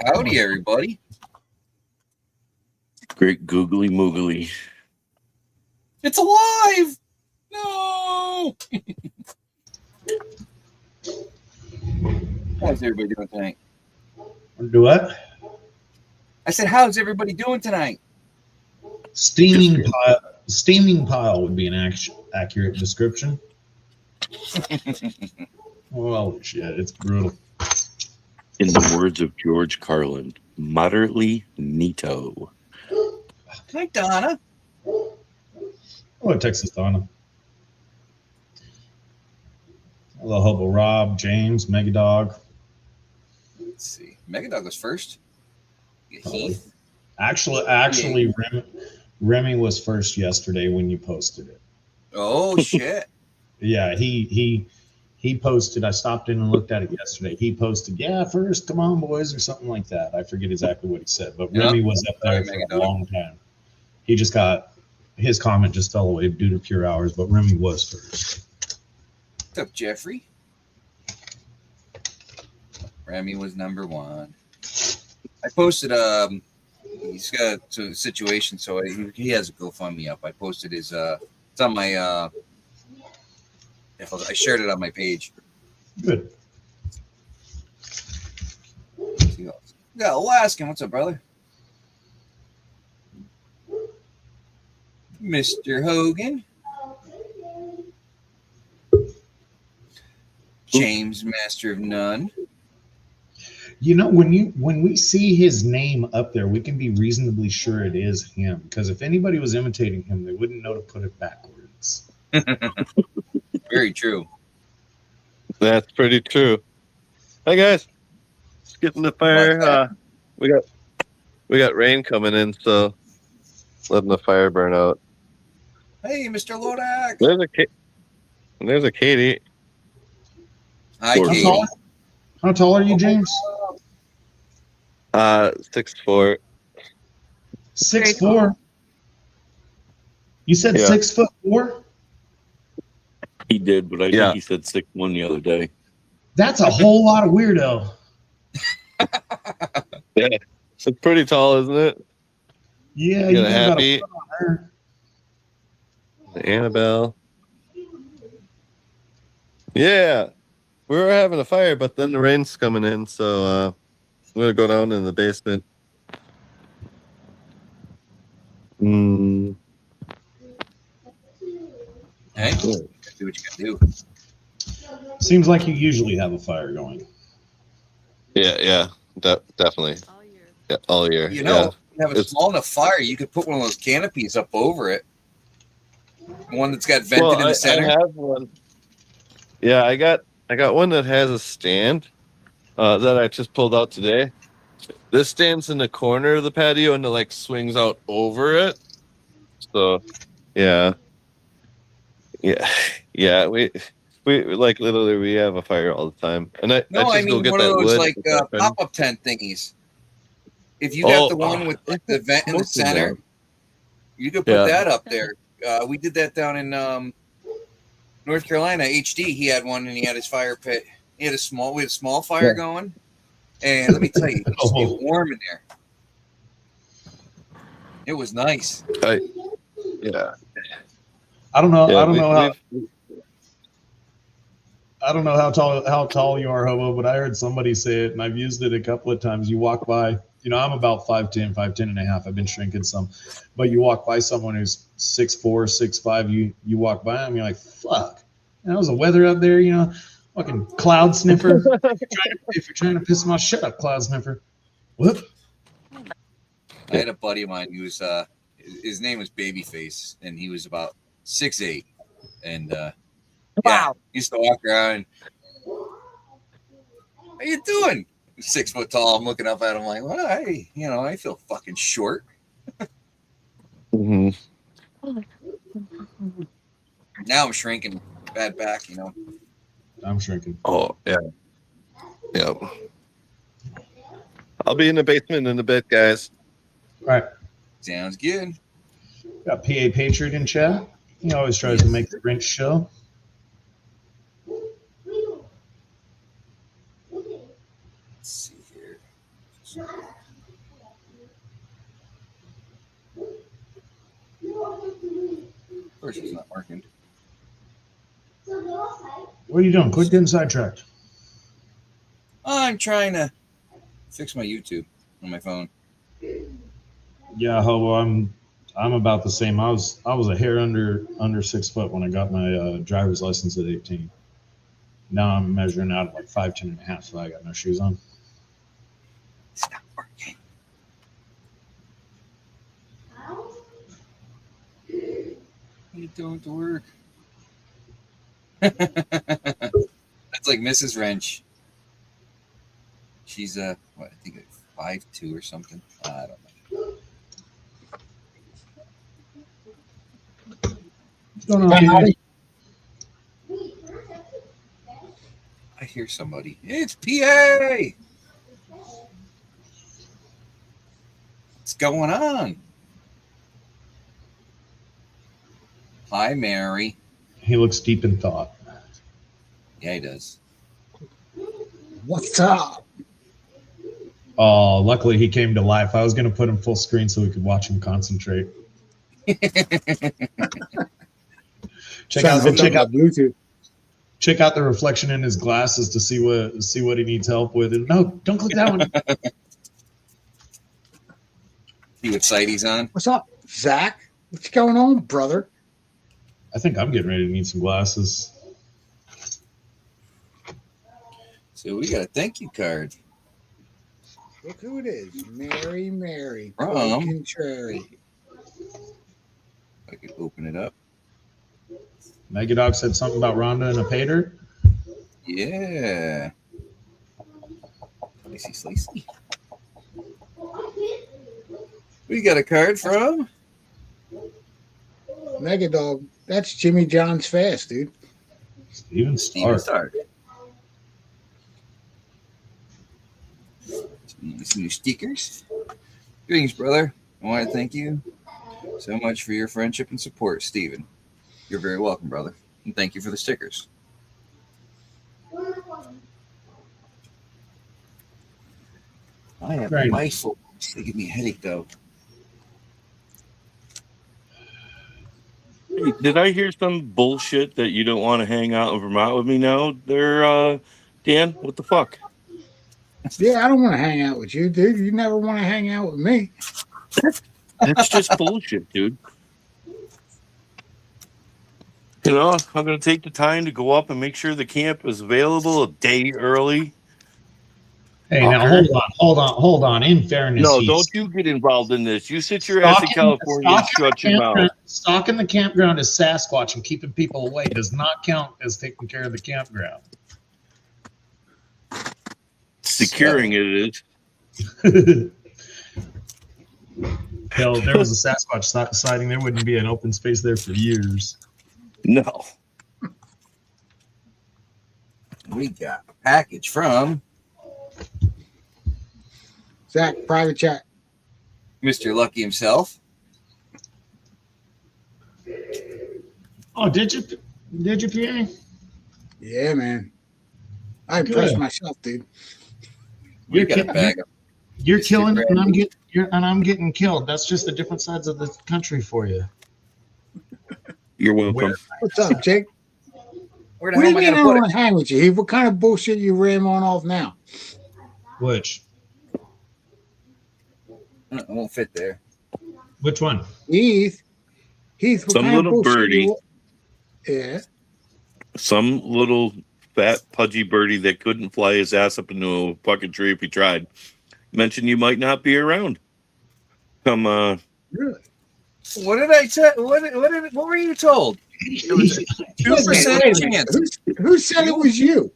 Howdy, everybody. Great googly moogly. It's alive! No! How's everybody doing tonight? Do what? I said, how's everybody doing tonight? Steaming pile would be an accurate description. Well, shit, it's brutal. In the words of George Carlin, moderately neato. Hi, Donna. Oh, Texas Donna. Hello, Hobo Rob, James, Megadog. Let's see. Megadog was first. Heath. Actually, Remy was first yesterday when you posted it. Oh, shit. Yeah, he posted. I stopped in and looked at it yesterday. He posted, "Yeah, first, come on, boys," or something like that. I forget exactly what he said, but Yep. Remy was up there for a long time. He just got his comment just fell away due to pure hours, but Remy was first. What's up, Jeffrey? Remy was number one. I posted he's got a situation, so he has a GoFundMe up. I posted his it's on my I shared it on my page. Good. We got Alaskan. What's up, brother? Mr. Hogan. James, Master of None. You know, when we see his name up there, we can be reasonably sure it is him. Because if anybody was imitating him, they wouldn't know to put it backwards. Very true. That's pretty true. Hi guys, let's get in the fire. We got rain coming in, so letting the fire burn out. Hey, Mr. Lodak. There's a Katie. Hi, Katie. How tall are you, James? 6'4". 6'4". You said 6'4"? He did, but I think he said 6'1" the other day. That's a whole lot of weirdo. Yeah, it's pretty tall, isn't it? Yeah, you got got happy. Put on her. Annabelle. Yeah, we were having a fire, but then the rain's coming in, so I'm gonna go down in the basement. Hey, do what you gotta do. Seems like you usually have a fire going. Yeah, definitely. All year. Yeah, all year. You know, you have a small enough fire, you could put one of those canopies up over it. One that's got vented in the center. I have one. Yeah, I got one that has a stand that I just pulled out today. This stands in the corner of the patio and it like swings out over it. So, yeah. We like literally we have a fire all the time, and I just go get one that of those wood like pop-up tent thingies. If you got the one with the vent in the center, you could put that up there. We did that down in North Carolina. HD, he had one, and he had his fire pit. We had a small fire going, and let me tell you, it used to be warm in there. It was nice. I don't know. I don't know how tall you are, Hobo, but I heard somebody say it, and I've used it a couple of times. You walk by, I'm about 5'10", 5'10 and a half. I've been shrinking some, but you walk by someone who's 6'4", 6'5". You walk by them, you're like, fuck. That was the weather up there, fucking cloud sniffer. if you're trying to piss them off, shut up, cloud sniffer. Whoop. I had a buddy of mine who was his name was Babyface, and he was about 6'8", and wow, he used to walk around. How you doing? 6 foot tall. I'm looking up at him like, well, I feel fucking short. Mm-hmm. Now I'm shrinking. Bad back, I'm shrinking. Oh, yeah. Yep. I'll be in the basement in a bit, guys. All right. Sounds good. Got PA Patriot in chat. He always tries to make the Grinch show. Let's see here. Of course, it's not working. What are you doing? Quit getting sidetracked. I'm trying to fix my YouTube on my phone. Yeah, Hobo, I'm about the same. I was a hair under 6 foot when I got my driver's license at 18. Now I'm measuring out at like 5'10" and a half, so I got no shoes on. It's not working. What are you doing to work? That's like Mrs. Wrench. She's I think 5'2" or something. I don't know. What's going on, Katie? I hear somebody. It's PA. What's going on? Hi, Mary. He looks deep in thought. Yeah, he does. What's up? Oh, luckily he came to life. I was going to put him full screen so we could watch him concentrate. check out Bluetooth. check out the reflection in his glasses to see what he needs help with. And no, don't click that one. See what site he's on? What's up, Zach? What's going on, brother? I think I'm getting ready to need some glasses. So we got a thank you card. Look who it is. Mary. From? Contrary. I could open it up. Megadog said something about Rhonda and a pater. Yeah. Slicey. We got a card from Megadog. That's Jimmy John's Fast, dude. Steven Steven Stark. Stark. Some new stickers. Greetings, brother. I want to thank you so much for your friendship and support, Steven. You're very welcome, brother. And thank you for the stickers. I have Very a mice full. They give me a headache, though. Hey, did I hear some bullshit that you don't want to hang out in Vermont with me now? There, Dan, what the fuck? Yeah, I don't want to hang out with you, dude. You never want to hang out with me. That's just bullshit, dude. You know, I'm going to take the time to go up and make sure the camp is available a day early. Hey, now hold on. In fairness, No, don't you get involved in this. You sit your ass in California and shut your mouth. Stocking the campground as Sasquatch and keeping people away does not count as taking care of the campground. Securing it is. Hell, if there was a Sasquatch sighting, there wouldn't be an open space there for years. No. We got a package from Zach, private chat. Mr. Lucky himself. Oh, did you, PA? Yeah, man. I impressed myself, dude. We got a bag of You're killing it, Instagram. and I'm getting killed. That's just the different sides of the country for you. You're welcome. What's up, Jake? Where the What hell do you am I mean I going to don't put want to hang with you? Heath? What kind of bullshit you ram on off now? Which? it? I won't fit there. Which one? Heath, what Some kind of little bullshit birdie. Yeah. Some little fat pudgy birdie that couldn't fly his ass up into a fucking tree if he tried. Mentioned you might not be around. Come, Really? What did I tell? What were you told? It was a 2% chance. Who said it was you?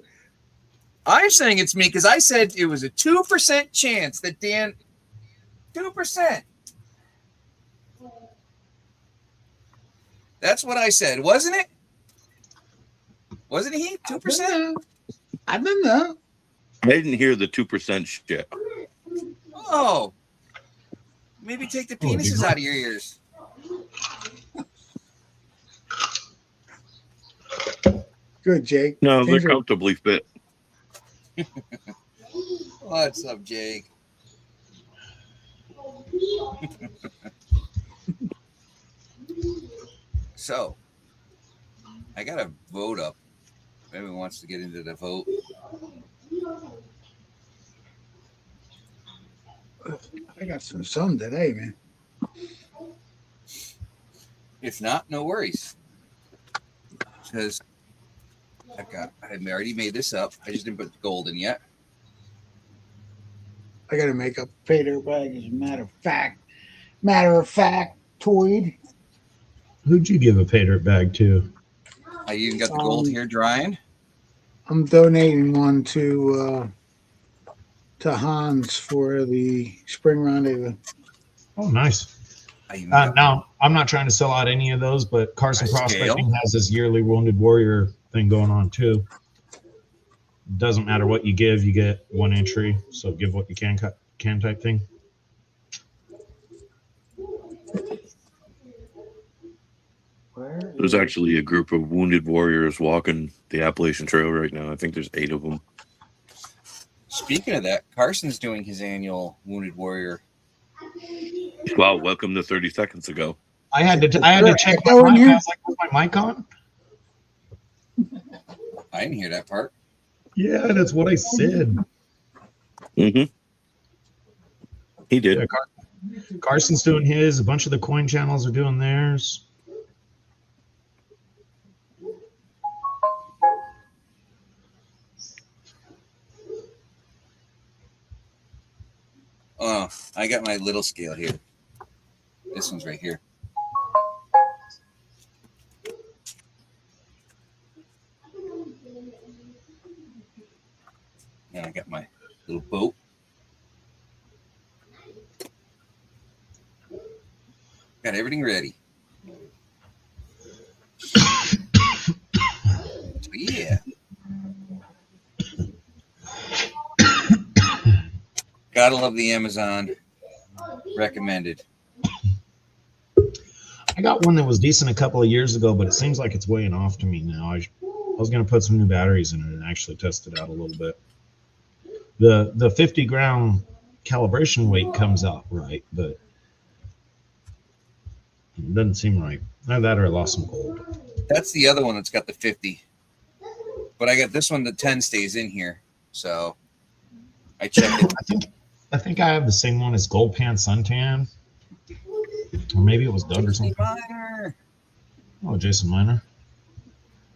I'm saying it's me because I said it was a 2% chance that Dan. 2%. That's what I said, wasn't it? Wasn't he 2%? I don't know. I didn't hear the 2% shit. Oh, maybe take the penises out of your ears. Good, Jake. No, they're Things are- comfortably fit. What's up, Jake? So, I got a vote up. If anyone wants to get into the vote. I got some sun today, man. If not, no worries. Because I already made this up. I just didn't put the gold in yet. I got to make up a fader bag as a matter of fact, Toyd. Who'd you give a pay dirt bag to? I even got the gold here drying. I'm donating one to Hans for the spring rendezvous. Oh, nice. Now, I'm not trying to sell out any of those, but Carson Prospecting has this yearly Wounded Warrior thing going on too. Doesn't matter what you give, you get one entry. So give what you can type thing. There's actually a group of wounded warriors walking the Appalachian Trail right now. I think there's 8 of them. Speaking of that, Carson's doing his annual Wounded Warrior. Wow, welcome to 30 seconds ago. I had to check my mic. I was like, was my mic on? I didn't hear that part. Yeah, that's what I said. Mm-hmm. He did. Yeah, Carson's doing his. A bunch of the coin channels are doing theirs. Oh, I got my little scale here. This one's right here. And I got my little boat. Got everything ready. So yeah. Gotta love the Amazon. Recommended. I got one that was decent a couple of years ago, but it seems like it's weighing off to me now. I was going to put some new batteries in it and actually test it out a little bit. The 50-gram calibration weight comes out right, but it doesn't seem right. Either that or I lost some gold. That's the other one that's got the 50. But I got this one, the 10 stays in here. So I checked it. I think I have the same one as Gold Pan Suntan. Or maybe it was Doug or something. Miner. Oh, Jason Miner.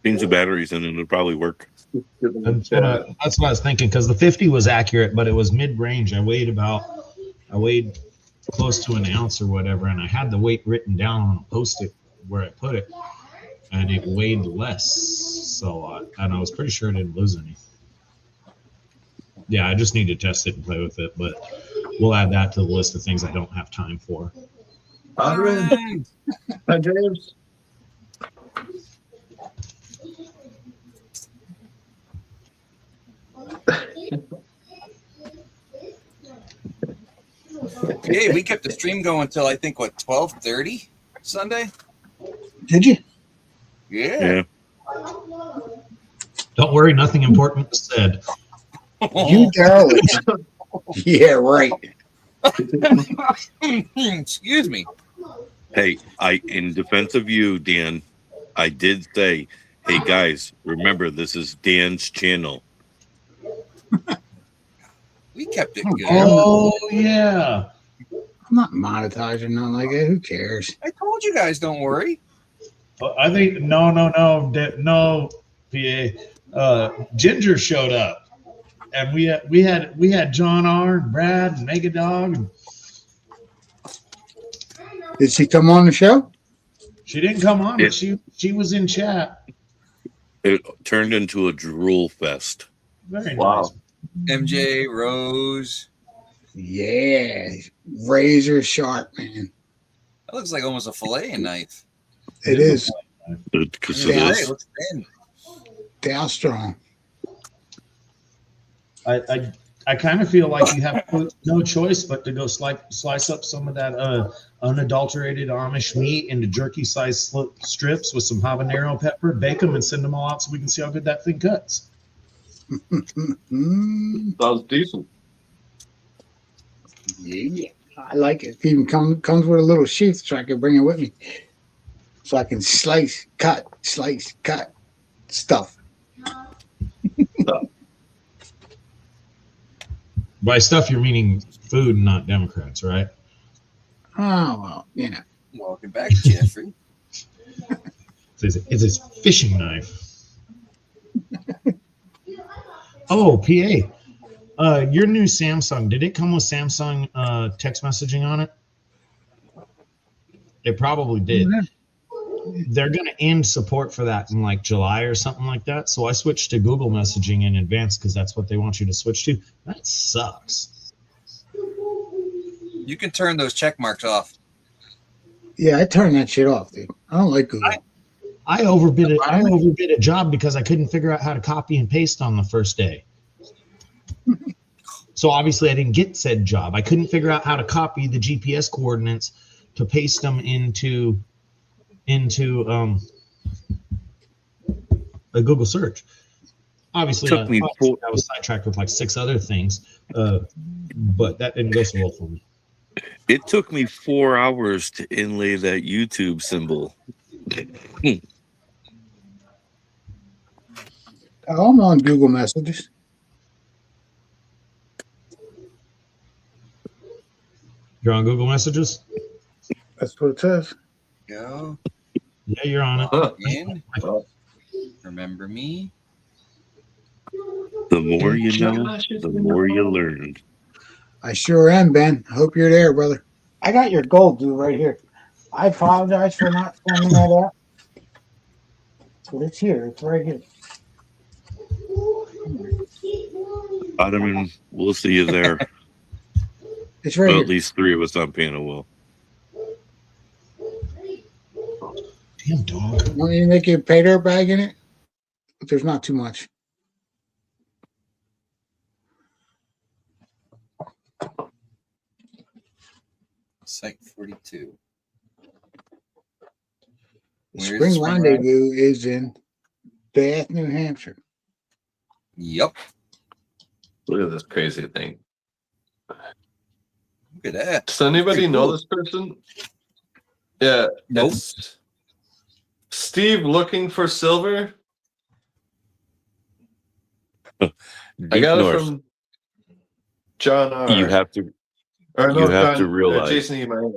Change the batteries in and it'll probably work. That's what I was thinking, because the 50 was accurate, but it was mid-range. I weighed close to an ounce or whatever, and I had the weight written down on a post-it where I put it, and it weighed less. So, and I was pretty sure I didn't lose any. Yeah, I just need to test it and play with it, but we'll add that to the list of things I don't have time for. All right. Hi, James. Hey, we kept the stream going until I think 12:30 Sunday. Did you? Yeah. Don't worry, nothing important was said. You darling. Yeah, right. Excuse me. Hey, in defense of you, Dan, I did say, hey guys, remember this is Dan's channel. We kept it good. Oh, yeah. I'm not monetizing nothing like that. Who cares? I told you guys, don't worry. I think no, PA. Ginger showed up, and we had John R. and Brad and Megadog. And Did she come on the show? she didn't come on, but she was in chat. It turned into a drool fest. Very Wow. nice. MJ, Rose. Yeah, razor sharp, man. That looks like almost a filleting knife. It is. Because I it mean, Yeah. it is. looks thin. Down strong. I kind of feel like you have no choice but to go slice up some of that unadulterated Amish meat into jerky-sized strips with some habanero pepper, bake them, and send them all out so we can see how good that thing cuts. Mm, Sounds decent. yeah, I like it. It even comes with a little sheath so I can bring it with me. So I can slice, cut stuff. By stuff, you're meaning food, not Democrats, right? Oh, well, you know. Welcome back, Jeffrey. It's a fishing knife. Oh, PA. Your new Samsung, did it come with Samsung text messaging on it? It probably did. They're going to end support for that in like July or something like that. So I switched to Google messaging in advance because that's what they want you to switch to. That sucks. You can turn those check marks off. Yeah, I turned that shit off, dude. I don't like Google. I overbid it. I overbid a job because I couldn't figure out how to copy and paste on the first day. So obviously I didn't get said job. I couldn't figure out how to copy the GPS coordinates to paste them into a Google search. Obviously, I was sidetracked with like 6 other things, but that didn't go so well for me. It took me 4 hours to inlay that YouTube symbol. I'm on Google Messages. You're on Google Messages? That's what it says. Go. Yeah, you're on it. In. Remember me. The more you know, the more you learn. I sure am, Ben. I hope you're there, brother. I got your gold, dude, right here. I apologize for not sending that out. But it's here. It's right here. Ottoman, we'll see you there. It's right Well, here. at least 3 of us on panel will. Damn dog. Want me to make you a pay dirt bag in it? But there's not too much. Site 42. The Where's Spring Spring Rendezvous is in Bath, New Hampshire. Yep. Look at this crazy thing. Look at that. Does anybody Pretty know cool. this person? Yeah. Nope. It's Steve looking for silver. I Deep got north. it from John R. You have to. Or you have to realize- Jason E. Meyer.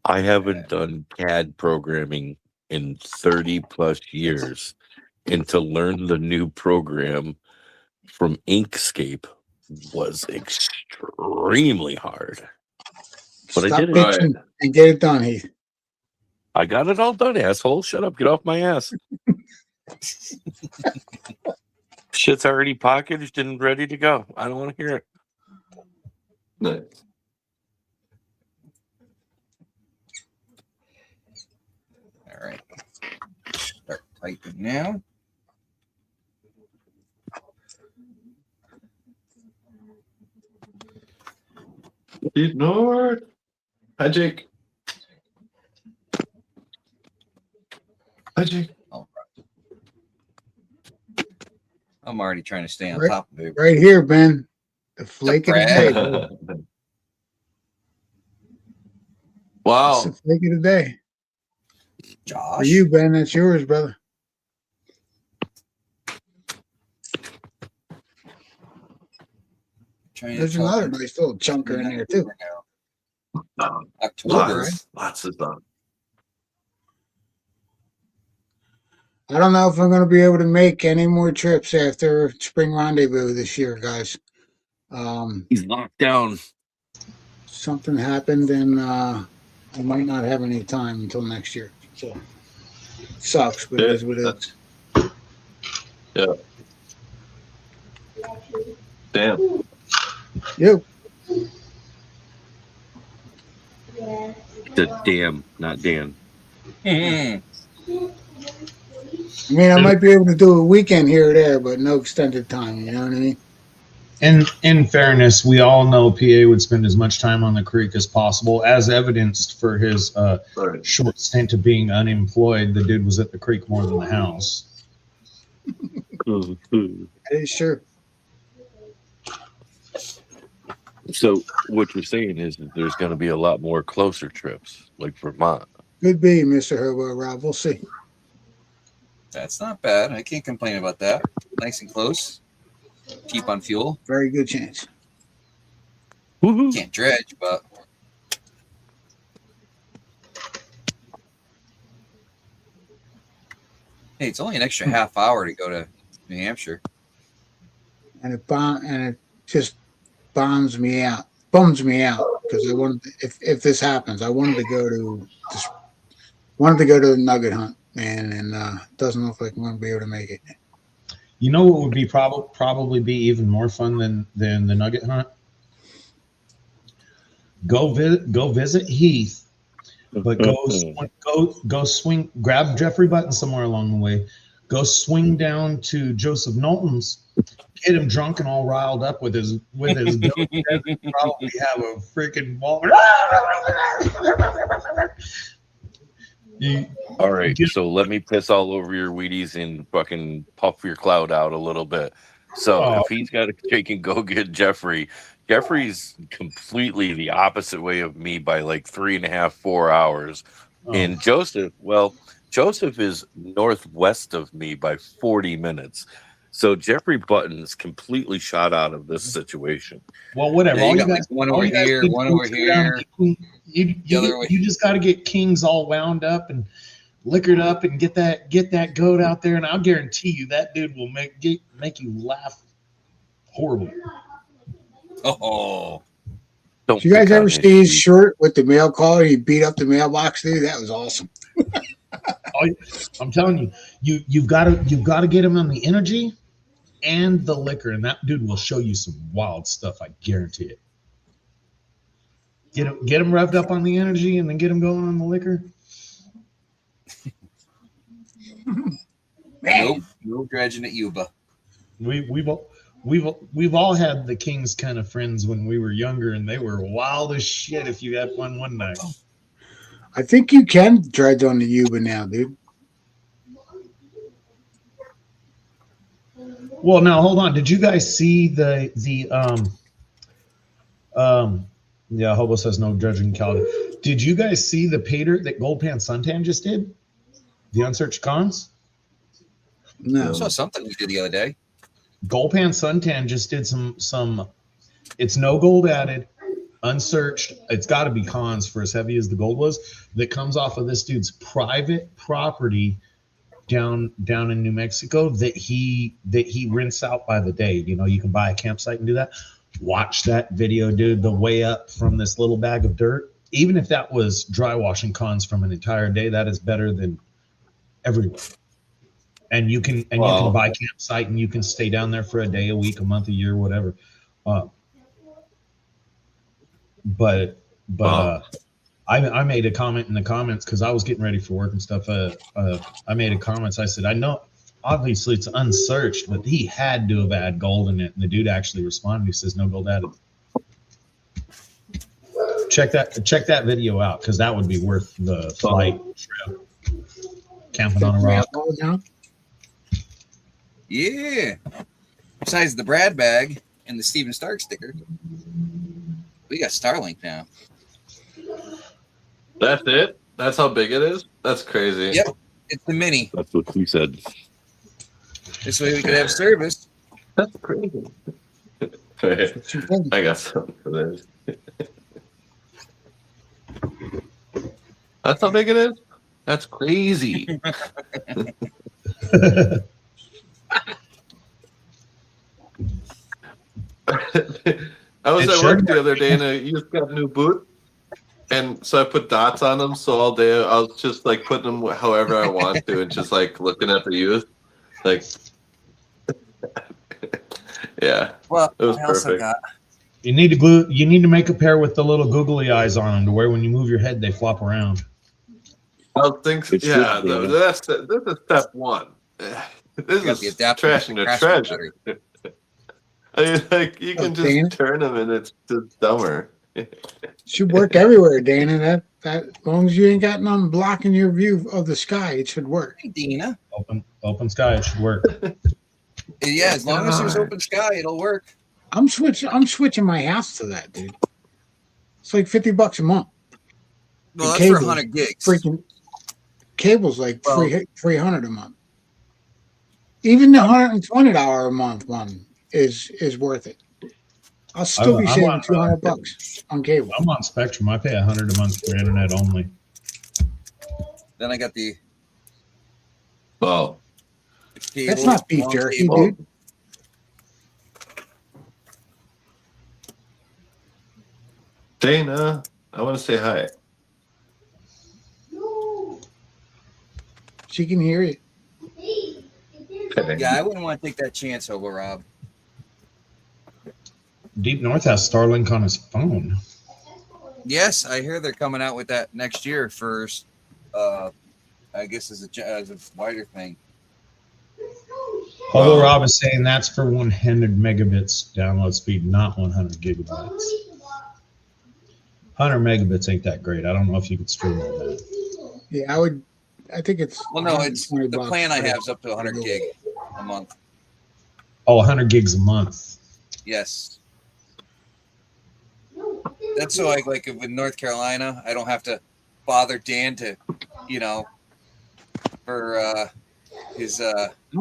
I haven't done CAD programming in 30 plus years, and to learn the new program from Inkscape was extremely hard. But Stop I did it. bitching and get it done, Heath. I got it all done, asshole. Shut up. Get off my ass. Shit's already packaged and ready to go. I don't want to hear it. Nice. All right. Start typing now. Steve North. Hi, Jake. Hi, Jake. I'm already trying to stay on Right. top of it. Right here, Ben. The flake of the Brad. day. It's Wow. the flake of the day. Josh. For you, Ben, that's yours, brother. Trying to There's talk another to- nice little chunker in there, too. October. Lots of fun. I don't know if I'm going to be able to make any more trips after Spring Rendezvous this year, guys. He's locked down. Something happened, and I might not have any time until next year. So, sucks, but it is what it is. Yeah. Damn. You. The damn, not Dan. Mhm. I mean, I might be able to do a weekend here or there, but no extended time. You know what I mean? In fairness, we all know PA would spend as much time on the creek as possible, as evidenced for his Right. short stint of being unemployed. The dude was at the creek more than the house. That is true. So what you're saying is that there's going to be a lot more closer trips, like Vermont. Could be, Mr. Herbo Rob. We'll see. That's not bad. I can't complain about that. Nice and close. Cheap on fuel. Very good chance. Woohoo! Can't dredge, but hey, it's only an extra half hour to go to New Hampshire. And it just bums me out because I wanted if this happens, I wanted to go to the nugget hunt, man, and it doesn't look like I'm going to be able to make it. You know what would be probably be even more fun than the nugget hunt? Go visit Heath, but go swing, grab Jeffrey Button somewhere along the way. Go swing down to Joseph Knowlton's, get him drunk and all riled up with his goat, and probably have a freaking ball. All right, so let me piss all over your Wheaties and fucking puff your cloud out a little bit. So if he's got to take and go get Jeffrey's completely the opposite way of me by like 3.5, 4 hours. And Joseph is northwest of me by 40 minutes. So Jeffrey Button's completely shot out of this situation. Well, whatever. Yeah, all you you got guys, like one all over you guys here, need to one do over is go down here. and The other way. You just got to get Kings all wound up and liquored up and get that goat out there, and I'll guarantee you that dude will make you laugh horribly. Oh, Did you guys ever see his shirt with the mail caller? He beat up the mailbox, dude. That was awesome. I'm telling you, you've got to get him on the energy and the liquor, and that dude will show you some wild stuff. I guarantee it. Get him revved up on the energy, and then get him going on the liquor. nope, no dredging at Yuba. We've all had the Kings kind of friends when we were younger, and they were wild as shit if you had one night. I think you can dredge on the Yuba now, dude. Well, now hold on. Did you guys see the yeah, Hobo says no dredging in Calgary. Did you guys see the pater that Goldpan Suntan just did? The unsearched cons? No. I saw something we did the other day. Goldpan Suntan just did some it's no gold added, unsearched. It's got to be cons for as heavy as the gold was. That comes off of this dude's private property down in New Mexico that he rents out by the day. You know, you can buy a campsite and do that. Watch that video, dude. The way up from this little bag of dirt. Even if that was dry washing cons from an entire day, that is better than everywhere. And you can buy a campsite and you can stay down there for a day, a week, a month, a year, whatever. I made a comment in the comments because I was getting ready for work and stuff. I made a comment. I said, I know obviously it's unsearched, but he had to have had gold in it. And the dude actually responded. He says, no gold added. Check that video out because that would be worth the flight trip. Camping on a rock. Yeah. Besides the Brad bag and the Steven Stark sticker, we got Starlink now. That's it? That's how big it is? That's crazy. Yep. It's the mini. That's what we said. This way we could have service. That's crazy. I got something for this. That's how big it is? That's crazy. I was at work the other day and I just got a new boot. And so I put dots on them. So all day I was just like putting them however I want to and just like looking at the youth. Like, Yeah, Well, it was I also perfect. got. You need to glue. You need to make a pair with the little googly eyes on them, to where when you move your head, they flop around. Well, things. It Yeah, should be. this is step one. This I got the is adapter with trashing the a Craftsman treasure. I mean, like you can just Dan, turn them and it's just dumber. should work everywhere, Dana. That as long as you ain't got nothing blocking your view of the sky, it should work. Hey, Dina. Open sky, it should work. Yeah, as long as there's open sky, it'll work. I'm switching my house to that, dude. It's like $50 a month. Well, And that's for cables, 100 gigs. Freaking cables like Well- 300 a month. Even the $120 a month one is worth it. I'll still be I'm saving on, $200 on cable. I'm on Spectrum. I pay $100 a month for internet only. Then I got the Oh, cable. That's not beef long jerky, cable. dude. Dana, I want to say hi. She can hear you. Yeah, I wouldn't want to take that chance, Hobo Rob. Deep North has Starlink on his phone. Yes, I hear they're coming out with that next year first. I guess as a wider thing. Although Rob is saying that's for 100 megabits download speed, not 100 gigabytes. 100 megabits ain't that great. I don't know if you could stream all that. Yeah, I think it's. Well, no, it's the $120 plan I for have is up to 100 gig a month. Oh, 100 gigs a month. Yes. That's so like with North Carolina, I don't have to bother Dan to, for his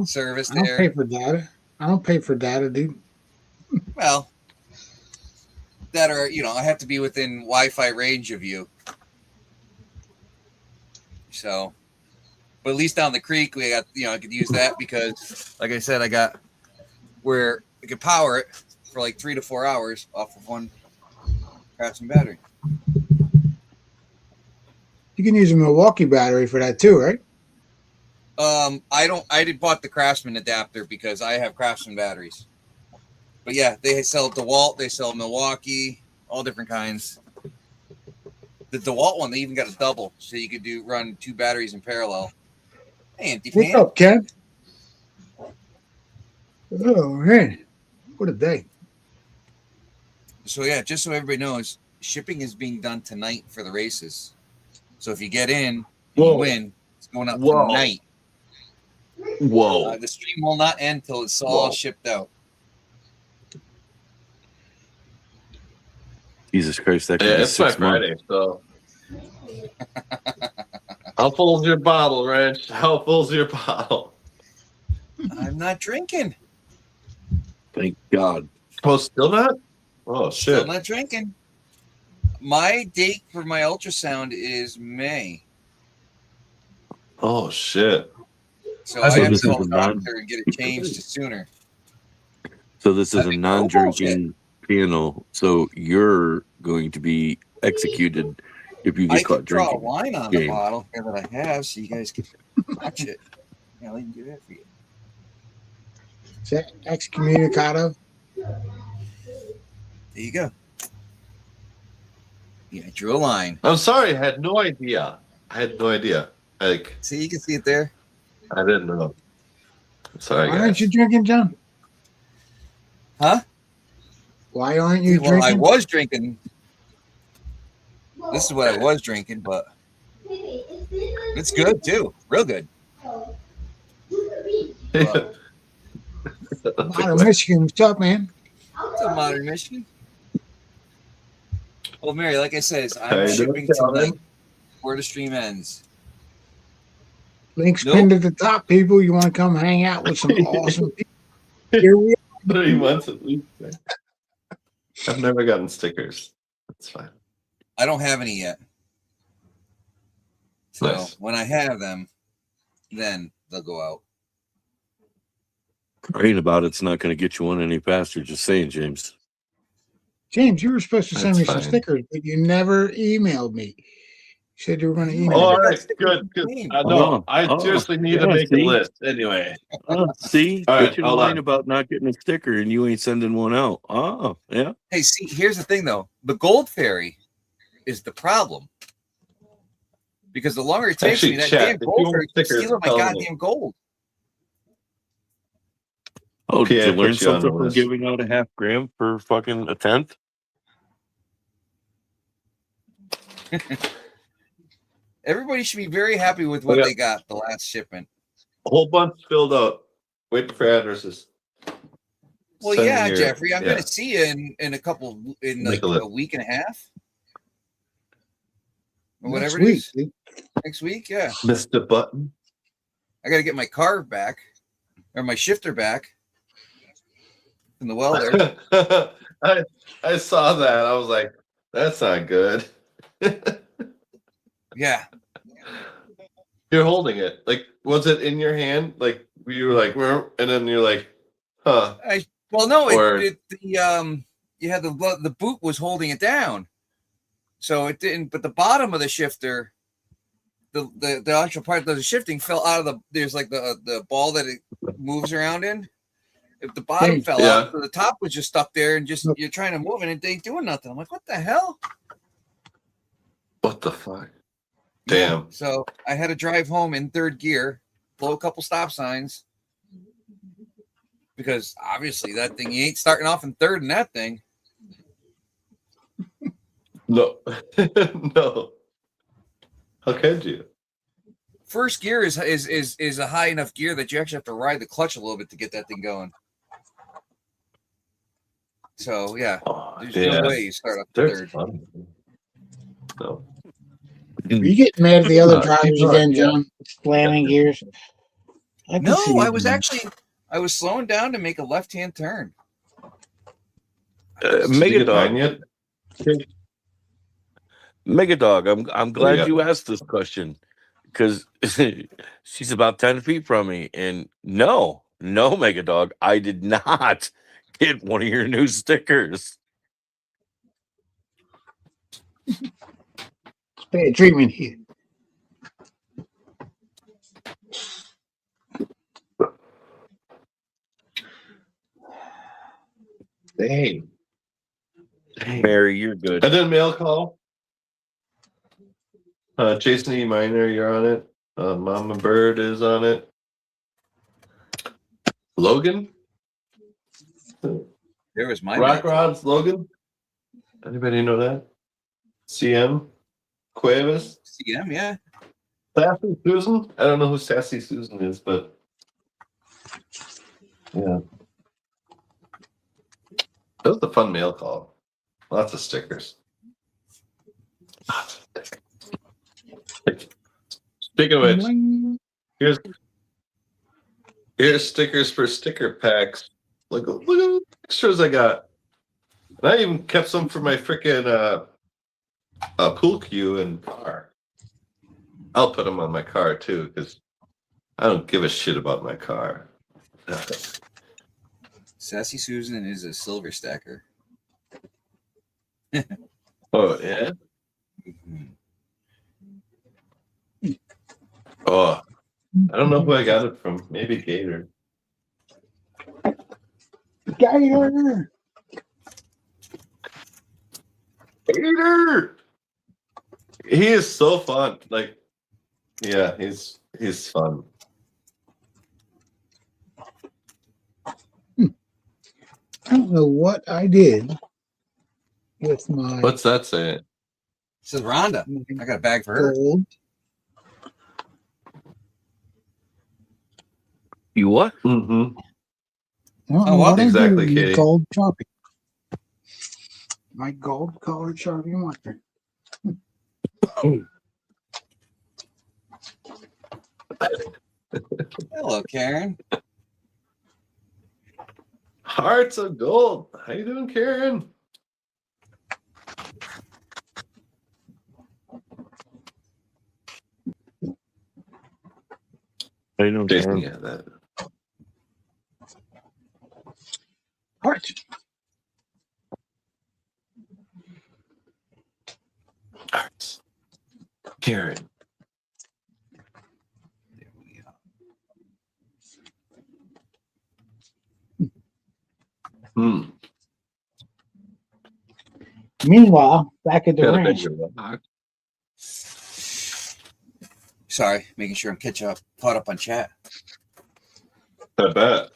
service I don't there. pay for data. I don't pay for data, dude. Well, that are I have to be within Wi-Fi range of you. So, but at least down the creek, we got I could use that because, like I said, I got where I could power it for like 3 to 4 hours off of one Craftsman battery. You can use a Milwaukee battery for that too, right? I did bought the Craftsman adapter because I have Craftsman batteries. But yeah, they sell DeWalt, they sell Milwaukee, all different kinds. The DeWalt one, they even got a double, so you could run 2 batteries in parallel. Hey, Auntie What's Pam. up, Ken? Oh man, what a day! So yeah, just so everybody knows, shipping is being done tonight for the races. So if you get in, you win. It's going out tonight. Whoa. The stream will not end till it's all shipped out. Jesus Christ, that could Yeah, be it's my 6 months. Friday, so. How full's your bottle, Rich? How full's your bottle? I'm not drinking. Thank God. Oh, still not? Oh, shit. Still not drinking. My date for my ultrasound is May. Oh, shit. So That's I what have this to is call the about. doctor and get it changed to sooner. So this is a Oh, non-drinking panel. So you're going to be executed if you I get caught could draw a drinking. line on the Game. bottle here that I have so you guys can watch it. Yeah, I can do that for you. Is that excommunicado? There you go. Yeah, I drew a line. I'm sorry, I had no idea. Like, See, you can see it there. I didn't know. Sorry, Why aren't guys. you drinking, John? Huh? Why aren't you Well, I drinking? was drinking. This is what I was drinking, but it's good too. Real good. Well, Modern Michigan, what's up, man? it's a modern Michigan. Well, Mary, like I said, How I'm you shipping doing, Calvin? tonight before the stream ends. Links Nope. pinned at the top, people. You want to come hang out with some awesome people? Here we are. 3 months at least. I've never gotten stickers. That's fine. I don't have any yet. So Nice. when I have them, then they'll go out. Crying about it's not going to get you one any faster. Just saying, James. James, you were supposed to send That's me some fine. stickers, but you never emailed me. said you were going to Oh, email. All me. right, good. No, I seriously need to make a list anyway. See, All right, bitching hold whine on. about not getting a sticker and you ain't sending one out. Oh, yeah. Hey, see, here's the thing though. The gold fairy is the problem. Because the longer it takes Actually, me, that chat, damn if you gold want fairy keeps stickers, stealing my tell me. goddamn gold. Oh, did Yeah, you I learn put you on the something from list. giving out a half gram for fucking a tenth? Everybody should be very happy with what they got the last shipment. A whole bunch filled out. Waiting for addresses. Well, Send me yeah, your- Jeffrey, I'm yeah. going to see you in like Make a list. a week and a half. Or Next whatever it week. is. Next week, yeah. Mr. Button. I got to get my car back or my shifter back from the welder. I saw that. I was like, that's not good. Yeah. You're holding it. Like, was it in your hand? Like, you were like, and then you're like, huh. Well, no, Or- you had the boot was holding it down, so it didn't. But the bottom of the shifter, the actual part that does the shifting fell out of the. There's like the ball that it moves around in. If the bottom fell out, so the top was just stuck there, and just you're trying to move it, and it ain't doing nothing. I'm like, what the hell? What the fuck? Damn. Yeah. So I had to drive home in third gear, blow a couple stop signs. Because obviously that thing, you ain't starting off in third in that thing. No. No. How could you? First gear is a high enough gear that you actually have to ride the clutch a little bit to get that thing going. So yeah, there's no way you start off third. Fun. No. Are you getting mad at the other No, drivers keep going, again, yeah. John? Slamming gears. No, I was slowing down to make a left-hand turn. Did you get mine Megadog, yet? Megadog, I'm glad got? you asked this question because she's about 10 feet from me. And no, Megadog, I did not get one of your new stickers. It's bad treatment here. Dang. Mary, you're good. And then mail call. Jason E. Miner, you're on it. Mama Bird is on it. Logan? There was my Rock Rods, Logan? Anybody know that? CM? Cuevas? CM, yeah. Sassy Susan? I don't know who Sassy Susan is, but yeah. That was a fun mail call. Lots of stickers. Speaking of which, here's stickers for sticker packs. Look at the extras I got. And I even kept some for my freaking pool cue and car. I'll put them on my car too, because I don't give a shit about my car. Sassy Susan is a silver stacker. Oh yeah. Oh, I don't know who I got it from. Maybe Gator. Gator. Gator. He is so fun. Like, yeah, he's fun. I don't know what I did with my What's that saying? It says Rhonda. I got a bag for her. gold. You what? Mm-hmm. I don't Oh, know what? what I did Exactly, with my Katie. gold Sharpie. My gold colored Sharpie marker. Hello, Karen. Hearts of gold. How you doing, Karen? I know, Jason, Karen. yeah, that. Heart. Hearts. Karen. There we are. Hmm. Meanwhile, back at the Got a ranch, bigger box. Sorry, making sure I'm caught up on chat. I bet.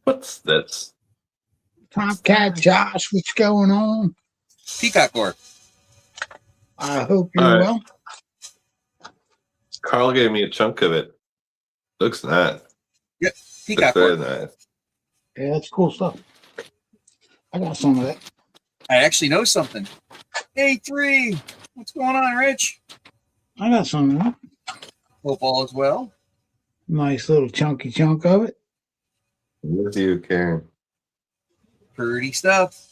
What's this? Tomcat Josh, what's going on? Peacock Orc. I hope you're All right. well. Carl gave me a chunk of it. Looks nice. Looks Peacock very Orc. nice. Yeah, that's cool stuff. I got some of that. I actually know something. Hey, 3. What's going on, Rich? I got some of that. Hope all is well. Nice little chunky chunk of it. With you, Karen. Pretty stuff.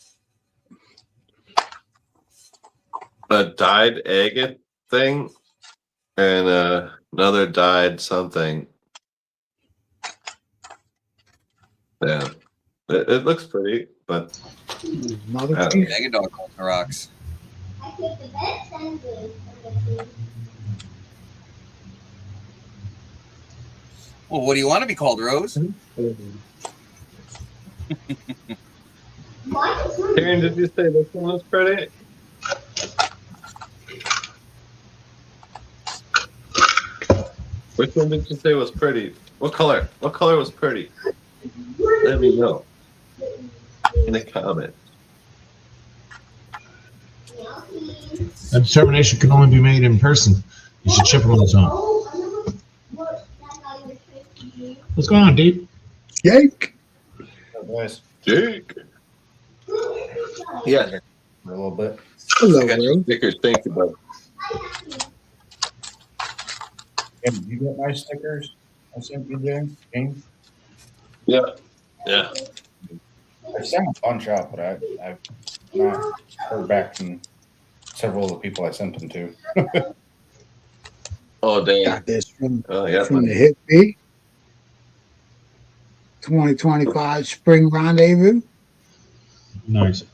A dyed agate thing and another dyed something. Yeah. It looks pretty, but Another I piece. Mega Dog on the rocks. Well, what do you want to be called, Rose? Karen, did you say this one was pretty? Which one did you say was pretty? What color? What color was pretty? Let me know in the comment. That determination can only be made in person. You should ship them all the time. What's going on, Deep? Jake. Nice. Jake. Yeah. A little bit. Hello, I got your Rose. stickers. Thank you, bud. Did you get my stickers? I sent you, James? Yeah. Yeah. I sent a bunch out, but I've not heard back from several of the people I sent them to. Oh, damn. Got this from Oh, yeah. the Hit B 2025 Spring Rendezvous. Nice.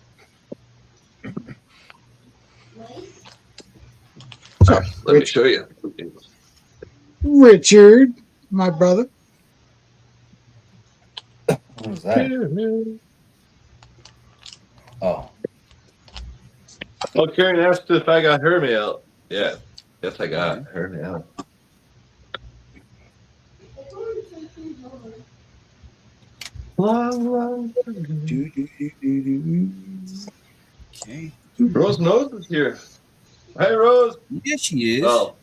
Let me show you. Richard, my brother. What was that? Oh, Oh, Karen asked if I got her mail. Yeah. Yes, I got her mail. Okay. Rose Nose is here. Hi, Rose. Yes, she is. Oh,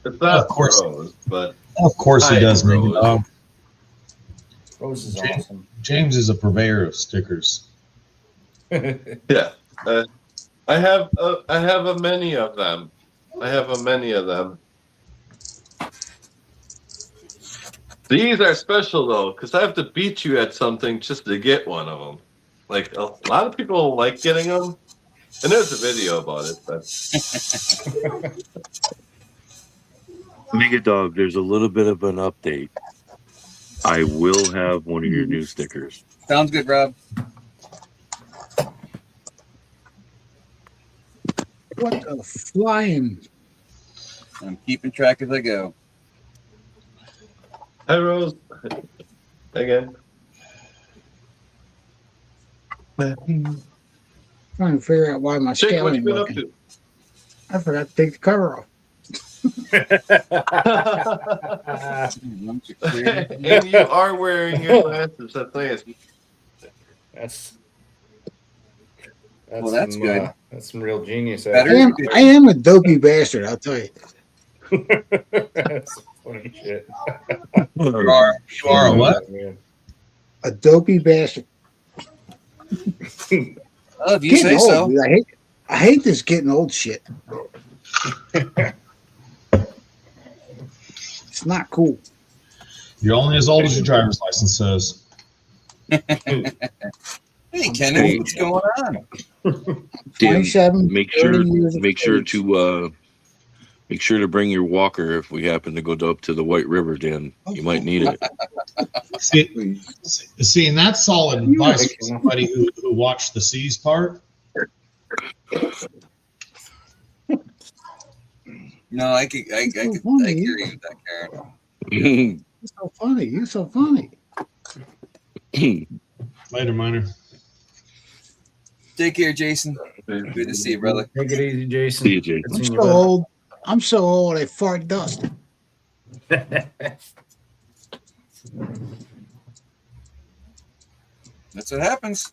it's not Of course. Rose, but Of course he Hi, does, Mega Rose. Dog. Rose is James. awesome. James is a purveyor of stickers. yeah. I have a many of them. I have a many of them. These are special though, because I have to beat you at something just to get one of them. Like a lot of people like getting them, and there's a video about it. But Mega Dog, there's a little bit of an update. I will have one of your new stickers. Sounds good, Rob. What the flying? I'm keeping track as I go. hi, Rose. Again. Trying to figure out why my Jake, scale what you ain't been up working. to? I forgot to take the cover off. And you are wearing your glasses. That's nice. That's Well, that's good. That's some real genius. Better. I am a dopey bastard, I'll tell you. That's some funny shit. You are a what? Man. A dopey bastard. Oh, if you Getting say old, so. dude. I hate this getting old shit. It's not cool. You're only as old as your driver's license says. Hey, Kenneth, what's going on? Tim, 27, make 30 sure years of make sure age. to Make sure to bring your walker if we happen to go up to the White River, Dan. You might need it. See, and that's solid advice for somebody who watched the seas part. No, I hear you with that, Karen. You're so funny. You're so funny. Later, Miner. Take care, Jason. Good to see you, brother. Take it easy, Jason. See you, Jason. Good I'm seeing so you, bud. old. I'm so old. I fart dust. That's what happens.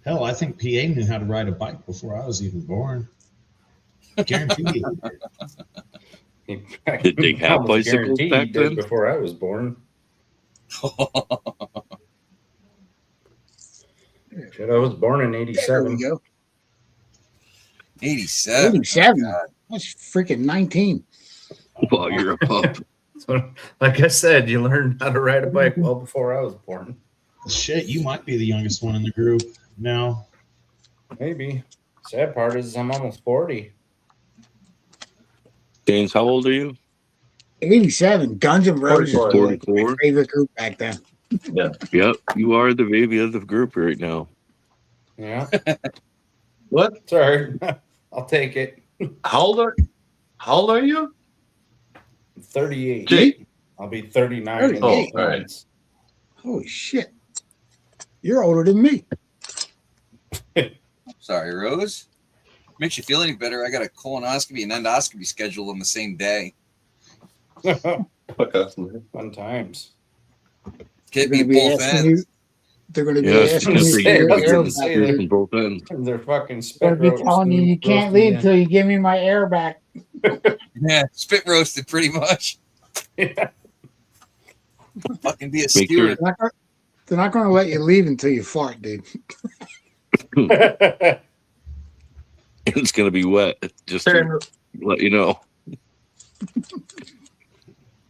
Hell, I think PA knew how to ride a bike before I was even born. Guaranteed. Did they have Almost bicycles guaranteed back he did then? before I was born. Shit, I was born in There we '87. go. 87. 87. God. That's freaking 19. Well, you're a pup. So, like I said, you learned how to ride a bike well before I was born. Shit, you might be the youngest one in the group now. Maybe. Sad part is I'm almost 40. James, how old are you? 87. Guns N' Roses was like my 44. favorite group back then. Yep, you are the baby of the group right now. Yeah. What? Sorry. I'll take it. How old are you? 38. Jake. I'll be 39. in 38. a few Oh, all right. months. Holy shit. You're older than me. Sorry, Rose. Makes you feel any better? I got a colonoscopy and endoscopy scheduled on the same day. Fun times. Can't They're be gonna be both asking you. ends. They're going to be Yes, asking just you so for say, you your I was can gonna air say back. that. from both ends. They're fucking They're spit going to be telling you can't leave until you give me my air back. Yeah, spit roasted pretty much. Yeah. Fucking be a Make steward. They're not going to let you leave until you fart, dude. It's gonna be wet. Just to let you know.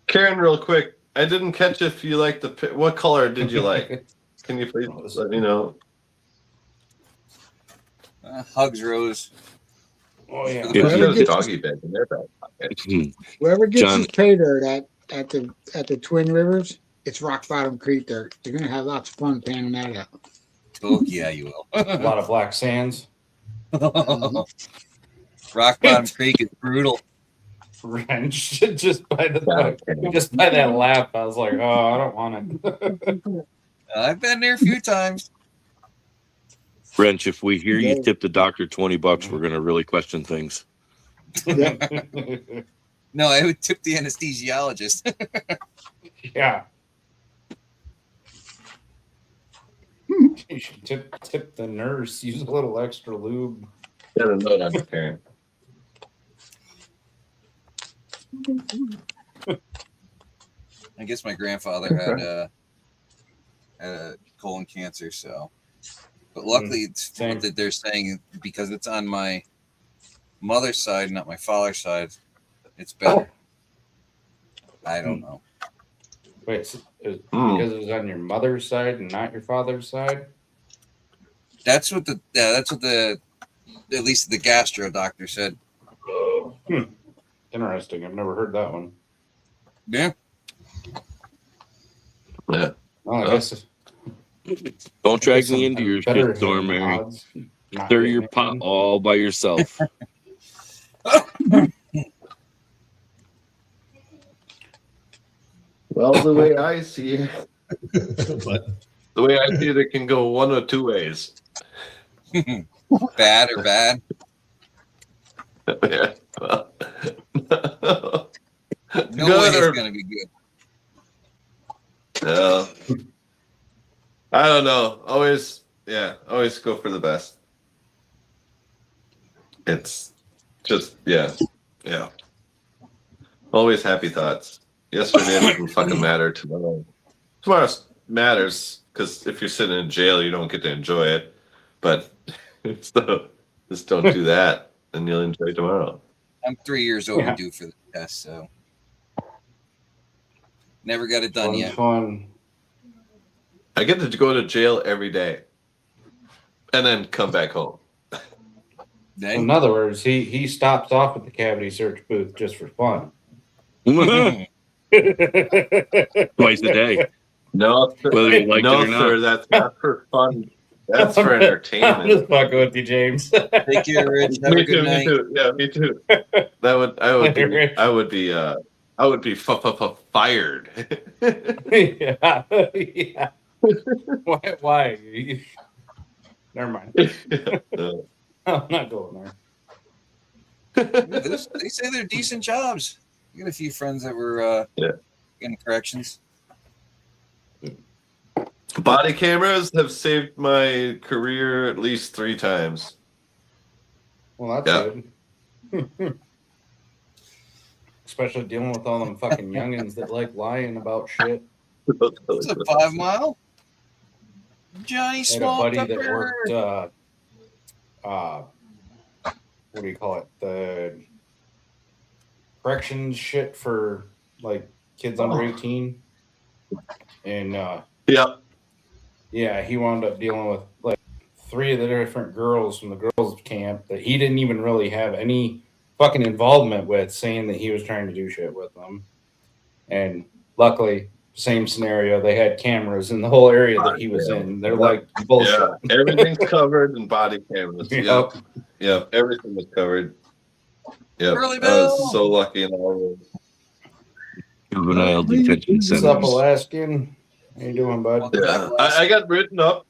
Karen, real quick. I didn't catch if you liked what color did you like? Can you please let me know? Hugs, Rose. Oh, yeah. If Whoever you- gets, Doggy bed in their back pocket. whoever gets John- his pay dirt at the Twin Rivers, it's Rock Bottom Creek dirt. You're going to have lots of fun panning that out. Oh, yeah, you will. A lot of black sands. Rock Bottom Creek is brutal. Wrench. just by that laugh, I was like, oh, I don't want it. I've been there a few times. Wrench, if we hear Yeah. you tip the doctor $20, we're gonna really question things. Yeah. No, I would tip the anesthesiologist. Yeah. You should tip the nurse. Use a little extra lube. Got a note on Karen. I guess my grandfather had colon cancer, so. But luckily, it's Same. what that they're saying because it's on my mother's side, not my father's side. It's better. I don't know. Wait, so because it was on your mother's side and not your father's side? That's what the at least the gastro doctor said. Interesting. I've never heard that one. Yeah. Yeah. Well, I guess Don't drag some me into your better shitstorm, Mary. odds not Stir getting your it pot in. all by yourself. Well, the way I see it, But it can go one of two ways. Bad or bad? Yeah. Well, No Good way it's or- gonna be good. no. I don't know. Always go for the best. It's just, yeah. Always happy thoughts. Yesterday doesn't fucking matter. Tomorrow matters because if you're sitting in jail, you don't get to enjoy it. But so just don't do that, and you'll enjoy tomorrow. I'm 3 years overdue for the test, so never got it done yet. Fun. I get to go to jail every day, and then come back home. Then In other words, he stops off at the cavity search booth just for fun. Twice a day, No, whether you like it no, or not. sir. That's not for fun. That's for I'm entertainment. just fucking with you, James. take care, Rich. Have a Me good too. Me night. too. Yeah, me too. That would. I would be. Rich. I would be. I would be fired. yeah. Yeah. Why? Never mind. I'm not going there. They say they're decent jobs. I got a few friends that were in corrections. Body cameras have saved my career at least 3 times. Well, that's good. Especially dealing with all them fucking youngins that like lying about shit. It's a 5 mile. Johnny I had a Small buddy that Pepper. worked what do you call it? The corrections shit for like kids under 18. And yeah, he wound up dealing with like 3 of the different girls from the girls' camp that he didn't even really have any fucking involvement with, saying that he was trying to do shit with them. And luckily, same scenario, they had cameras in the whole area that he was in. They're like, bullshit. Yeah, everything's covered in body cameras. Yep. Yep, everything was covered. Yep, Curly I Bill. was so lucky in all of them. Juvenile detention What's up, centers. Alaskan? How you doing, bud? Welcome back, Yeah, Les. I got written up.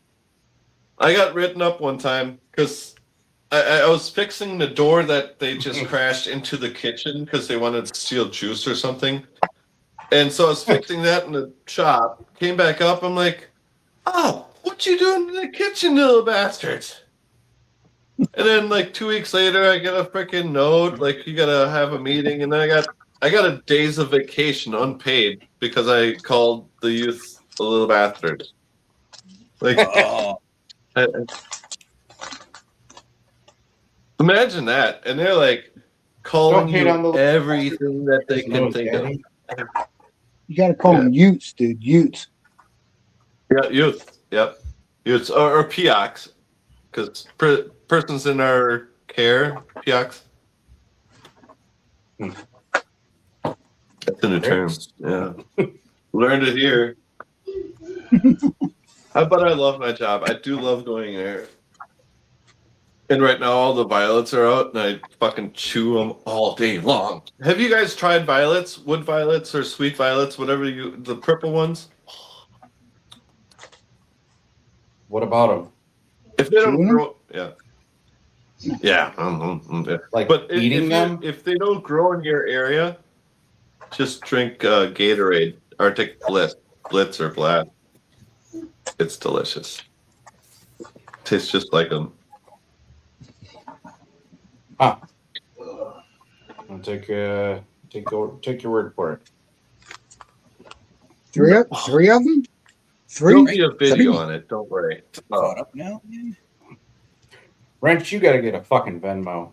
I got written up one time because I was fixing the door that they just crashed into the kitchen because they wanted to steal juice or something. And so I was fixing that in the shop. Came back up. I'm like, "Oh, what you doing in the kitchen, little bastards?" And then like 2 weeks later, I get a freaking note like you gotta have a meeting, and then I got a days of vacation unpaid because I called the youth a little bastards. Like, Oh, imagine that, and they're like calling Don't hate you on the- everything that they can No, think of. Daddy. You got to call them Utes, dude. Utes. Yeah, youth. Yep, youths or PIOCs, because persons in our care, PIOCs. That's a new term. Yeah, learned it here. But I love my job. I do love going there. And right now, all the violets are out, and I fucking chew them all day long. Have you guys tried violets, wood violets, or sweet violets, whatever the purple ones? What about them? If they don't Chewing 'em? grow, yeah. Yeah. Like But eating them? if they don't grow in your area, just drink Gatorade, Arctic Blitz or Blast. It's delicious. Tastes just like them. I'll take your word for it. Three of them? There'll Three? be a video on it. Don't worry. caught up now. Wrench, you got to get a fucking Venmo.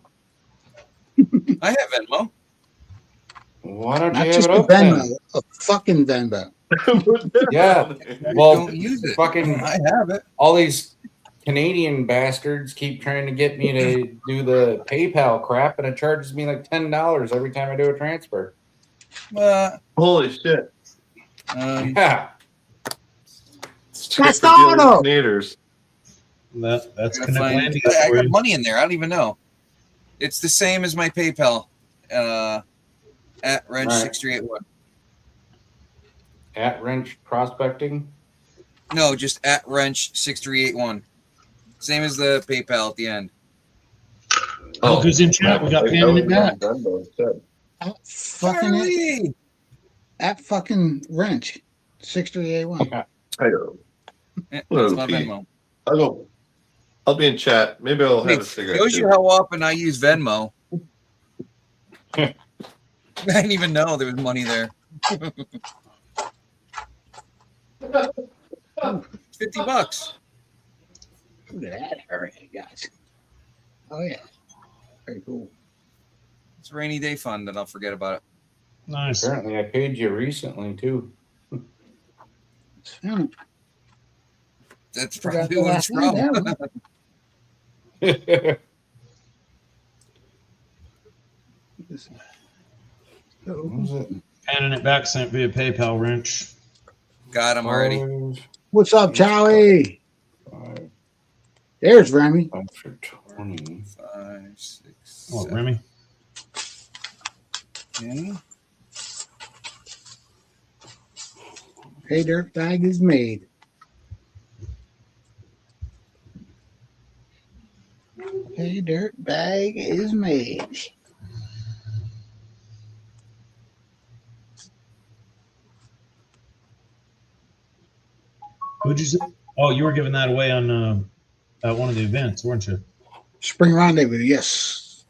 I have Venmo. Why don't Not you have just it a open? Venmo, a fucking Venmo. Yeah. I Well, don't use it. fucking I have it. all these Canadian bastards keep trying to get me to do the PayPal crap, and it charges me like $10 every time I do a transfer. Holy shit! Yeah. That's auto. That's I Canadian. got money in there. I don't even know. It's the same as my PayPal. At Wrench Right. 6381. At Wrench Prospecting. No, just at Wrench 6381. Same as the PayPal at the end. Look who's in chat. We got Pam in that. At fucking Wrench 6381. Yeah, Hello. that's Hello, my Pete. Venmo. I'll be in chat. Maybe I'll have a It cigarette. shows you too. how often I use Venmo. I didn't even know there was money there. $50. Look at that hurry, guys. Oh yeah. Very cool. It's a rainy day fund, and I'll forget about it. Nice. Apparently, I paid you recently too. Hmm. That's Forgot probably the what it's last name from. there. What was it? Handing it back, sent via PayPal, Wrench. Got him already. What's up, Charlie? 5, There's Remy. 5 for 20. 5, 6, Oh, 7. Remy. Okay. Hey, dirt bag is made. Hey, dirt bag is made. Who'd you say? Oh, you were giving that away on at one of the events, weren't you? Spring Rendezvous, yes.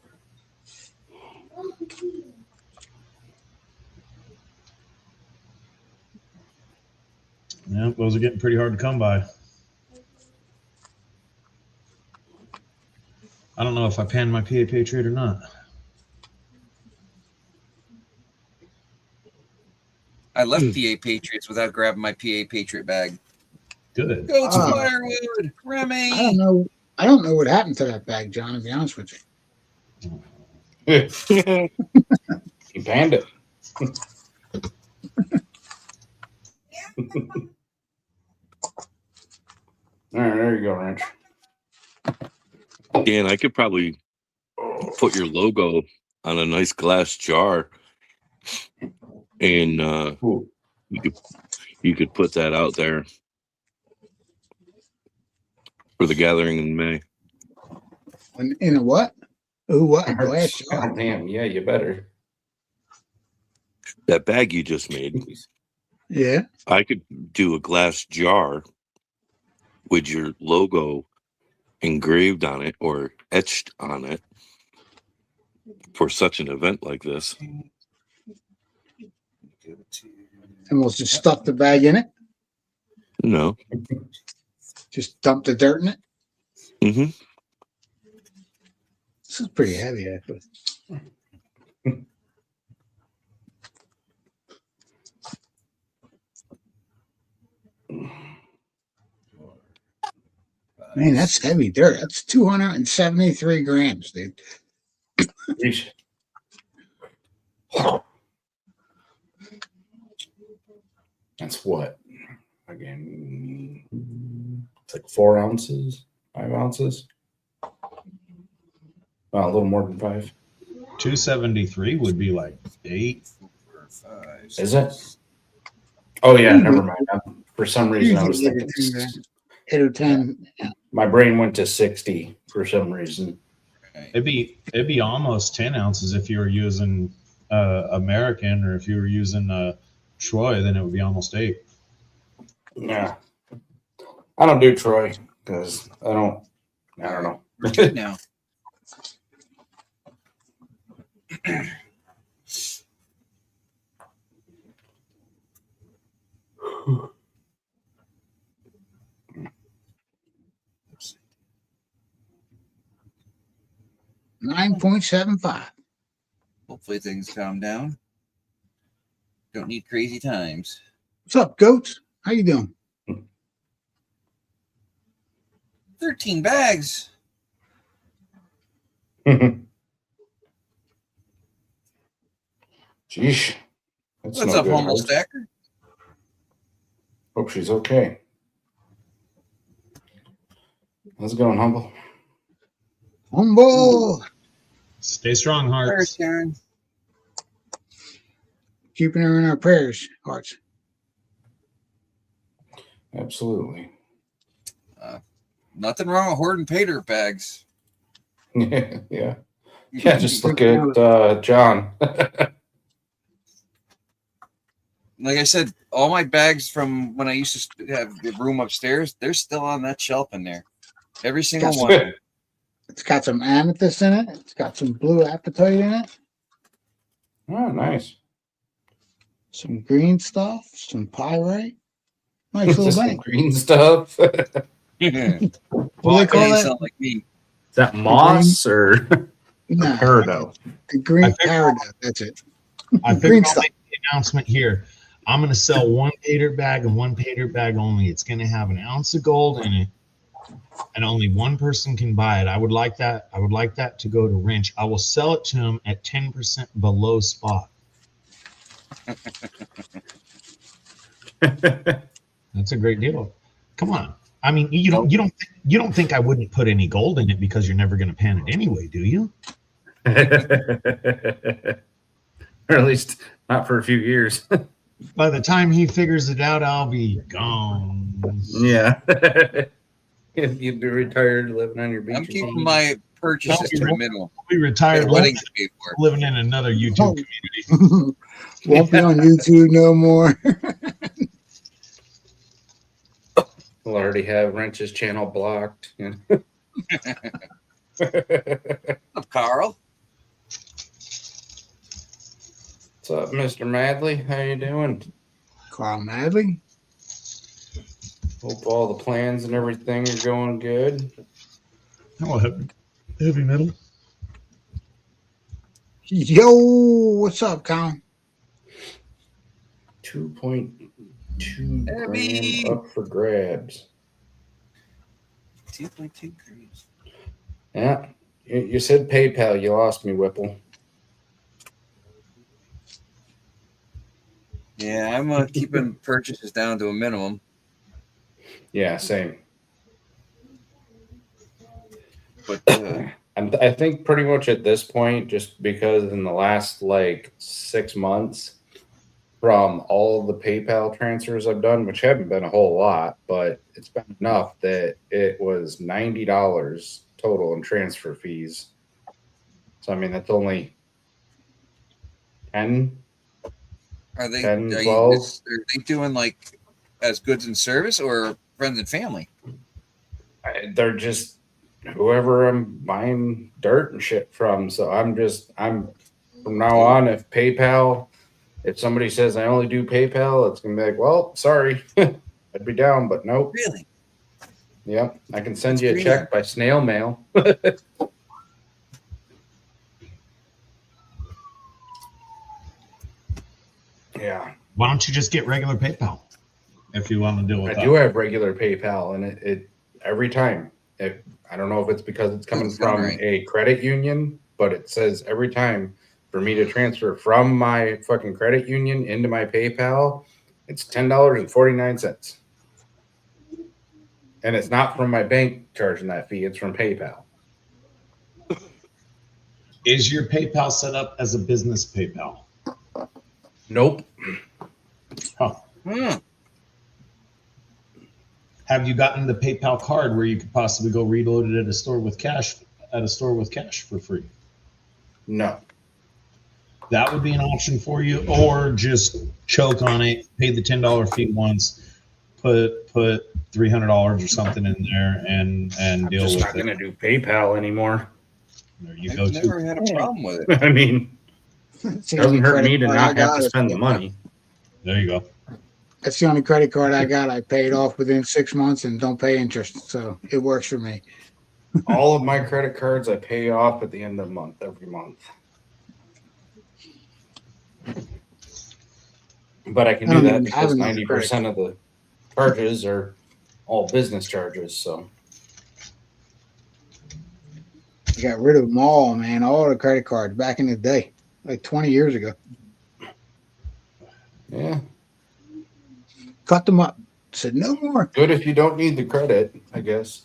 Yeah, those are getting pretty hard to come by. I don't know if I panned my PA Patriot or not. I left PA Patriots without grabbing my PA Patriot bag. Good. Go to firewood, Remy. I don't know. I don't know what happened to that bag, John, to be honest with you. He banned it. All right, there you go, Wrench. Dan, I could probably put your logo on a nice glass jar, and you could put that out there for the gathering in May. In a what? Oh, what? A glass jar. God damn, yeah, you better. That bag you just made, Yeah. I could do a glass jar with your logo engraved on it or etched on it for such an event like this. And we'll just stuff the bag in it. No. Just dump the dirt in it. Mm-hmm. This is pretty heavy, actually. Man, that's heavy dirt. That's 273 grams, dude. Yeesh. That's what? Again, it's like 4 ounces, 5 ounces. Well, a little more than 5. 273 would be like 8. 4, 5, Is it? Oh yeah, never mind. For some reason, I was thinking 8 or 10. my brain went to 60 for some reason. It'd be almost 10 ounces if you were using American, or if you were using Troy, then it would be almost 8. Yeah, I don't do Troy because I don't know. We're good now. $9.75. Hopefully things calm down. Don't need crazy times. What's up, goats? How you doing? 13 bags. Jeez. That's What's no up, good, Humble Art. Stacker? Hope she's okay. How's it going, Humble? Humble. Stay strong, Where's Hearts. Karen? Keeping her in our prayers, hearts. Absolutely. Nothing wrong with hoarding pay dirt bags. Yeah. Yeah, just look at John. Like I said, all my bags from when I used to have the room upstairs, they're still on that shelf in there. Every single Gotcha. one. It's got some amethyst in it. It's got some blue apatite in it. Oh, nice. Some green stuff. Some pyrite. Nice little Some thing. green stuff. Is What do they Well, call you that? sound like me. that moss or Nah, peridot? the green I think- peridot. That's it. I think Green I'll stuff. make the announcement here. I'm going to sell one pay dirt bag and one pay dirt bag only. It's going to have an ounce of gold in it, and only one person can buy it. I would like that. I would like that to go to Wrench. I will sell it to him at 10% below spot. That's a great deal. Come on. I mean, you don't think I wouldn't put any gold in it because you're never going to pan it anyway, do you? Or at least not for a few years. By the time he figures it out, I'll be gone. Yeah. You'd be retired living on your beach. I'm keeping my purchases to a minimum. I'll be retired, Got weddings to pay for. living in another YouTube community. Won't be on YouTube no more. We'll already have Wrench's channel blocked. You know? What's up, Carl? What's up, Mr. Madley? How you doing? Carl Madley. Hope all the plans and everything are going good. Oh, heavy metal. Yo, what's up, Colin? 2.2 Heavy. grand up for grabs. 2.2 grams. Yeah. You said PayPal. You lost me, Whipple. Yeah, I'm keeping purchases down to a minimum. Yeah, same. But I think pretty much at this point, just because in the last like 6 months, from all of the PayPal transfers I've done, which haven't been a whole lot, but it's been enough that it was $90 total in transfer fees. So I mean, that's only 10. are they 10, are 12? are they doing like as goods and service or friends and family? They're just whoever I'm buying dirt and shit from. So I'm from now on, if somebody says I only do PayPal, it's gonna be like, well, sorry, I'd be down, but nope. Really? Yep, I can send That's you a green. check by snail mail. Yeah, Why don't you just get regular PayPal if you want to deal with I that? do have regular PayPal, and it every time. I don't know if it's because it's coming Doesn't sound from right. a credit union, but it says every time for me to transfer from my fucking credit union into my PayPal, it's $10.49. And it's not from my bank charging that fee, it's from PayPal. Is your PayPal set up as a business PayPal? Nope. Huh. Have you gotten the PayPal card where you could possibly go reload it at a store with cash for free? No. That would be an option for you, or just choke on it, pay the $10 fee once, put $300 or something in there, and I'm deal just with not it. going to do PayPal anymore. There you I've go. never Too. had a problem with it. I mean, it doesn't hurt me to not have to spend the money. There you go. That's the only credit card I got. I paid off within 6 months and don't pay interest, so it works for me. All of my credit cards I pay off at the end of the month, every month. But I can I do don't that even have because another 90% of the charges are all business charges. So I got rid of them all, man. All the credit cards back in the day, like 20 years ago. yeah, Cut them up. Said no more. good if you don't need the credit, I guess.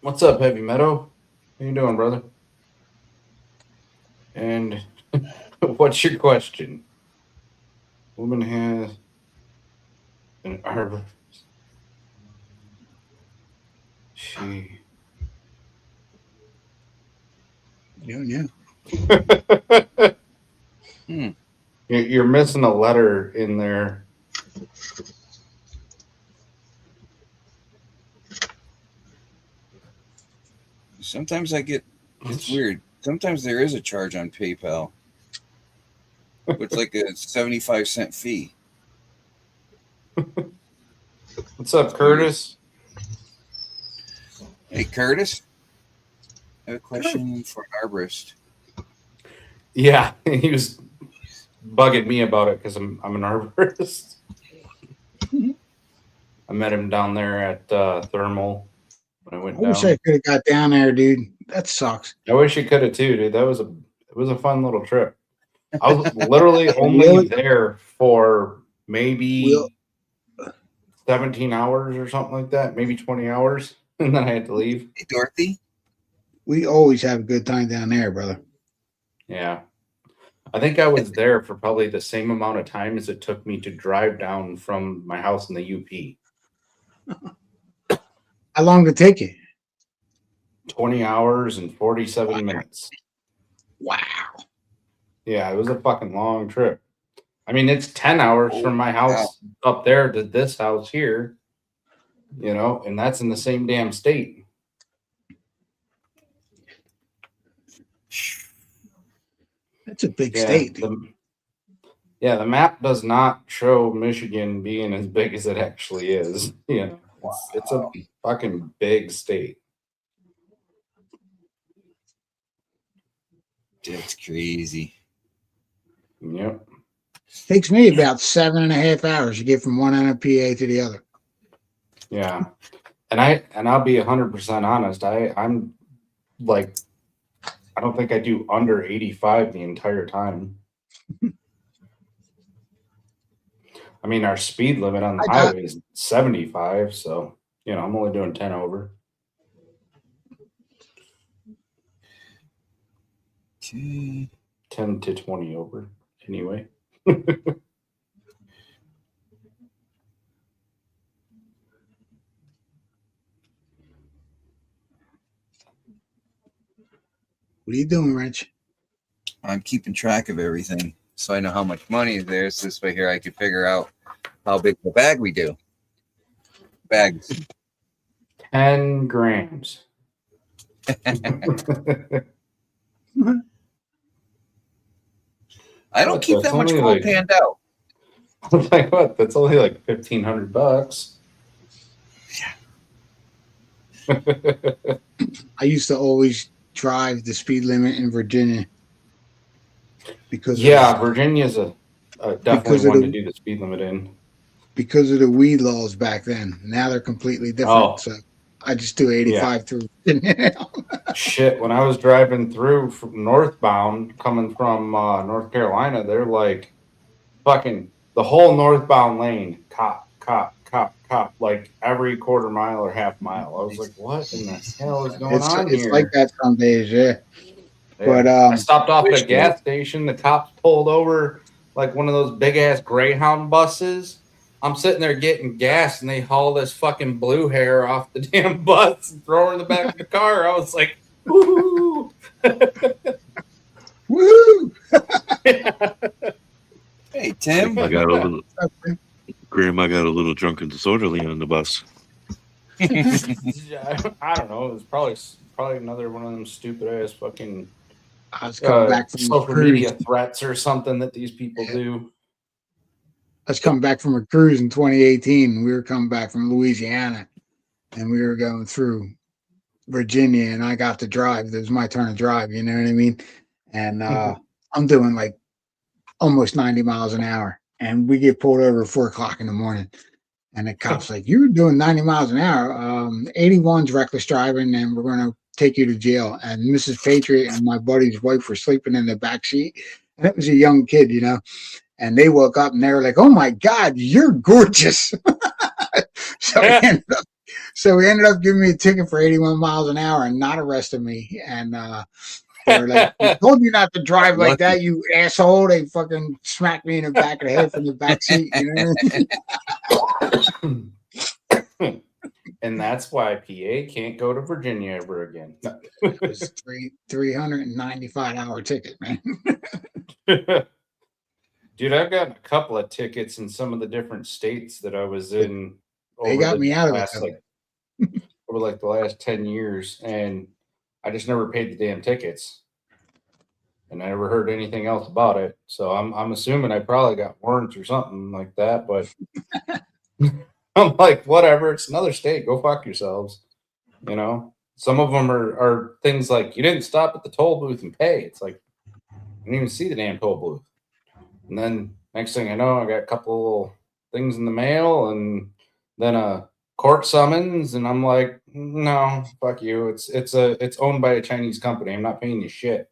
What's up, Heavy Meadow? How you doing, brother? And what's your question? Woman has an arbor. She. Yeah. You're missing a letter in there. Sometimes I get it's weird. Sometimes there is a charge on PayPal. It's like a 75-cent fee. What's up, Curtis? Hey, Curtis. I have a question for an arborist. Yeah, he was bugging me about it because I'm an arborist. I met him down there at Thermal when I went I wish down. I could have got down there, dude. That sucks. I wish you could have too, dude. It was a fun little trip. I was literally only Really? there for maybe We'll- 17 hours or something like that, maybe 20 hours, and then I had to leave. Hey, Dorothy. We always have a good time down there, brother. Yeah. I think I was there for probably the same amount of time as it took me to drive down from my house in the UP. How long did it take you? 20 hours and 47 minutes. Wow. Yeah, it was a fucking long trip. I mean, it's 10 hours from my house up there to this house here, you know, and that's in the same damn state. That's a big state, dude. The map does not show Michigan being as big as it actually is. You know, it's a fucking big state. That's crazy. Yep. Takes me about 7.5 hours to get from one end of PA to the other. Yeah. And I'll be 100% honest. I'm like, I don't think I do under 85 the entire time. I mean, our speed limit on the highway is 75, so you know, I'm only doing 10 over. Okay. 10 to 20 over, anyway. What are you doing, Rich? I'm keeping track of everything so I know how much money is there. So this way here I can figure out how big the bag we do. Bags. 10 grams. I don't keep that much gold like, panned out. Like what? That's only like $1,500. I used to always drive the speed limit in Virginia because Virginia's a definitely one to the, do the speed limit in because of the weed laws back then. Now they're completely different. Oh. So I just do 85 through Virginia. Shit, when I was driving through from northbound, coming from North Carolina, they're like fucking the whole northbound lane, cop, like every quarter mile or half mile. I was like, what in the hell is going on It's here? like that some days, yeah. But I stopped off at a gas station. The cops pulled over like one of those big ass Greyhound buses. I'm sitting there getting gas, and they haul this fucking blue hair off the damn bus and throw her in the back of the car. I was like, woo! Woo! Hey, Tim. I got a little. Grandma got a little drunk and disorderly on the bus. I don't know. It was probably another one of them stupid ass fucking I was coming back from social media threats or something that these people do. I was coming back from a cruise in 2018. We were coming back from Louisiana, and we were going through Virginia, and I got to drive. It was my turn to drive. You know what I mean? And I'm doing like almost 90 miles an hour, and we get pulled over at 4:00 in the morning. And the cop's like, "You're doing 90 miles an hour. 81's reckless driving, and we're going to take you to jail." And Mrs. Patriot and my buddy's wife were sleeping in the back seat, and it was a young kid, you know. And they woke up and they were like, "Oh my God, you're gorgeous!" So we ended up giving me a ticket for 81 miles an hour and not arresting me. And they were like, "We told you not to drive like that, you asshole." They fucking smacked me in the back of the head from the back seat. You know what I mean? And that's why PA can't go to Virginia ever again. It was $395 ticket, man. Dude, I've gotten a couple of tickets in some of the different states that I was in. They got me out of it. Over like the last 10 years, and I just never paid the damn tickets. And I never heard anything else about it. So I'm assuming I probably got warrants or something like that, but I'm like, whatever, it's another state. Go fuck yourselves. You know? Some of them are things like you didn't stop at the toll booth and pay. It's like I didn't even see the damn toll booth. And then next thing I know, I got a couple little things in the mail, and then a court summons, and I'm like, no, fuck you. It's owned by a Chinese company. I'm not paying you shit.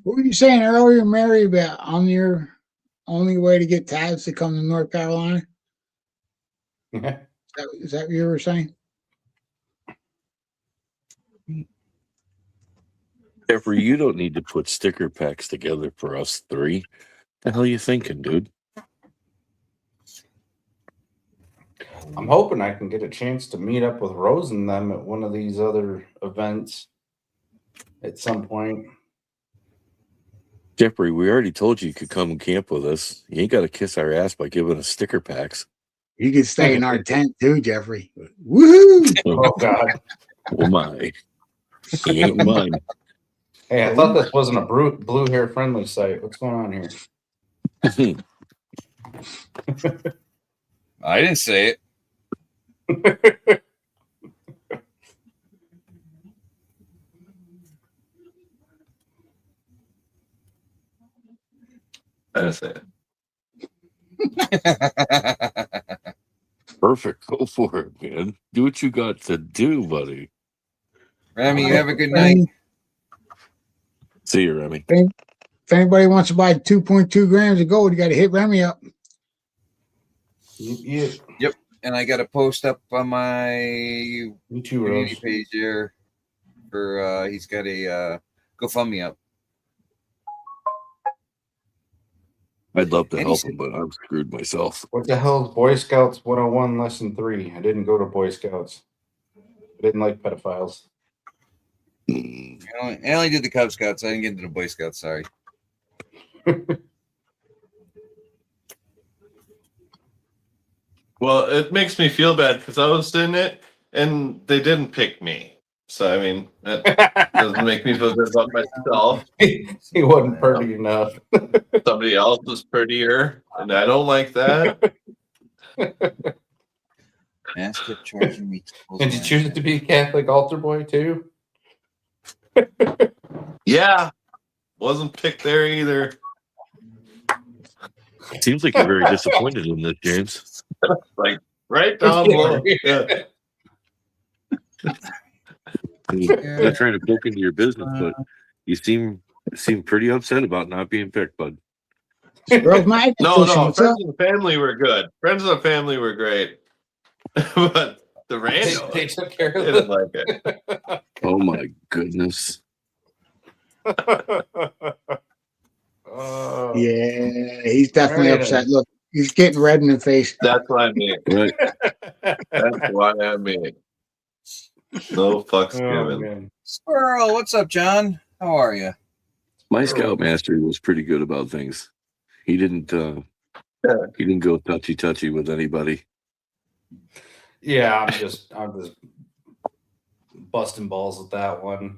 What were you saying earlier, Mary, about on your only way to get tabs to come to North Carolina? Is that what you were saying? Jeffrey, you don't need to put sticker packs together for us three. The hell you thinking, dude? I'm hoping I can get a chance to meet up with Rose and them at one of these other events at some point. Jeffrey, we already told you could come and camp with us. You ain't got to kiss our ass by giving us sticker packs. You could stay in our tent too, Jeffrey. Woohoo! Oh God! Oh my! He ain't mine. Hey, I thought this wasn't a blue hair friendly site. What's going on here? I didn't say it. That's it. Perfect. Go for it, man. Do what you got to do, buddy. Remy, you have a good night. See you, Remy. If anybody wants to buy 2.2 grams of gold, you got to hit Remy up. Yep. And I got a post up on my Me too, community Rose. page here for he's got a GoFundMe up. I'd love to help him, but I'm screwed myself. What the hell is Boy Scouts 101 Lesson 3? I didn't go to Boy Scouts. I didn't like pedophiles. Mm. I only did the Cub Scouts. I didn't get into the Boy Scouts. Sorry. Well, it makes me feel bad because I was in it and they didn't pick me. So, I mean, that doesn't make me feel good about myself. He wasn't pretty enough. Somebody else was prettier, and I don't like that. Mass kept charging me. Did you choose to be a Catholic altar boy too? Yeah, wasn't picked there either. Seems like you're very disappointed in this, James. Like right down below. Yeah. I'm not trying to poke into your business, but you seem pretty upset about not being picked, bud. Girls Night No, Edition, what's up? friends and family were good. Friends and family were great. But the rando, They took care of didn't it. like it. Oh my goodness. Oh. Yeah, he's definitely Very upset. nice. Look, he's getting red in the face. That's what I mean. Right. That's what I mean. No fucks Oh, given. man. Squirrel, what's up, John? How are you? My scoutmaster was pretty good about things. He didn't go touchy with anybody. Yeah, I'm just busting balls with that one.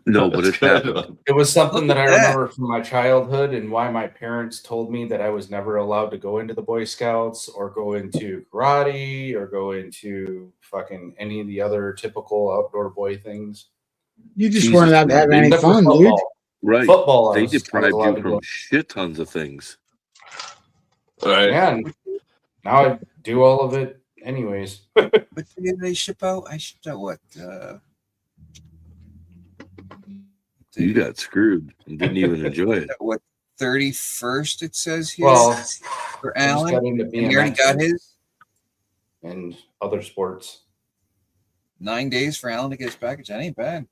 No, but it happened. It was something that I Look at that. remember from my childhood and why my parents told me that I was never allowed to go into the Boy Scouts or go into karate or go into fucking any of the other typical outdoor boy things. You just Jesus, weren't allowed to have any Except for fun, dude. football. Right. Football, I They was deprived allowed you to from go. shit tons of things. Right. Yeah, and now I do all of it anyways. What did they ship out? I shipped out what? You got screwed and didn't even enjoy it. What, 31st it says here Well, for I just Alan? got into And he already BMX got his and other sports. 9 days for Alan to get his package. That ain't bad.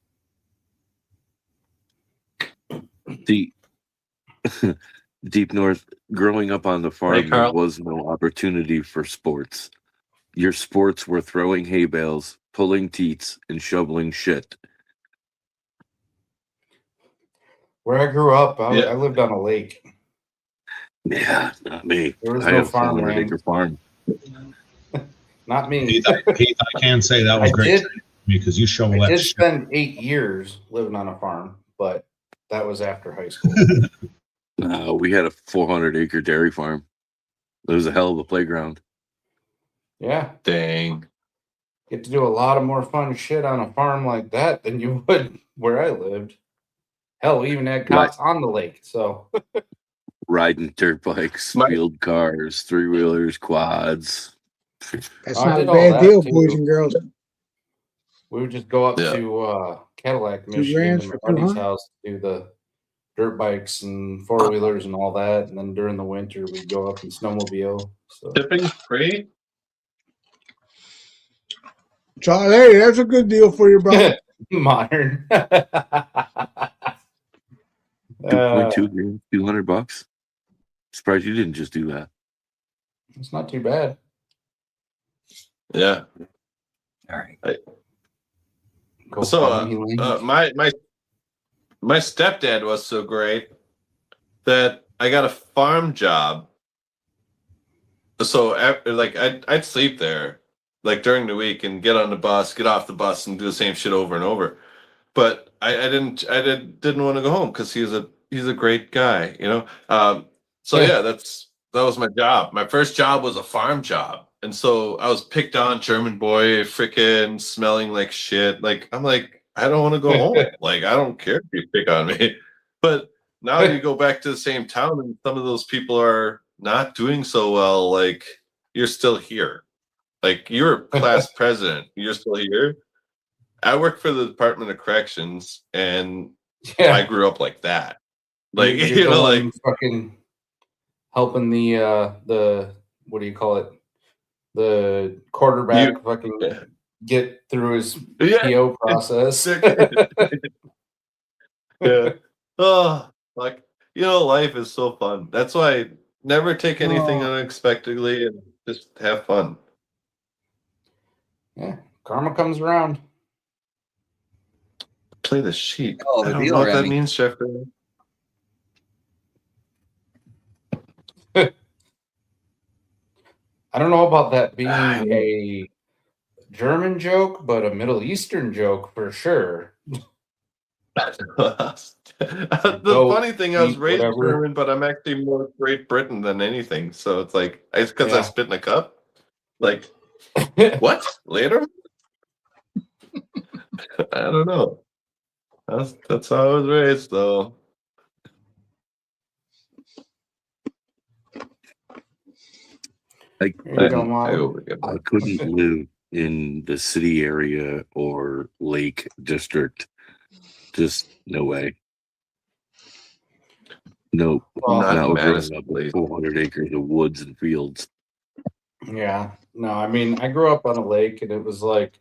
See, deep north, growing up on the farm, Hey, Carl. there was no opportunity for sports. Your sports were throwing hay bales, pulling teats, and shoveling shit. Where I grew up, I Yeah. lived on a lake. Yeah, not me. There was I no had a 400 farmland. acre farm. Not me. Heath, I can say that was I great did, because you shovel I that did shit. spend 8 years living on a farm, but that was after high school. We had a 400 acre dairy farm. It was a hell of a playground. Yeah, Dang. get to do a lot of more fun shit on a farm like that than you would where I lived. Hell, we even had cops on the lake. So riding dirt bikes, field cars, 3-wheelers, quads. That's I not a did all bad that, deal, too. boys and girls. we would just go up Yeah. to Cadillac, 2 Michigan, grand to my for buddy's 200? house to do the dirt bikes and 4-wheelers and all that. And then during the winter, we'd go up and snowmobile. So Shipping free? Charlie, hey, that's a good deal for you, brother. modern. 2.2 grand, $200. Surprised you didn't just do that. It's not too bad. Yeah. All right. Go So farming land. my stepdad was so great that I got a farm job. So after, like I'd sleep there like during the week and get on the bus, get off the bus, and do the same shit over and over. But I didn't want to go home because he's a great guy, you know. So yeah, that was my job. My first job was a farm job, and so I was picked on, German boy, freaking smelling like shit. Like I'm like, I don't want to go home. Like I don't care if you pick on me. But now you go back to the same town, and some of those people are not doing so well. Like you're still here. Like you're class president, you're still here. I work for the Department of Corrections, and I grew up like that. Like You're you know, like going fucking helping the what do you call it? The quarterback fucking get through his PO process. Yeah. Oh, like you know, life is so fun. That's why I never take anything unexpectedly and just have fun. Yeah, karma comes around. Play the sheep. Oh, I don't deal, know what that Remy. means, Jeffrey. I don't know about that being a German joke, but a Middle Eastern joke for sure. The funny thing, I was raised whatever. German, but I'm actually more Great Britain than anything. So it's like it's because I spit in a cup. Like what? Later? I don't know. That's how I was raised, though. I couldn't live in the city area or lake district. Just no way. No, not growing up with 400 acres of woods and fields. Yeah, no, I mean, I grew up on a lake, and it was like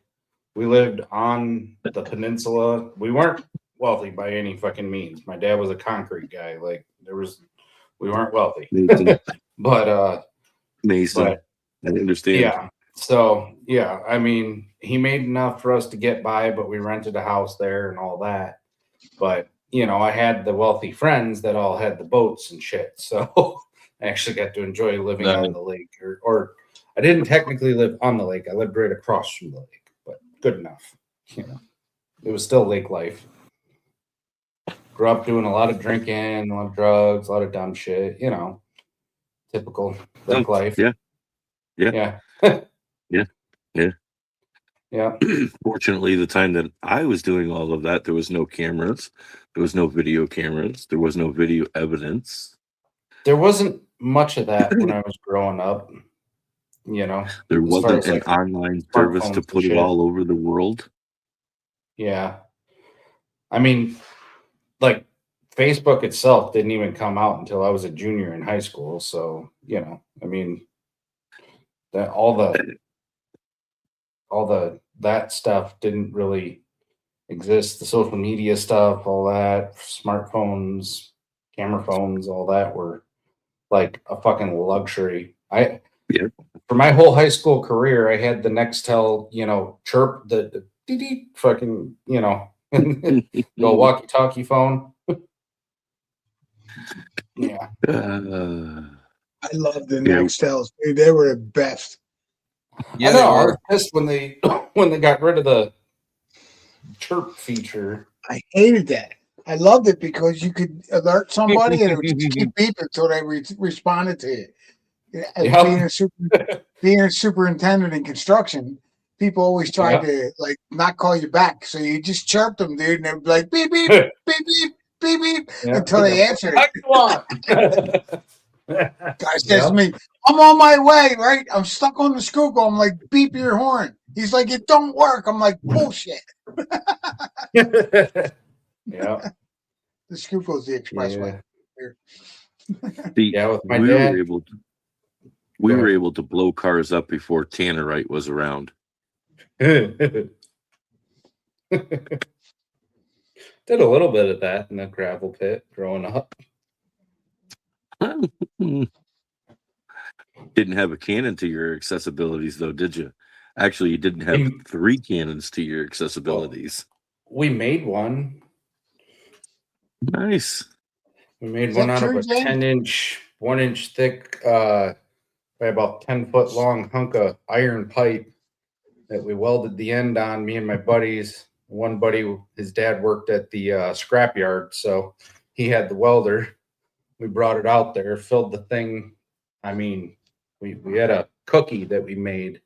we lived on the peninsula. We weren't wealthy by any fucking means. My dad was a concrete guy. Like we weren't wealthy, but Mason, I understand. Yeah. So yeah, I mean, he made enough for us to get by, but we rented a house there and all that. But you know, I had the wealthy friends that all had the boats and shit. So I actually got to enjoy living on the lake, or I didn't technically live on the lake. I lived right across from the lake, but good enough. You know, it was still lake life. Grew up doing a lot of drinking, a lot of drugs, a lot of dumb shit. You know, typical lake life. Yeah. Fortunately, the time that I was doing all of that, there was no cameras, there was no video cameras, there was no video evidence. There wasn't much of that when I was growing up. You know, there wasn't an like online service to put it all over the world. Yeah, I mean, like Facebook itself didn't even come out until I was a junior in high school. So you know, I mean, that that stuff didn't really exist. The social media stuff, all that, smartphones, camera phones, all that were like a fucking luxury. For my whole high school career, I had the Nextel, you know, chirp, the dee fucking, you know, the walkie-talkie phone. Yeah. I love the Nextels, dude. They were the best. Yeah, I know. I was pissed when they got rid of the chirp feature. I hated that. I loved it because you could alert somebody and it would just keep beeping until they responded to it. Being a superintendent in construction, people always tried to like not call you back, so you just chirped them, dude, and they'd be like beep beep beep beep beep beep Yeah. until they answered it. What do you want? Guy says to me, I'm on my way, right? I'm stuck on the Schuylkill. I'm like, beep your horn. He's like, it don't work. I'm like, bullshit. Yeah. The Schuylkill's the expressway. See, Yeah, with my we dad. were able to Go ahead. able to blow cars up before Tannerite was around. Did a little bit of that in the gravel pit growing up. Didn't have a cannon to your accessibilities though, did you? Actually, you didn't have 3 cannons to your accessibilities. We made one. Nice. We made Is one that out true, of a Jay? 10-inch, 1-inch thick, by about 10-foot long hunk of iron pipe that we welded the end on. Me and my buddies. One buddy, his dad worked at the scrapyard, so he had the welder. We brought it out there, filled the thing. I mean, we had a cookie that we made,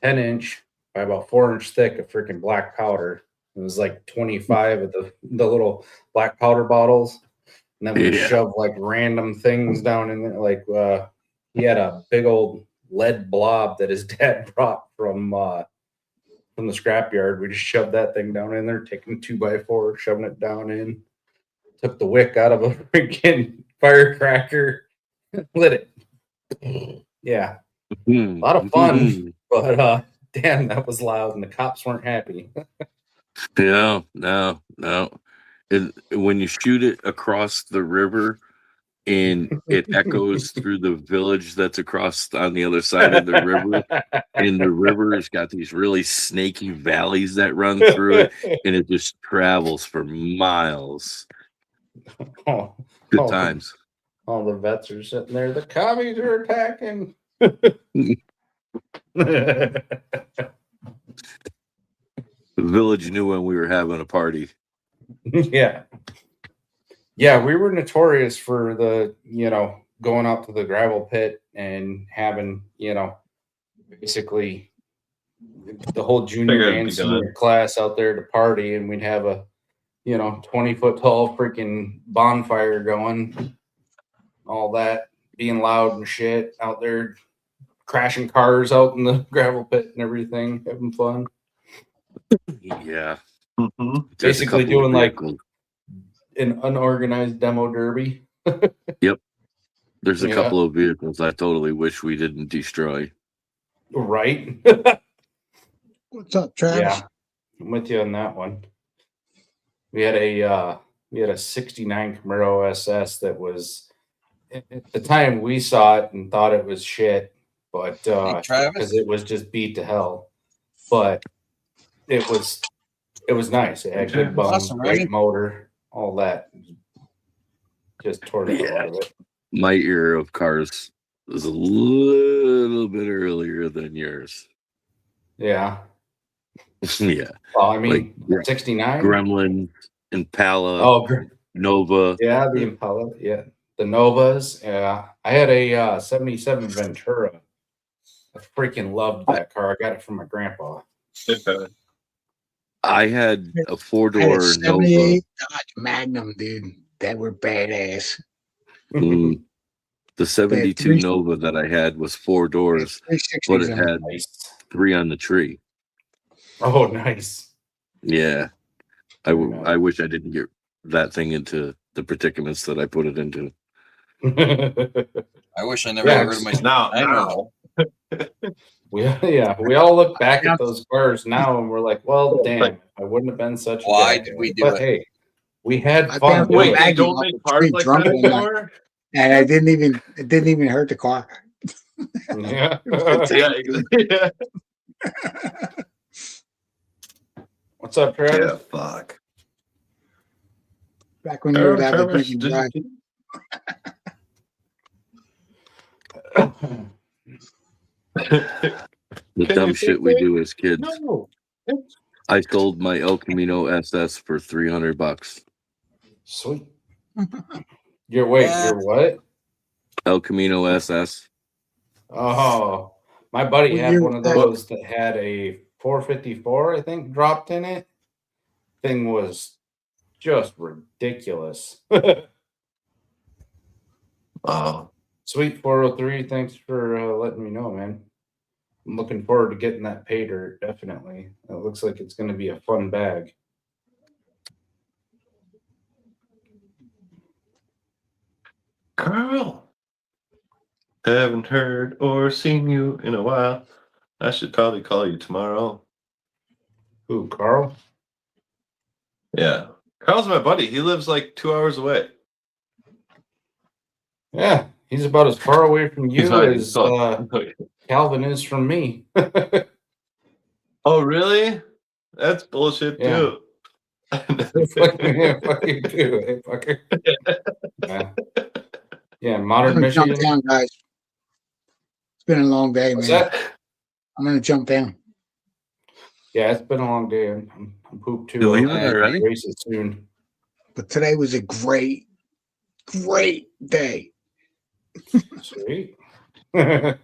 10-inch by about 4-inch thick of freaking black powder. It was like 25 of the little black powder bottles. And then we shoved like random things down in there. Like he had a big old lead blob that his dad brought from the scrapyard. We just shoved that thing down in there, taking a 2x4, shoving it down in. Took the wick out of a freaking firecracker, lit it. Yeah, a lot of fun, but damn, that was loud, and the cops weren't happy. No. When you shoot it across the river and it echoes through the village that's across on the other side of the river, and the river has got these really snaky valleys that run through it, and it just travels for miles. Good times. All the vets are sitting there. The commies are attacking. The village knew when we were having a party. Yeah, we were notorious for the, going out to the gravel pit and having, basically the whole junior and senior class out there to party, and we'd have a 20-foot tall freaking bonfire going, all that, being loud and shit out there, crashing cars out in the gravel pit and everything, having fun. Yeah. Basically doing like an unorganized demo derby. Yep. There's a couple of vehicles I totally wish we didn't destroy. Right? What's up, Travis? Yeah, I'm with you on that one. We had a 69 Camaro SS that was, at the time we saw it and thought it was shit, but because it was just beat to hell. But it was nice. It had good bones, great motor, all that. Just tore the hell out of it. My era of cars was a little bit earlier than yours. Yeah. Yeah. Well, I mean, like 69? Gremlin, Impala, Nova. Yeah, the Impala. Yeah. The Novas. Yeah. I had a 77 Ventura. I freaking loved that car. I got it from my grandpa. I had a 4-door I had a 78 Nova. Dodge Magnum, dude. That were badass. The 72 Nova that I had was 4 doors, but it had 3 on the tree. Oh, nice. Yeah. I wish I didn't get that thing into the predicaments that I put it into. I wish I never got rid of my now. We all look back at those cars now and we're like, well, damn, I wouldn't have been such a why guy. did we do but it? Hey, we had fun. Wait, they don't make cars like that anymore? And it didn't even hurt the car. Yeah. Yeah. What's up, Travis? Yeah, fuck. Back when you were that Travis, big drive. The dumb shit we do as kids. No. I sold my El Camino SS for $300. Sweet. Your what? El Camino SS. Oh, my buddy What had year one of was that? those that had a 454, I think, dropped in it. Thing was just ridiculous. Wow. Sweet 403, thanks for letting me know, man. I'm looking forward to getting that pay dirt, definitely. It looks like it's going to be a fun bag. Carl, haven't heard or seen you in a while. I should probably call you tomorrow. Who, Carl? Yeah. Carl's my buddy. He lives like 2 hours away. Yeah, he's about as far away from you as Okay. Calvin is from me. Oh, really? That's bullshit, Yeah. too. Fuck you too, hey, fucker. Yeah, I'm modern gonna jump Michigan. down, guys. It's been a long day, What's man. that? I'm gonna jump down. Yeah, it's been a long day. I'm pooped too. You leaving I'll already? races soon. But today was a great day. Sweet. Great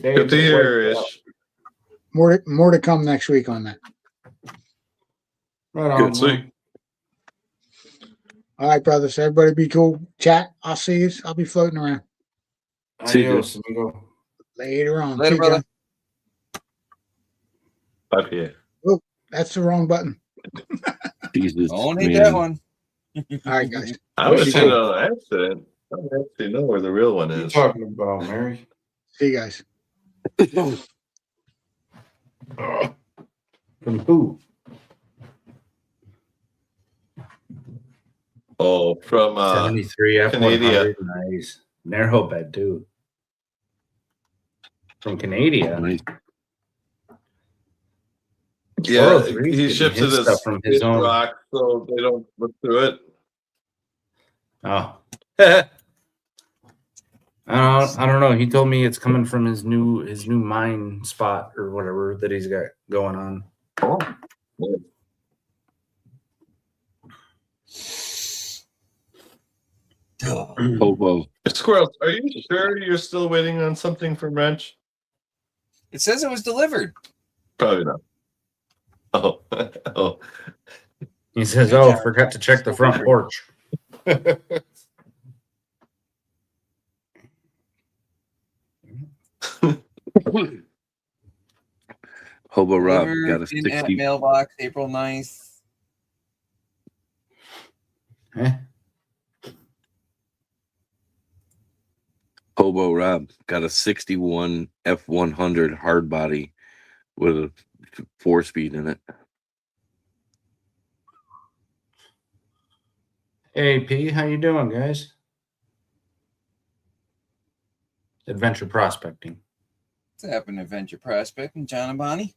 day. Good to hear, Ish. More to come next week on that. Right on. Good sleep. All right, brothers. Everybody be cool. Chat. I'll see you. I'll be floating around See you. Adios, amigo. later on. Later, See you, brother. John. 5 p.m. That's the wrong button. Jesus, Don't hit man. that one. All right, guys. I What was you in think? an accident. I don't actually know where the real one What are you is. talking about, Mary? See you guys. From who? Oh, from 73 F100. Canada. Nice. Narrow bed, too. From Canada. Nice. Yeah, 403 's he getting ships it his as stuff from his own. rock, so they don't look through it. Oh. I don't know. He told me it's coming from his new mine spot or whatever that he's got going on. Hobo. Squirrels, are you sure you're still waiting on something from Wrench? It says it was delivered. Probably not. Oh, oh. He says, "Oh, forgot to check the front porch." Hobo Rob Delivered got a in at 60. mailbox April 9th. Eh? Hobo Rob got a 61 F100 hard body with a 4-speed in it. Hey, P, how you doing, guys? Adventure prospecting. What's happening, Adventure Prospecting, John and Bonnie?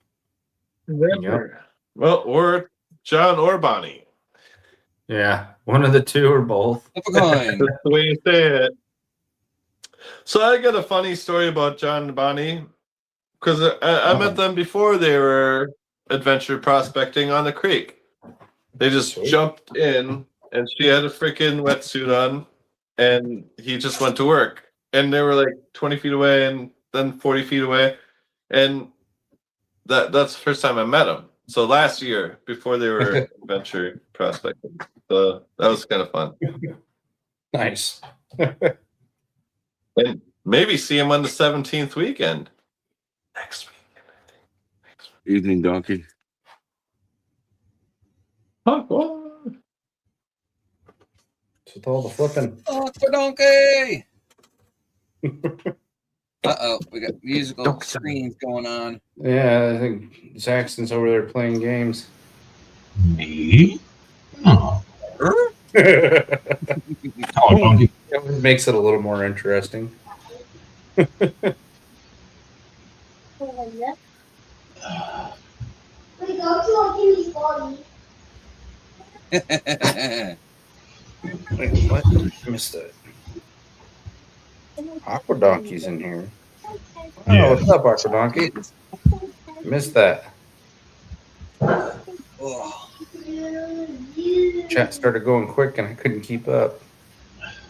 Well, or John or Bonnie. Yeah, one of the two or both. Flip a coin. That's the way you say it. So I got a funny story about John and Bonnie because I met them before they were adventure prospecting on the creek. They just jumped in, and she had a freaking wetsuit on, and he just went to work. And they were like 20 feet away, and then 40 feet away, and that's the first time I met him. So last year, before they were adventure prospecting, so that was kind of fun. Nice. And maybe see him on the 17th weekend. Next week. Evening, donkey. Oh, It's with all the flipping. Oh, it's a donkey! Uh-oh, we got musical screens going on. Yeah, I think Saxton's over there playing games. Me? Oh. It Oh, donkey. makes it a little more interesting. Wait, what? I missed it. Aqua Donkey's in here. Oh, Yeah. what's up, Aqua Donkey? Missed that. Oh, Chat started going quick and I couldn't keep up.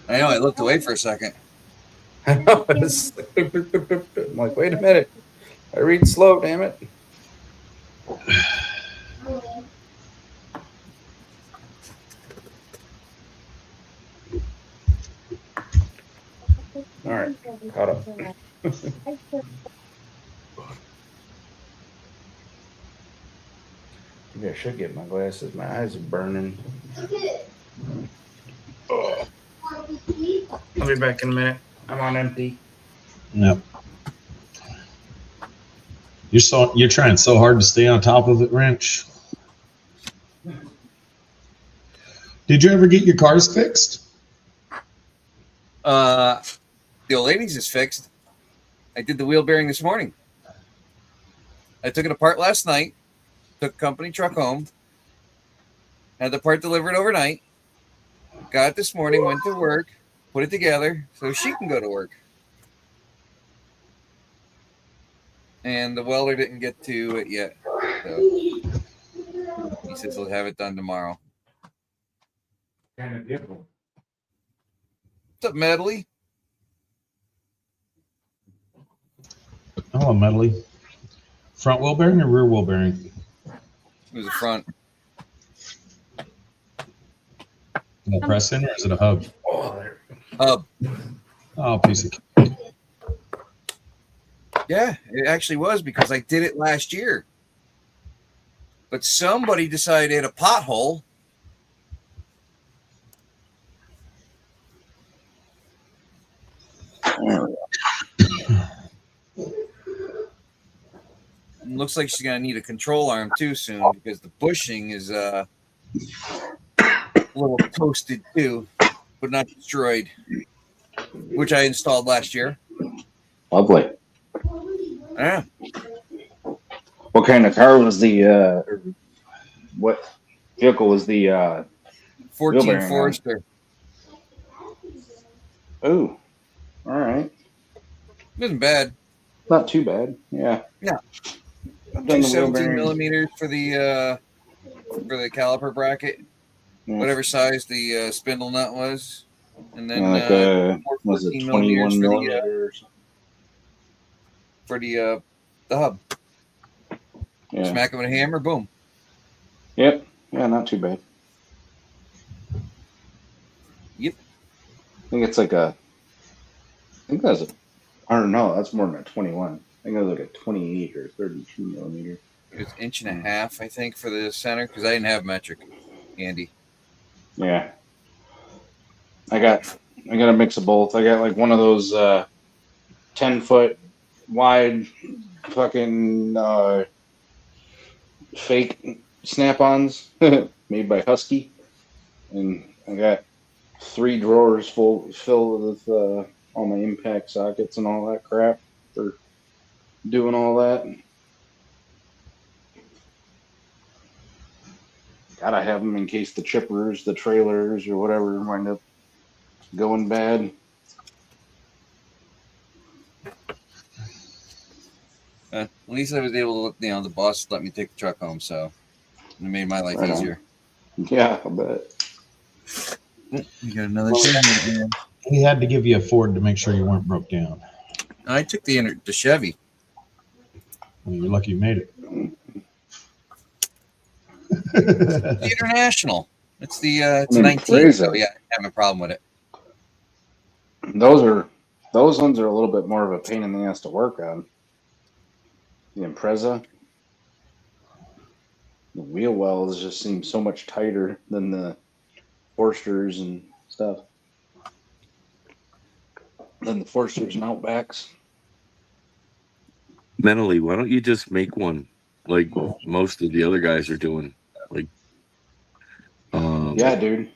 I know, I looked away for a second. I know. It's I'm like, wait a minute. I read slow, damn it. All right, caught up. Maybe I should get my glasses. My eyes are burning. Oh. I'll be back in a minute. I'm on empty. Yep. You're trying so hard to stay on top of it, Wrench. Did you ever get your cars fixed? The old lady's is fixed. I did the wheel bearing this morning. I took it apart last night. Took a company truck home. Had the part delivered overnight. Got it this morning. Went to work. Put it together so she can go to work. And the welder didn't get to it yet. So he says he'll have it done tomorrow. Kind of beautiful. What's up, Medley? Hello, Medley. Front wheel bearing or rear wheel bearing? It was a front. Is it a press in or is it a hub? Oh, there. Hub. Oh, piece of cake. Yeah, it actually was because I did it last year. But somebody decided to hit a pothole. Looks like she's gonna need a control arm too soon because the bushing is a little toasted too, but not destroyed, which I installed last year. Lovely. Yeah, What kind of car was the? What vehicle was the? 14 bearing on. Forester. Oh, all right. It wasn't bad. Not too bad. Yeah. Yeah. I've done Two the wheel 17 bearings. millimeters for the caliper bracket, Yeah. whatever size the spindle nut was, and then Like was it 14 21 millimeters for the hub. Yeah. Smack it with a hammer, boom. Yep. Yeah, not too bad. Yep. I think it's like a. I think that's a. I don't know. That's more than a 21. I think it was like a 28 or 32 millimeter. It was 1.5 inches, I think, for the center because I didn't have metric handy. Yeah. I got a mix of both. I got like one of those 10-foot wide fucking fake snap-ons made by Husky, and I got 3 drawers filled with all my impact sockets and all that crap for doing all that. Gotta have them in case the chippers, the trailers, or whatever wind up going bad. At least I was able to look down. The boss let me take the truck home, so it made my life Right on. easier. Yeah, I bet. You got another thing. He had to give you a Ford to make sure you weren't broke down. I took the Chevy. Well, you're lucky you made it. The International. It's the it's I mean, 19. praise So it. yeah, I have a problem with it. Those ones are a little bit more of a pain in the ass to work on. The Impreza. The wheel wells just seem so much tighter than the Forsters and stuff. Than the Forsters and Outbacks. Mentally, why don't you just make one like most of the other guys are doing? Like, Yeah, dude.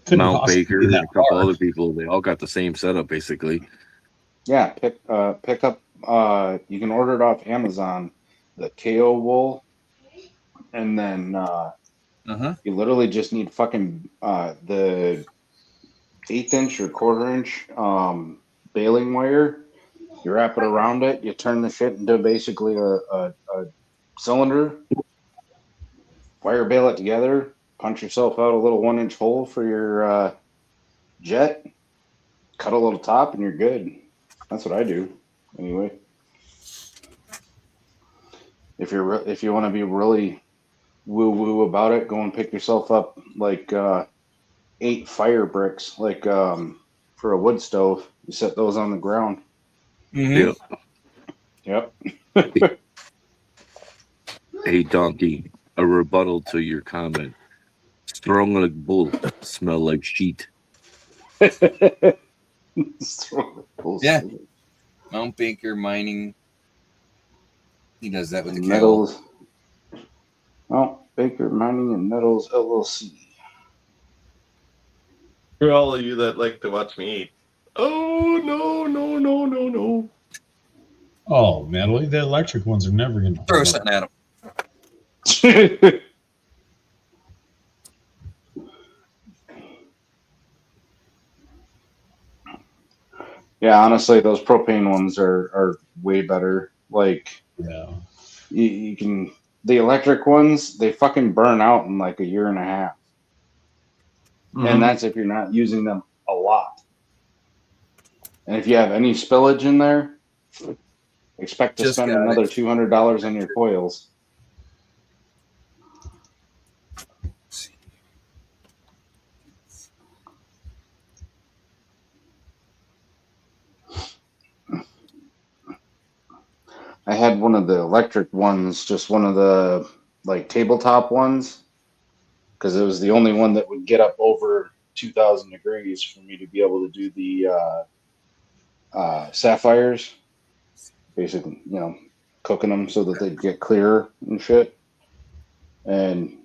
Couldn't Mount possibly Baker be and that a couple hard. other people, they all got the same setup basically. Yeah, pick up. You can order it off Amazon. The KO wool, and then you literally just need fucking the 1/8 inch or 1/4 inch baling wire. You wrap it around it. You turn the shit into basically a cylinder. Wire bale it together. Punch yourself out a little 1-inch hole for your jet. Cut a little top, and you're good. That's what I do, anyway. If you want to be really woo woo about it, go and pick yourself up like 8 fire bricks, like for a wood stove. You set those on the ground. Mm-hmm. Yep. Hey, Donkey, a rebuttal to your comment. Strong like bull, smell like sheet. Yeah. Mount Baker Mining. He does that with the Metals. Mount Baker Mining and Metals LLC. For all of you that like to watch me eat. Oh, no. Oh, man, the electric ones are never going to Throw something at him. Yeah, honestly, those propane ones are way better. Like, Yeah. you can, the electric ones, they fucking burn out in like a year and a half. And that's if you're not using them a lot. And if you have any spillage in there, expect to spend another $200 on your coils. I had one of the electric ones, just one of the like tabletop ones, because it was the only one that would get up over 2,000 degrees for me to be able to do the sapphires. Basically, cooking them so that they'd get clearer and shit. And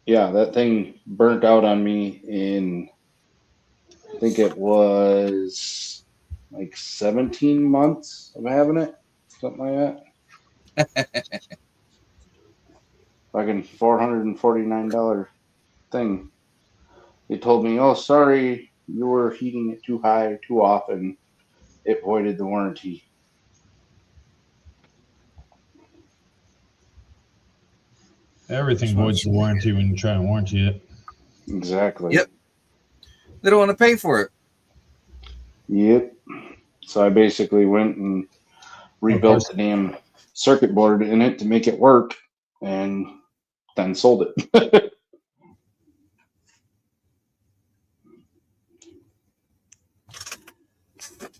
yeah, that thing burnt out on me in, I think it was like 17 months of having it, something like that. Fucking $449 thing. They told me, oh, sorry, you were heating it too high, too often. It voided the warranty. Everything voids the warranty when you try and warranty it. Exactly. Yep. They don't want to pay for it. Yep. So I basically went and rebuilt the damn circuit board in it to make it work, and then sold it.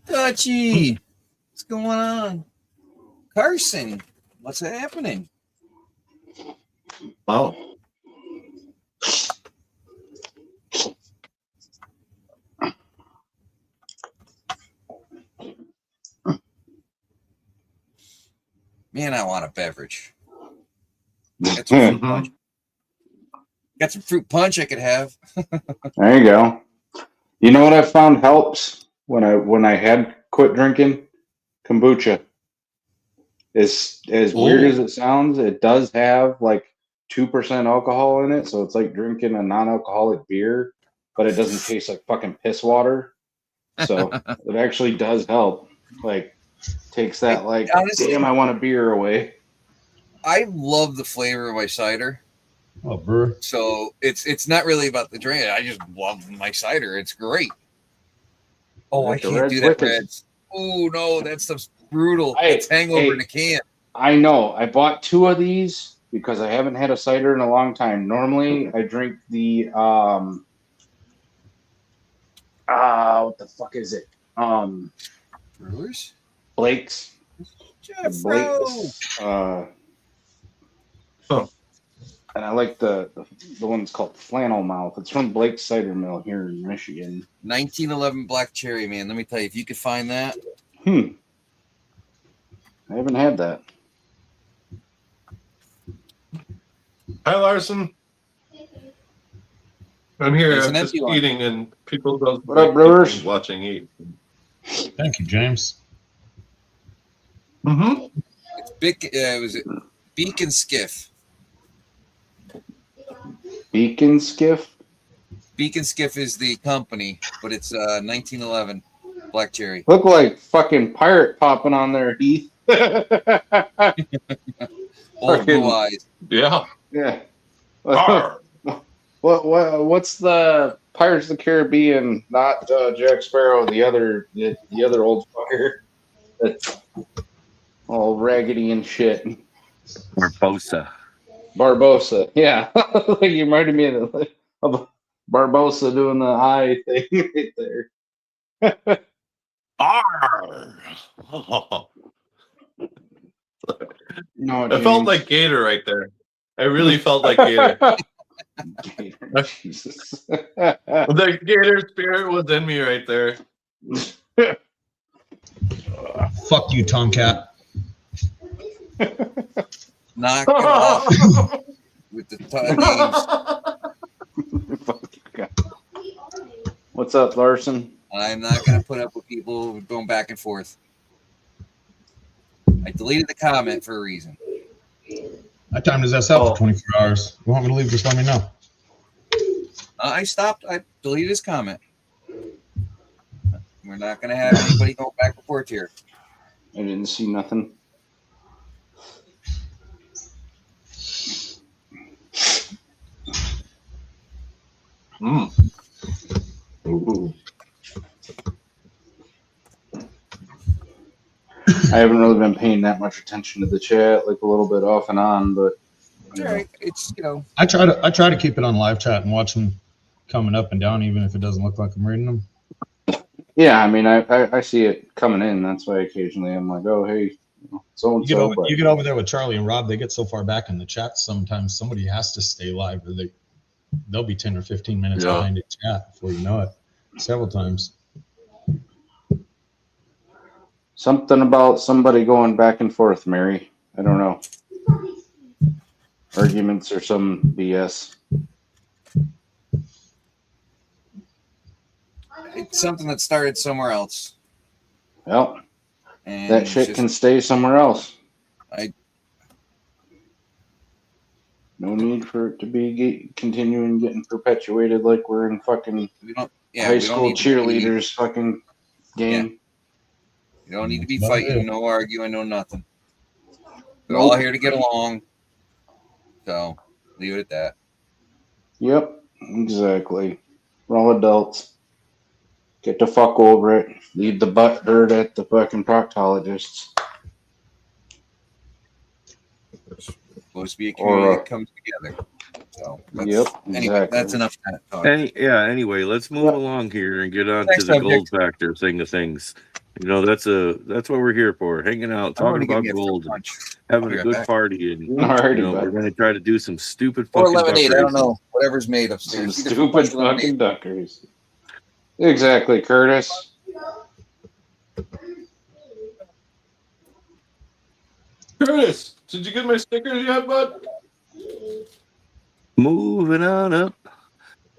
Dutchie, what's going on? Carson, what's happening? Wow. Man, I want a beverage. Got some fruit punch. Got some fruit punch I could have. There you go. You know what I found helps when I had quit drinking? Kombucha. As weird as it sounds, it does have like 2% alcohol in it, so it's like drinking a non-alcoholic beer, but it doesn't taste like fucking piss water. So it actually does help. Like, takes that like, honestly, damn, I want a beer away. I love the flavor of my cider. Oh, brewer. So it's not really about the drink. I just love my cider. It's great. Oh, like I can't do that, Reds. Oh no, that stuff's brutal. It's hangover in a can. I know. I bought 2 of these because I haven't had a cider in a long time. Normally, I drink the what the fuck is it? Brewers? Blake's. Blake's. And I like the one that's called Flannel Mouth. It's from Blake's Cider Mill here in Michigan. 1911 Black Cherry, man. Let me tell you, if you could find that. I haven't had that. Hi, Larson. I'm here. I'm just eating, and people don't. What up, brewers? Watching eat. Thank you, James. It's big. Was it Beacon Skiff? Beacon Skiff? Beacon Skiff is the company, but it's 1911 Black Cherry. Look like fucking pirate popping on there, Heath. Old blue eyes. Yeah. Yeah. What's the Pirates of the Caribbean? Not Jack Sparrow, the other old fucker. That's all raggedy and shit. Barbosa, yeah. Like you reminded me of Barbosa doing the eye thing right there. Arr! No, I felt like Gator right there. I really felt like Gator. Gator, Jesus. The Gator spirit was in me right there. Fuck you, Tomcat. Knock it off with the names. What's up, Larson? I'm not going to put up with people going back and forth. I deleted the comment for a reason. I timed his ass out for 24 hours. You want me to leave? Just let me know. I stopped. I deleted his comment. We're not going to have anybody going back and forth here. I didn't see nothing. Ooh. I haven't really been paying that much attention to the chat, like a little bit off and on, but it's I try to keep it on live chat and watch them coming up and down, even if it doesn't look like I'm reading them. Yeah, I mean, I see it coming in. That's why occasionally I'm like, oh, hey, so and so. You get over there with Charlie and Rob. They get so far back in the chat. Sometimes somebody has to stay live, or they'll be 10 or 15 minutes behind the chat before you know it. Several times. Something about somebody going back and forth, Mary. I don't know. Arguments or some BS. It's something that started somewhere else. Well, and that shit can stay somewhere else. No need for it to be continuing getting perpetuated like we're in fucking high school cheerleaders fucking game. Yeah. You don't need to be fighting, no arguing, no nothing. We're all here to get along. So, leave it at that. Yep, exactly. We're all adults. Get the fuck over it. Leave the butt hurt at the fucking proctologists. Supposed to be a community that comes together. So, anyway, that's enough talk. Anyway, let's move along here and get on to the gold factor thing of things. You know, that's what we're here for, hanging out, talking about gold, having a good party, and we're going to try to do some stupid fucking lemonade. duck I don't know, whatever's made upstairs. Some stupid fucking duckers. Exactly, Curtis. Curtis, did you get my stickers yet, bud? Moving on up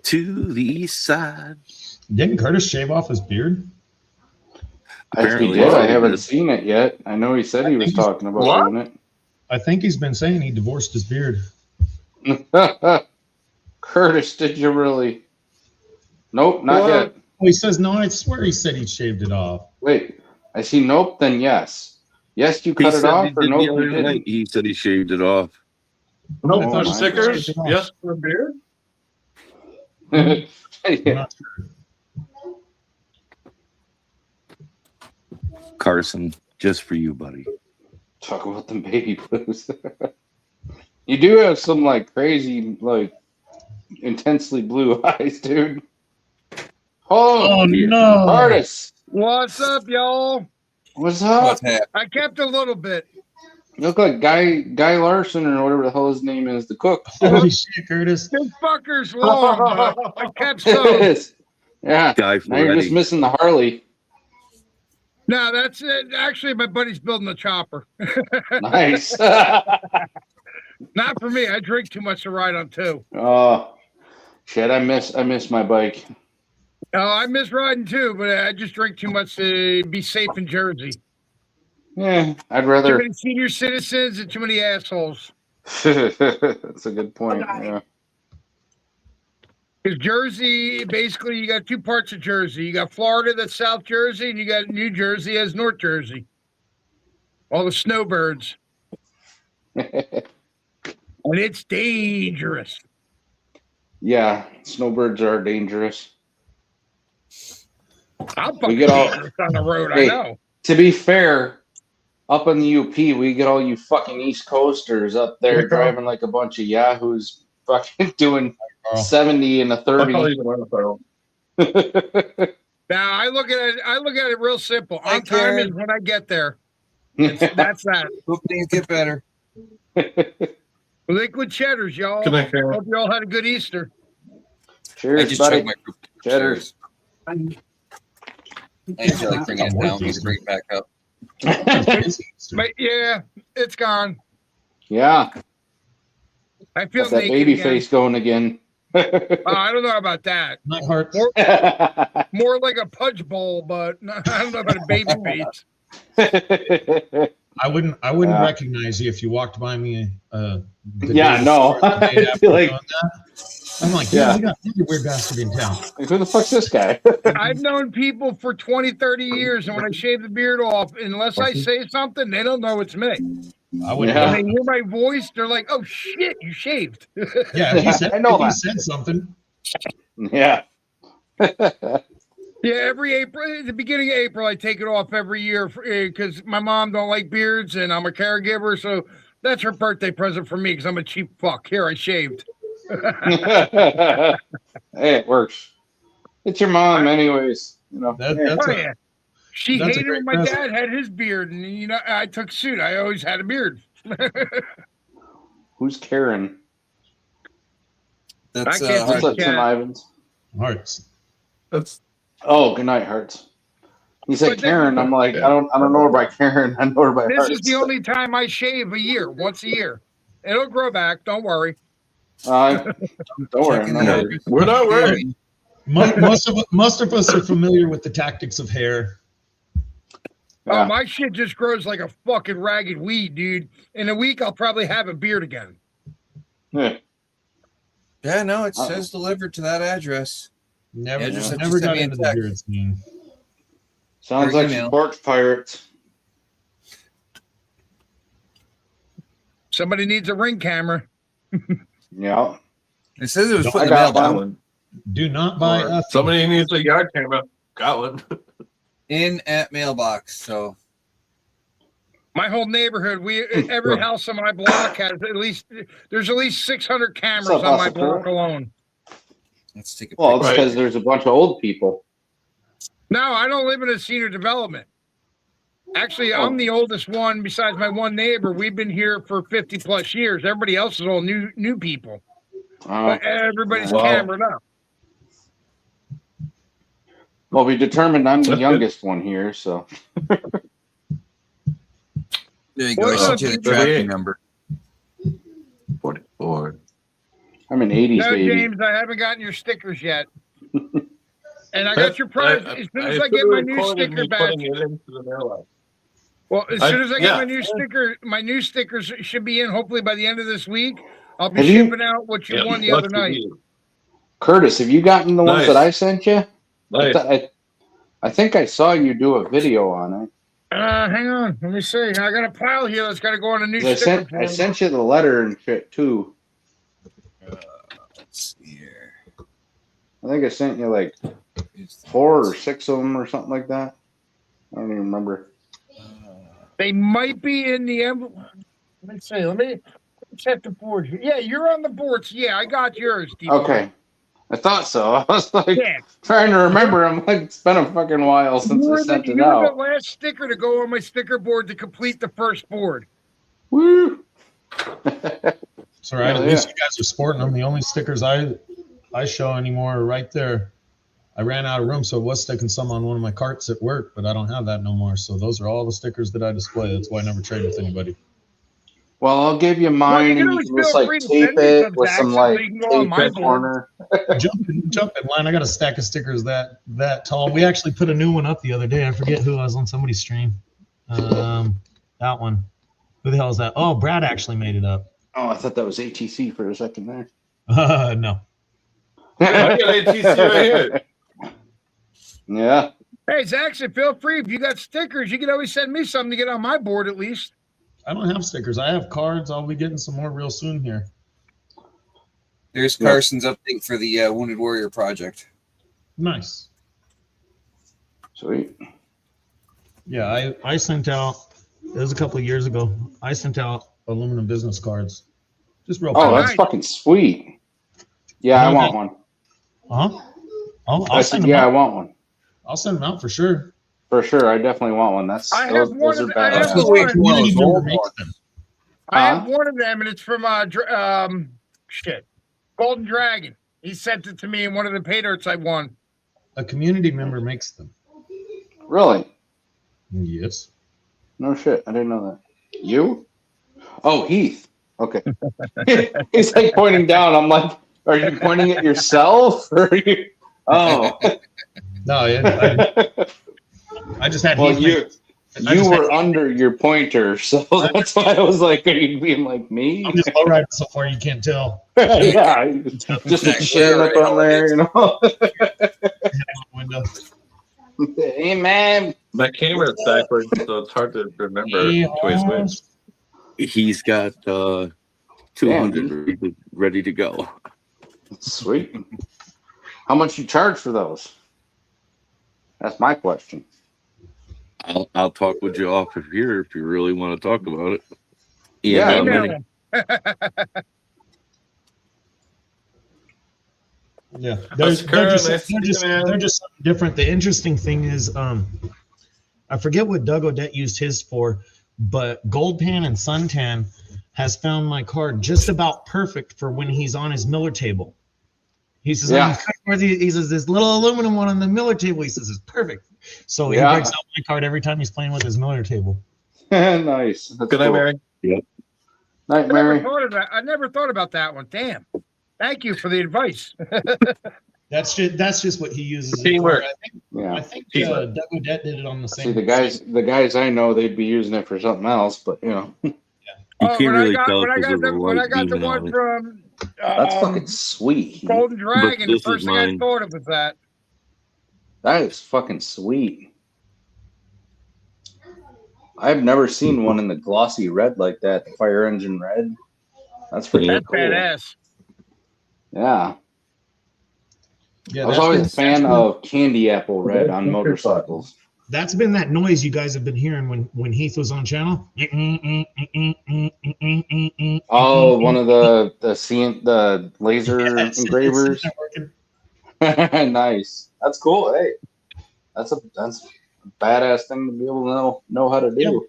to the east side. Didn't Curtis shave off his beard? Apparently, he did. I haven't seen it yet. I know he said he was talking about doing it. I think he's been saying he divorced his beard. Curtis, did you really? Nope, not yet. Oh, he says no. I swear he said he shaved it off. Wait, I see nope, then yes. Yes, you cut it off, or nope, you didn't? He said he shaved it off. Nope, for stickers. Yes, for a beard. Yeah. Carson, just for you, buddy. Talk about them baby blues. You do have some like crazy, like intensely blue eyes, dude. Oh no, Artist. What's up, y'all? What's up? I kept a little bit. You look like Guy Larson or whatever the hell his name is, the cook. Holy shit, Curtis! This fucker's long, but I kept It some. is. Yeah. Guy now you're just missing the Harley. No, that's it. Actually, my buddy's building a chopper. Nice. Not for me. I drink too much to ride on too. Oh shit! I miss my bike. Oh, I miss riding too, but I just drink too much to be safe in Jersey. Yeah, I'd Too rather. many senior citizens and too many assholes. That's a good point. Yeah. Because Jersey, basically, you got two parts of Jersey. You got Florida, that's South Jersey, and you got New Jersey as North Jersey. All the snowbirds. And it's dangerous. Yeah, snowbirds are dangerous. I'm fucking dangerous on the road, Hey, I know. To be fair, up in the UP, we get all you fucking East Coasters up there driving like a bunch of yahoos, fucking doing 70 and a 30. Now I look at it. I look at it real simple. Hi, On time Karen. is when I get there. That's that. Hope things get better. Liquid cheddars, y'all. Good night, Karen. Hope you all had a good Easter. I Cheers, just buddy. chugged my group Cheddars. I usually bring it down. We bring it back up. But yeah, it's gone. Yeah, I feel that's that naked baby again. face going again. I don't know about that. My heart. More like a pudge bowl, but I don't know about a baby face. I wouldn't recognize you if you walked by me. Yeah, no. I feel like, I'm like, yeah, we got another weird bastard in town. like, who the fuck's this guy? I've known people for 20, 30 years, and when I shave the beard off, unless I say something, they don't know it's me. I wouldn't. Yeah. When they hear my voice, they're like, "Oh shit, you shaved." Yeah, if you said, I know if you that. said something. Yeah. Yeah, every April, at the beginning of April, I take it off every year because my mom don't like beards, and I'm a caregiver, so that's her birthday present for me because I'm a cheap fuck. Here, I shaved. Hey, it works. It's your mom, anyways. You know. That's Oh, a- yeah. She that's a hated when great my present. dad had his beard, and I took suit. I always had a beard. Who's Karen? That's I can't What's think up, Yeah. Tim Ivans? Hearts. That's Oh, good night, Hearts. He said But Karen. I'm like, I don't know her by Karen. I know her by This Hearts. is the only time I shave a year, once a year. It'll grow back. Don't worry. Don't worry. I'm not Checking worried. we're not worried. Most of us are familiar with the tactics of hair. Oh, Yeah. my shit just grows like a fucking ragged weed, dude. In a week, I'll probably have a beard again. Yeah. Yeah, no, it says delivered to that address. Never, Yeah, just never send got me a into the text. beard scene. Sounds Or like email. some porch pirates. Somebody needs a ring camera. Yeah. It says it was put I in the got mailbox. one. Do not buy Or a somebody needs a yard camera. Got one. In at mailbox. So My whole neighborhood, every house on my block has there's at least 600 cameras What's up, on my Austin block Pro? alone. let's take a Well, picture. it's because there's a bunch of old people. No, I don't live in a senior development. Actually, I'm the oldest one besides my one neighbor. We've been here for 50 plus years. Everybody else is all new people. But everybody's Wow. cameraed up. Well, we determined I'm the youngest one here, so There you go. I Well, sent you the look, tracking number. 44. I'm an 80s No, baby. James, I haven't gotten your stickers yet. And I got your prize. As soon as I get my new sticker badge. Well, as soon as I get my new stickers should be in hopefully by the end of this week. I'll be Have you- shipping out what you won the other night. Curtis, have you gotten the ones Nice. that I sent you? Nice. I think I saw you do a video on it. Hang on, let me see. I got a pile here that's got to go on a new 'Cause sticker. I sent you the letter and shit too. Let's see here. I think I sent you like 4 or 6 of them or something like that. I don't even remember. They might be in the envelope. Let me see. Let me check the board here. Yeah, you're on the boards. Yeah, I got yours. Debo. Okay. I thought so. I was like Yeah. trying to remember. I'm like, it's been a fucking while since I You're sent it the out. last sticker to go on my sticker board to complete the first board. Woo! It's all right. Hell At least yeah. you guys are sporting them. The only stickers I show anymore are right there. I ran out of room, so I was sticking some on one of my carts at work, but I don't have that no more. So those are all the stickers that I display. That's why I never trade with anybody. Well, I'll give you Well, mine, you and can you always can just feel like free to tape send me it some, with some Jackson, like so you can go on tape my in the corner. Jump in line. I got a stack of stickers that tall. We actually put a new one up the other day. I forget who I was on somebody's stream. That one. Who the hell is that? Oh, Brad actually made it up. Oh, I thought that was ATC for a second there. No. I got ATC right here. Yeah. Hey, Zaxxon, feel free. If you got stickers, you can always send me something to get on my board at least. I don't have stickers. I have cards. I'll be getting some more real soon here. There's Carson's update for the Wounded Warrior project. Nice. Sweet. Yeah, I sent out, it was a couple of years ago, I sent out aluminum business cards. Just real Oh, quick. that's fucking sweet. Yeah, I want one. Uh-huh. I'll I send said, them yeah, I out. want one. I'll send them out for sure. For sure, I definitely want one. That's I those, have one those of are the- I have badass. Let's wait for one of Community those member old makes ones. them. I have Huh? one of them, and it's from shit, Golden Dragon. He sent it to me in one of the pay dirts I won. A community member makes them. Really? Yes. No shit. I didn't know that. You? Oh, Heath. Okay. He's like pointing down. I'm like, are you pointing at yourself? Or are you? Oh. No, I just had Well, Heath you just had were under your pointer, so that's why I was like, are you being like me? I'm just low riding so far you can't tell. Yeah, just a Exactly. chin up on there, you know. Window. Hey, man. My camera's backwards, so it's hard to remember which way's which. He's got 200 ready to go. Sweet. How much you charge for those? That's my question. I'll talk with you off of here if you really want to talk about it. Yeah, Email man. him. Yeah, That's they're just nice to meet you, man. they're just something different. The interesting thing is, I forget what Doug Odette used his for, but Gold Pan and Suntan has found my card just about perfect for when he's on his Miller table. He says, Yeah. he says, this little aluminum one on the Miller table, he says, it's perfect. So he Yeah. breaks out my card every time he's playing with his Miller table. Nice. That's Good night, cool. Mary. Night, Mary. I never thought about that one. Damn. Thank you for the advice. That's just what he uses. it for. Teamwork. Yeah. I think Teamwork. Doug Odette did it on the same. See, the guys I know, they'd be using it for something else, but you know, You can't really tell when I because got of the when I light got the beaming on one it. from that's fucking sweet. Golden Dragon, the this is first thing I mine. thought of was that. That is fucking sweet. I've never seen one in the glossy red like that, the fire engine red. That's pretty That's cool. badass. Yeah. Yeah, I was that's always been- a fan of candy apple red on motorcycles. That's been that noise you guys have been hearing when Heath was on channel. Oh, one of the laser Yes, engravers. it's working. Nice. That's cool. Hey, that's a badass thing to be able to know how to do.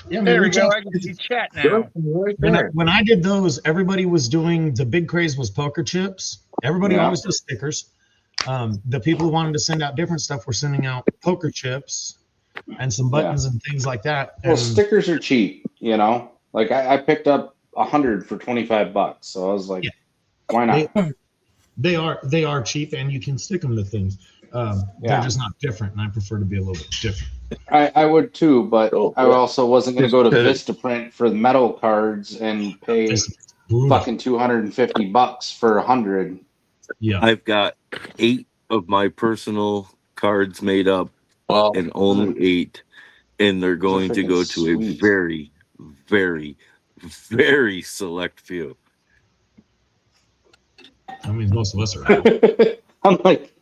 Yeah, man, There we reach go. out. I can see chat now. When I did those, everybody was doing the big craze was poker chips. Everybody Yeah. always does stickers. The people who wanted to send out different stuff were sending out poker chips and some buttons and things like that. Well, And stickers are cheap, you know. Like I picked up 100 for $25, so I was like, why not? they are cheap, and you can stick them to things. They're just not different, and I prefer to be a little bit different. I would too, but Oh, I yeah. also wasn't going to go to Just Vistaprint for the metal cards and pay fucking $250 for 100. Yeah. I've got 8 of my personal cards made up, Well, and only 8, and they're going to go to a sweet. very, very, very select few. I mean, most of us are out. I'm like,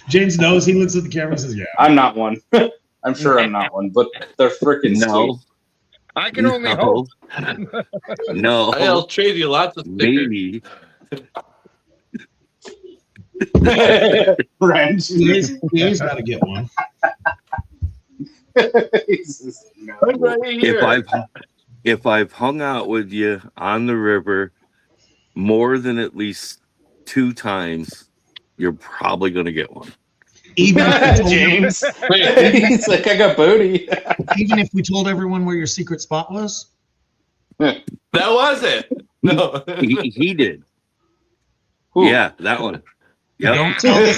James knows. He looks at the camera and says, "Yeah." I'm not one. I'm sure I'm not one, but they're freaking No, I can only hope. no, I'll trade you lots of stickers. maybe. sweet. Wrench. He's got to get one. Jesus, no. I'm right here. If I've hung out with you on the river more than at least 2 times, you're probably going to get one. Even if we told James. He's like, I got booty. even if we told everyone where your secret spot was. That was it. No. He did. Who? Yeah, that one. Yep, Don't tell this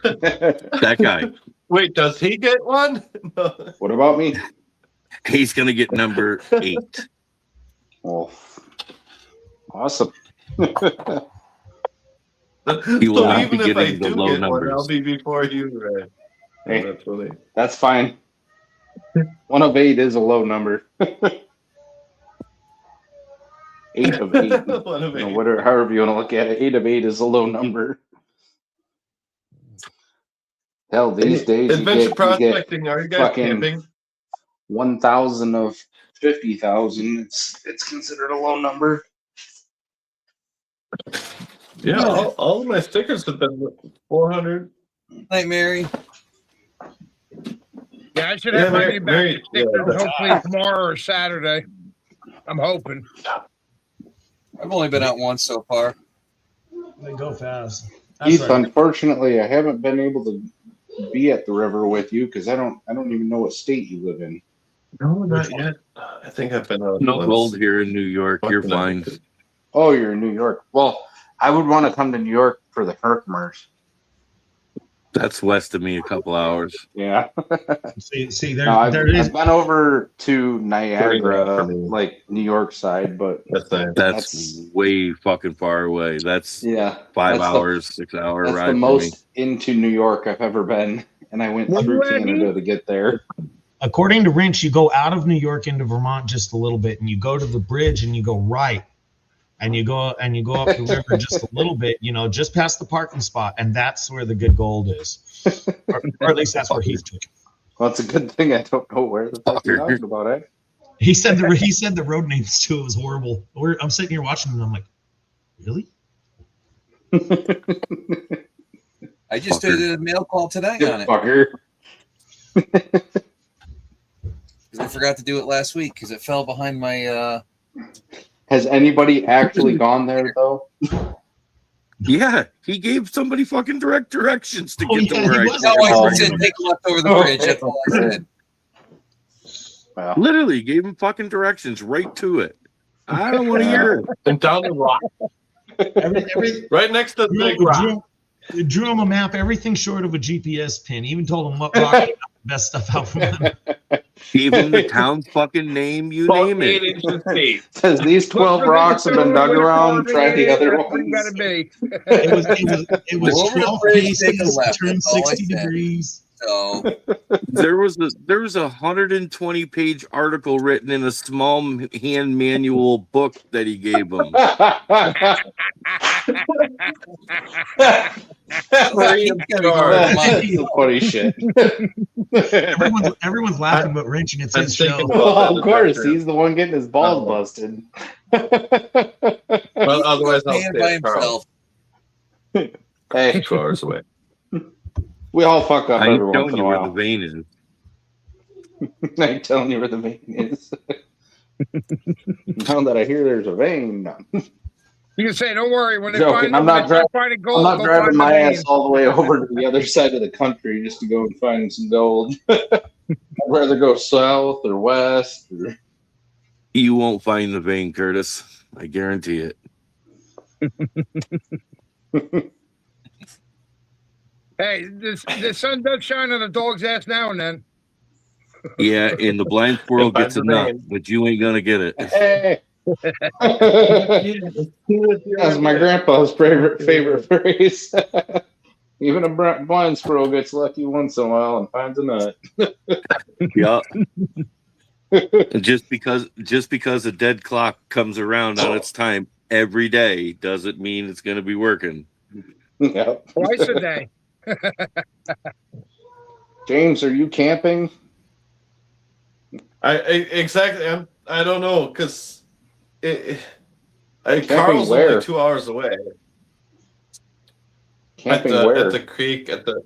that guy. Wait, does he get one? No. What about me? He's going to get number 8. Oh, awesome. He will So not even be if I getting the do low get one, numbers. I'll be before you, Ray. Hey. That's funny. That's fine. 1 of 8 is a low number. 8 of 8. One of You know, eight. whatever, however you want to look at it, 8 of 8 is a low number. Hell, these days Adventure you get prospecting. Are you guys fucking- camping? 1,000 of 50,000. It's considered a low number. Yeah, all of my stickers have been 400. Night, Mary. Yeah, I should have my new back stickers yeah. hopefully tomorrow or Saturday. I'm hoping. I've only been out once so far. They go fast. That's Keith, right. unfortunately, I haven't been able to be at the river with you because I don't even know what state you live in. No, not yet. I think I've been out No once. gold here in New York. You're fine. Oh, you're in New York. Well, I would want to come to New York for the Herkmers. That's west of me a couple hours. Yeah. See, I've there is. been over to For Niagara, me. like New York side, but That's way fucking far away. That's 5 hours, 6 hour that's ride the for me. most into New York I've ever been, and I went through Canada to get there. According to Wrench, you go out of New York into Vermont just a little bit, and you go to the bridge, and you go right, and you go up the river just a little bit, just past the parking spot, and that's where the good gold is, or at least that's where he took it. Well, it's a good thing I don't know where the fuck you're talking about, eh? He said the road names too. It was horrible. I'm sitting here watching, and I'm like, really? I just did a mail call tonight on it. Fucker. I forgot to do it last week because it fell behind my. Has anybody actually gone there though? Yeah, he gave somebody fucking direct directions to get to where I No, I said take a left over the bridge. That's all I said. Wow. Literally gave him fucking directions right to it. I don't want to hear it. And down the rock. Right next to the big rock. Drew him a map, everything short of a GPS pin. Even told him what rock got the best stuff out from him. Gave him the town fucking name, you name it. Says these 12 rocks have been dug around. Try the other ones. Gotta be. It was Over the 12 bridge, paces, take a left, turn that's all I 60 said. degrees. So There was a 120-page article written in a small hand manual book that he gave him. Funny shit. Everyone's laughing but wrenching. It's his show. Well, of course, he's the one getting his balls busted. Well, otherwise I'll paying by stay, Carl. himself. Hey, 2 hours away. we all fuck up I every ain't once telling in a you where the while. vein is. I ain't telling you where the vein is. Now that I hear there's a vein, no. You can say, don't worry. When they Joking. find, I'm not finding gold, I'm not they'll driving find my the ass vein. all the way over to the other side of the country just to go and find some gold. I'd rather go south or west. Or... You won't find the vein, Curtis. I guarantee it. Hey, the sun does shine on a dog's ass now and then. Yeah, and the blind squirrel gets a nut, but you ain't gonna get it. Hey. That's my grandpa's favorite phrase. Even a blind squirrel gets lucky once in a while and finds a nut. Yeah. Just because a dead clock comes around on its time every day doesn't mean it's going to be working. Yep. Twice a day. James, are you camping? Exactly. I don't know because Camping Carl's where? only 2 hours away. Camping at where? the creek. At the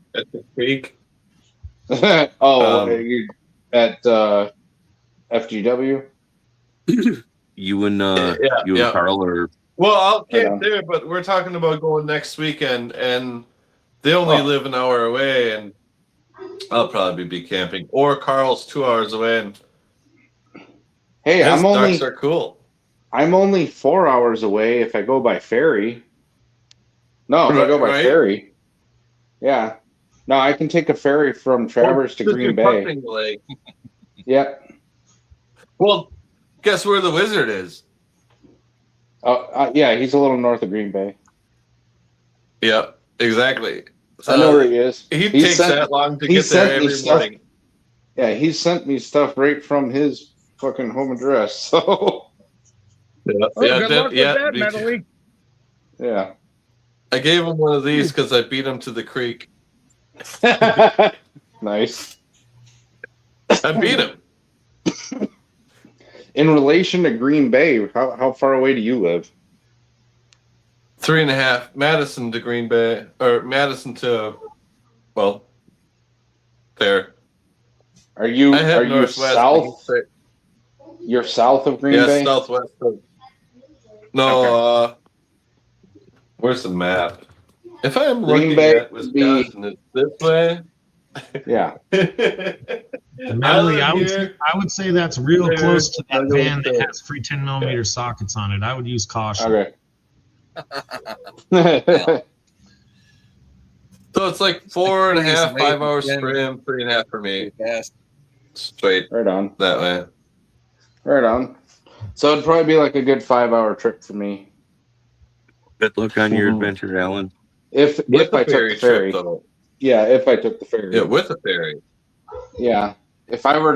creek. You at FGW? You and Carl are. Well, I'll camp there, but we're talking about going next weekend, and they only live an hour away, and I'll probably be camping. Or Carl's 2 hours away, and hey, his ducks are cool. I'm only 4 hours away if I go by ferry. No, if I go by ferry. Yeah. No, I can take a ferry from Traverse to Green Bay. Yep. Well, guess where the wizard is? Yeah, he's a little north of Green Bay. Yeah, exactly. I know where he is. He takes that long to get there every morning. Yeah, he sent me stuff right from his fucking home address. So. Good luck with that, Medley. Yeah. I gave him one of these because I beat him to the creek. Nice. I beat him. In relation to Green Bay, how far away do you live? 3.5. Madison to Green Bay, or Madison to, well, there. Are you I have you Northwest. south? You're south of Green Bay? Southwest. No, Okay. Where's the map? If I'm Green looking Bay at Wisconsin, it's this way. Yeah. Melly, I would say that's real close to that van that has free 10mm sockets on it. I would use caution. Okay. So it's like 4.5, 5 hours for him, 3.5 for me. Straight right on that way. Right on. So it'd probably be like a good 5-hour trip for me. Good luck on your adventure, Alan. If I took the ferry. Yeah, if I took the ferry. Yeah, with a ferry. Yeah. If I were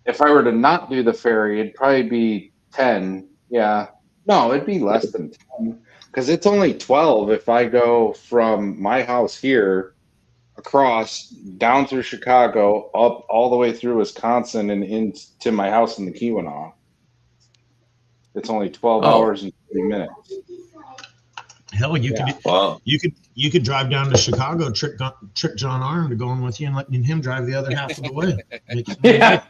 to not do the ferry, it'd probably be 10. Yeah. No, it'd be less than 10. Because it's only 12 if I go from my house here across down through Chicago, up all the way through Wisconsin and into my house in the Keweenaw. It's only 12 hours and 30 minutes. Hell, you could drive down to Chicago, trick John Arm to going with you and letting him drive the other half of the way. Yeah.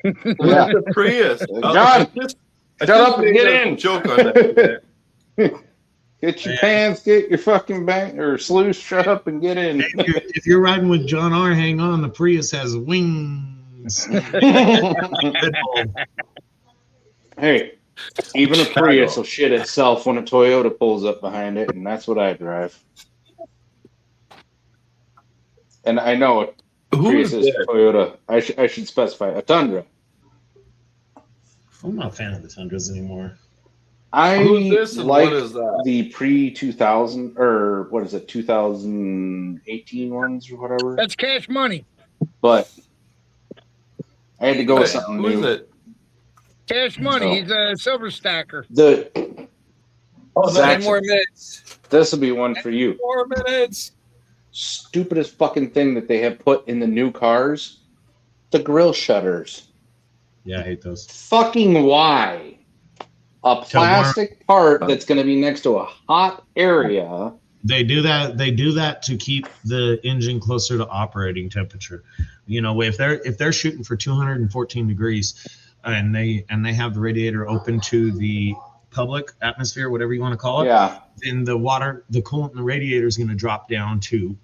Where's the Prius? John, shut up and get in. Joke on that. Get your pants, get your fucking bank or sluice, shut up and get in. If you're riding with John R, hang on. The Prius has wings. Hey, even a Prius will shit itself when a Toyota pulls up behind it, and that's what I drive. And I know a Prius is Toyota. I should specify a Tundra. I'm not a fan of the Tundras anymore. I like the pre-2000 or what is it, 2018 ones or whatever. That's cash money. But I had to go with something new. Who is it? Cash money. He's a silver stacker. 10 more minutes. This will be one for you. 10 more minutes. Stupidest fucking thing that they have put in the new cars, the grill shutters. Yeah, I hate those. Fucking why? A plastic part that's going to be next to a hot area. They do that to keep the engine closer to operating temperature. You know, if they're shooting for 214 degrees and they have the radiator open to the public atmosphere, whatever you want to call it, then the coolant in the radiator is going to drop down to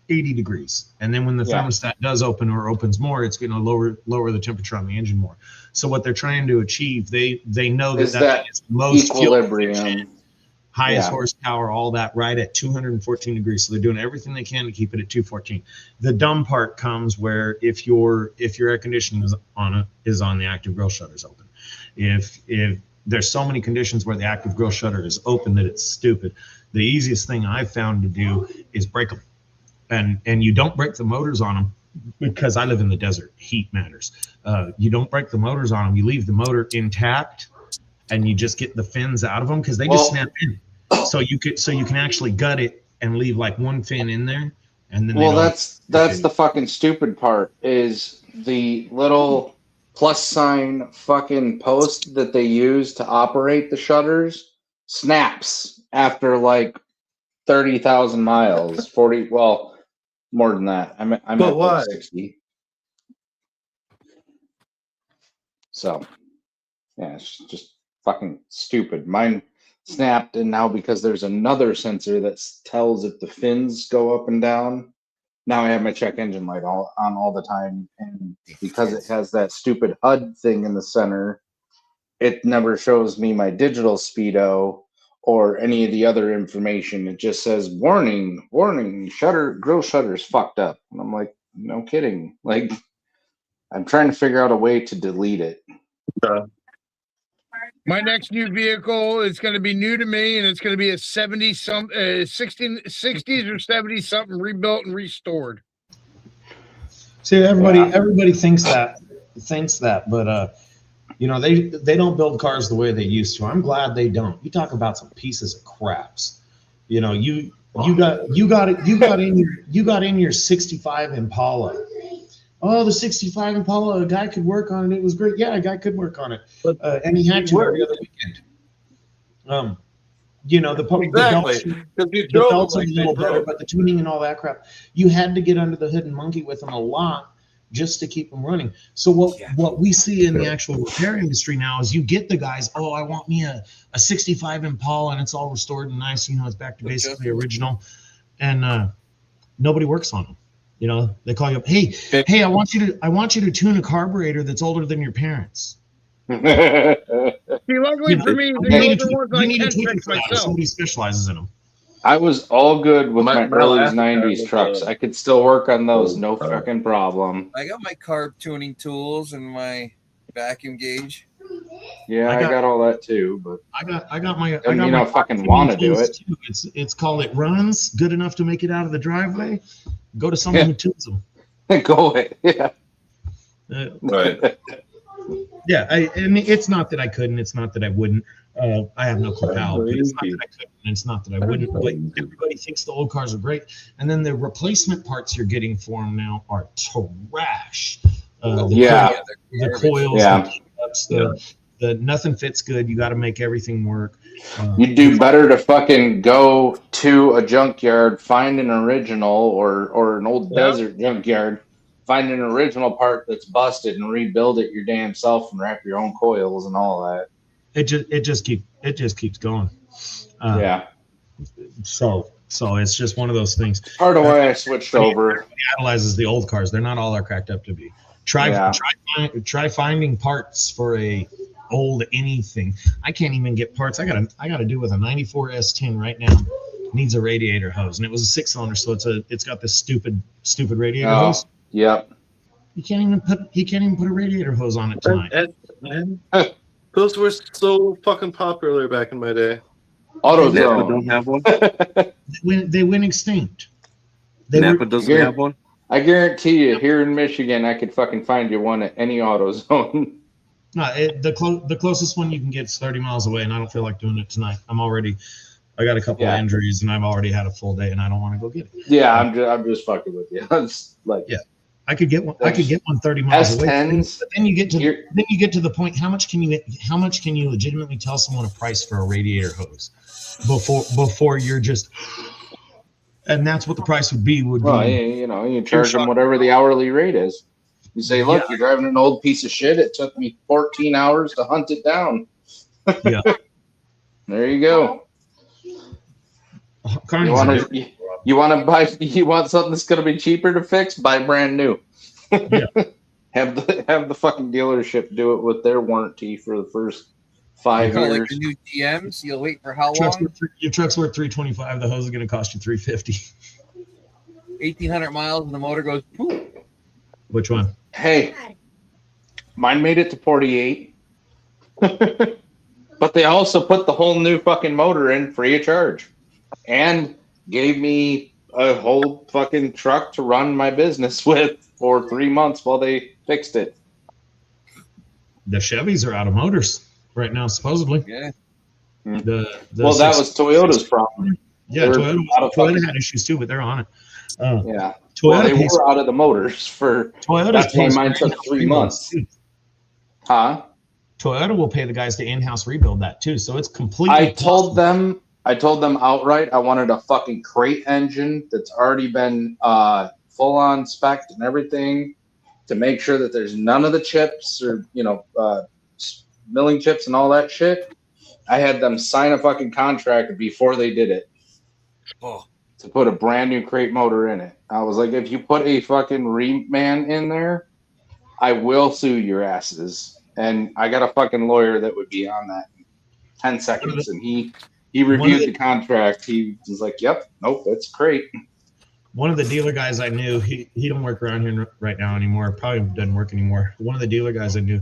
80 degrees. And then when the thermostat does open or opens more, it's going to lower the temperature on the engine more. So what they're trying to achieve, they know that is most equilibrium, highest horsepower, all that right at 214 degrees. So they're doing everything they can to keep it at 214. The dumb part comes where if your air conditioning is on the active grill shutters open. If there's so many conditions where the active grill shutter is open that it's stupid. The easiest thing I've found to do is break them. And you don't break the motors on them because I live in the desert. Heat matters. You don't break the motors on them. You leave the motor intact, and you just get the fins out of them because they just snap in. So you can actually gut it and leave like one fin in there, and then. Well, that's the fucking stupid part is the little plus sign fucking post that they use to operate the shutters snaps after like 30,000 miles. 40. Well. More than that. I'm at like 60. So, yeah, it's just fucking stupid. Mine snapped, and now because there's another sensor that tells if the fins go up and down, now I have my check engine light on all the time. And because it has that stupid HUD thing in the center, it never shows me my digital speedo or any of the other information. It just says warning, grill shutter's fucked up. And I'm like, no kidding. Like, I'm trying to figure out a way to delete it. My next new vehicle is going to be new to me, and it's going to be a 60s or 70s something rebuilt and restored. See, everybody thinks that, but you know, they don't build cars the way they used to. I'm glad they don't. You talk about some pieces of craps. You know, you got in your 65 Impala. Oh, the 65 Impala, a guy could work on it. It was great. Yeah, a guy could work on it. And he had to every other weekend. You know, the belts, the belts are a little better, but the tuning and all that crap, you had to get under the hood and monkey with them a lot just to keep them running. So what we see in the actual repair industry now is you get the guys, oh, I want me a 65 Impala and it's all restored and nice, you know, it's back to basically original, and nobody works on them. You know, they call you up, hey, I want you to tune a carburetor that's older than your parents. See, luckily for me, the older ones I can fix myself. Somebody specializes in them. I was all good with my early 90s trucks. I could still work on those, no fucking problem. I got my carb tuning tools and my vacuum gauge. Yeah, I got all that too, but I got my fucking want to do it. Too. It's called it runs good enough to make it out of the driveway. Go to someone who tunes them. Go away. Yeah. Right. Yeah, and it's not that I couldn't. It's not that I wouldn't. I have no clue how. But it's not that I couldn't. And it's not that I wouldn't. But everybody thinks the old cars are great, and then the replacement parts you're getting for them now are trash. The coils, the pickups, the nothing fits good. You got to make everything work. You'd do better to fucking go to a junkyard, find an original or an old desert junkyard, find an original part that's busted and rebuild it your damn self and wrap your own coils and all that. It just keeps going. So it's just one of those things. Part of why I switched over. Analyzes the old cars. They're not all they're cracked up to be. Try finding parts for a old anything. I can't even get parts. I gotta do with a 94 S10 right now. Needs a radiator hose, and it was a 6-cylinder, so it's got this stupid radiator hose. Yep. He can't even put a radiator hose on it tonight. Those were so fucking popular back in my day. AutoZone don't have one. They went extinct. Napa doesn't have one. I guarantee you, here in Michigan, I could fucking find you one at any AutoZone. No, the closest one you can get is 30 miles away, and I don't feel like doing it tonight. I got a couple of injuries, and I've already had a full day, and I don't want to go get it. Yeah, I'm just fucking with you. It's like, I could get one. I could get one 30 miles away. But then you get to the point. How much can you legitimately tell someone a price for a radiator hose before you're just? And that's what the price would be. You charge them whatever the hourly rate is. You say, look, you're driving an old piece of shit. It took me 14 hours to hunt it down. Yeah. There you go. You want something that's going to be cheaper to fix? Buy brand new. Yeah. have the fucking dealership do it with their warranty for the first 5 years. Like the new GMs, you'll wait for how long? Your truck's worth $325. The hose is going to cost you $350. 1,800 miles, and the motor goes poof. Which one? Hey, mine made it to 48. But they also put the whole new fucking motor in free of charge and gave me a whole fucking truck to run my business with for 3 months while they fixed it. The Chevys are out of motors right now, supposedly. Yeah. That was Toyota's problem. Yeah, Toyota had issues too, but they're on it. They were out of the motors for that's why mine took 3 months. Huh? Toyota will pay the guys to in-house rebuild that too, so it's completely. I told them outright I wanted a fucking crate engine that's already been full on spec'd and everything to make sure that there's none of the chips or milling chips and all that shit. I had them sign a fucking contract before they did it. To put a brand new crate motor in it. I was like, if you put a fucking reman in there, I will sue your asses. And I got a fucking lawyer that would be on that in 10 seconds. And he reviewed the contract. He was like, yep, nope, it's crate. One of the dealer guys I knew, he don't work around here right now anymore. Probably doesn't work anymore. One of the dealer guys I knew,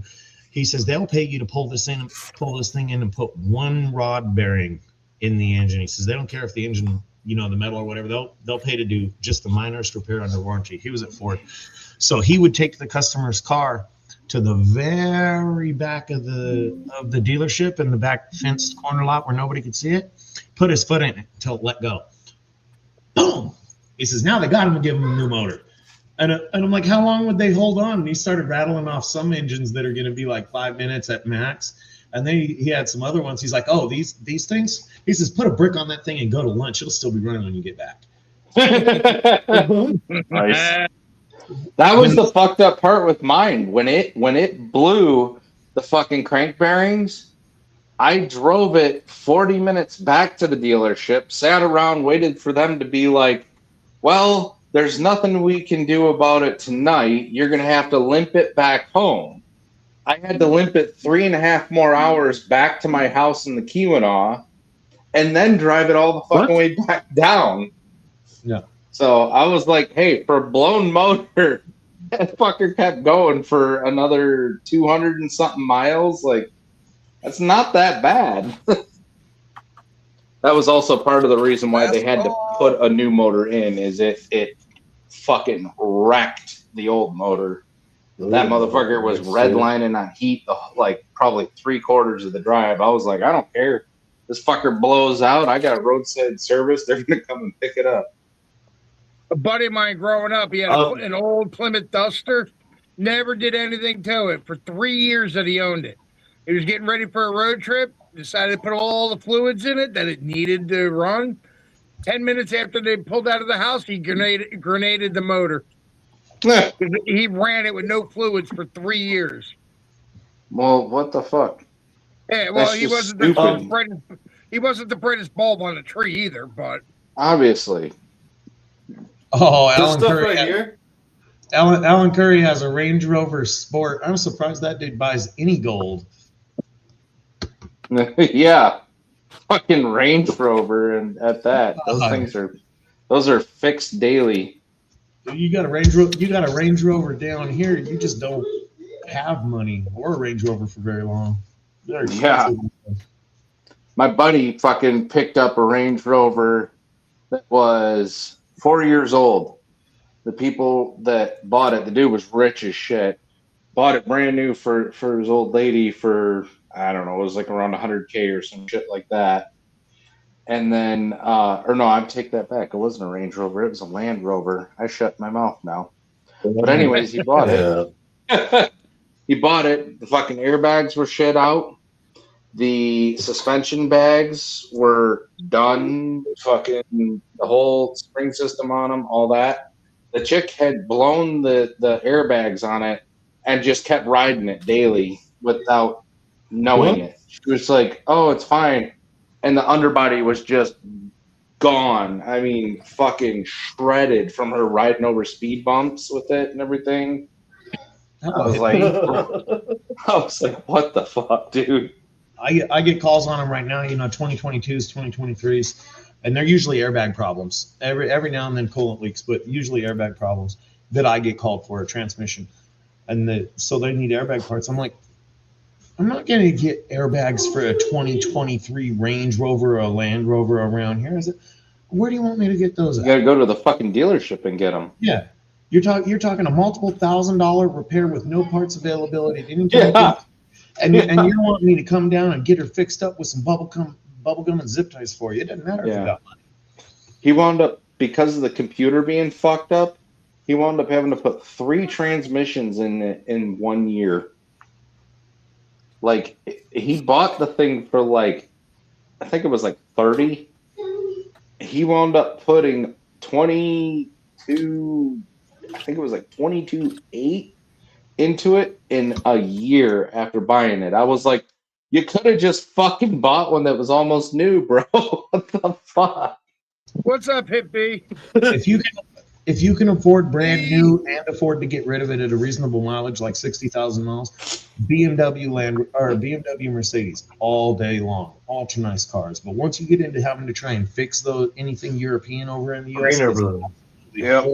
he says they'll pay you to pull this thing in and put one rod bearing in the engine. He says they don't care if the engine, the metal or whatever, they'll pay to do just the minorest repair under warranty. He was at Ford. So he would take the customer's car to the very back of the dealership in the back fenced corner lot where nobody could see it, put his foot in it until it let go. Boom! He says, now they got him to give him a new motor. And I'm like, how long would they hold on? And he started rattling off some engines that are going to be like 5 minutes at max. And then he had some other ones. He's like, oh, these things. He says, put a brick on that thing and go to lunch. It'll still be running when you get back. Nice. That was the fucked up part with mine. When it blew the fucking crank bearings, I drove it 40 minutes back to the dealership, sat around, waited for them to be like, well, there's nothing we can do about it tonight. You're going to have to limp it back home. I had to limp it 3.5 more hours back to my house in the Keweenaw and then drive it all the fucking way back down. Yeah. So I was like, hey, for a blown motor, that fucker kept going for another 200 and something miles. Like, that's not that bad. That was also part of the reason why they had to put a new motor in, is it fucking wrecked the old motor. That motherfucker was redlining on heat, like probably 3/4 of the drive. I was like, I don't care. This fucker blows out. I got roadside service. They're going to come and pick it up. A buddy of mine growing up, he had an old Plymouth Duster. Never did anything to it for 3 years that he owned it. He was getting ready for a road trip, decided to put all the fluids in it that it needed to run. 10 minutes after they pulled out of the house, he grenaded the motor. He ran it with no fluids for 3 years. Well, what the fuck? Yeah, well, he wasn't the brightest bulb on the tree either, but obviously. Oh, Alan Curry right here. Alan Curry has a Range Rover Sport. I'm surprised that dude buys any gold. Yeah, fucking Range Rover, and at that, those are fixed daily. You got a Range Rover down here. You just don't have money or a Range Rover for very long. Yeah, my buddy fucking picked up a Range Rover that was 4 years old. The people that bought it, the dude was rich as shit. Bought it brand new for his old lady for, I don't know, it was like around 100K or some shit like that. And then, or no, I take that back. It wasn't a Range Rover. It was a Land Rover. I shut my mouth now. But anyways, he bought it. He bought it. The fucking airbags were shit out. The suspension bags were done. Fucking the whole spring system on them, all that. The chick had blown the airbags on it and just kept riding it daily without knowing it. She was like, oh, it's fine. And the underbody was just gone. I mean, fucking shredded from her riding over speed bumps with it and everything. I was like, what the fuck, dude? I get calls on them right now, 2022s, 2023s, and they're usually airbag problems. Every now and then coolant leaks, but usually airbag problems that I get called for, a transmission. And so they need airbag parts. I'm like, I'm not going to get airbags for a 2023 Range Rover or a Land Rover around here. Where do you want me to get those at? You got to go to the fucking dealership and get them. Yeah. You're talking a multiple $1,000 repair with no parts availability. And you want me to come down and get her fixed up with some bubble gum and zip ties for you. It doesn't matter if you got money. He wound up, because of the computer being fucked up, he wound up having to put 3 transmissions in 1 year. Like, he bought the thing for like, I think it was like 30. He wound up putting 22.8 into it in a year after buying it. I was like, you could have just fucking bought one that was almost new, bro. What the fuck? What's up, hippie? If you can afford brand new and afford to get rid of it at a reasonable mileage, like 60,000 miles, BMW Mercedes all day long, ultra nice cars. But once you get into having to try and fix anything European over in the US, yeah,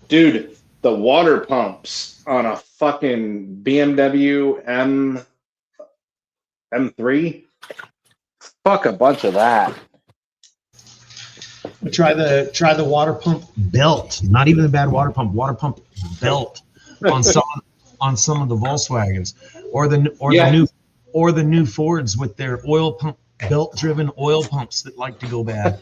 dude, the water pumps on a fucking BMW M3, fuck a bunch of that. Try the water pump belt. Not even the bad water pump belt on some of the Volkswagens, or the new Fords with their oil pump belt-driven oil pumps that like to go bad.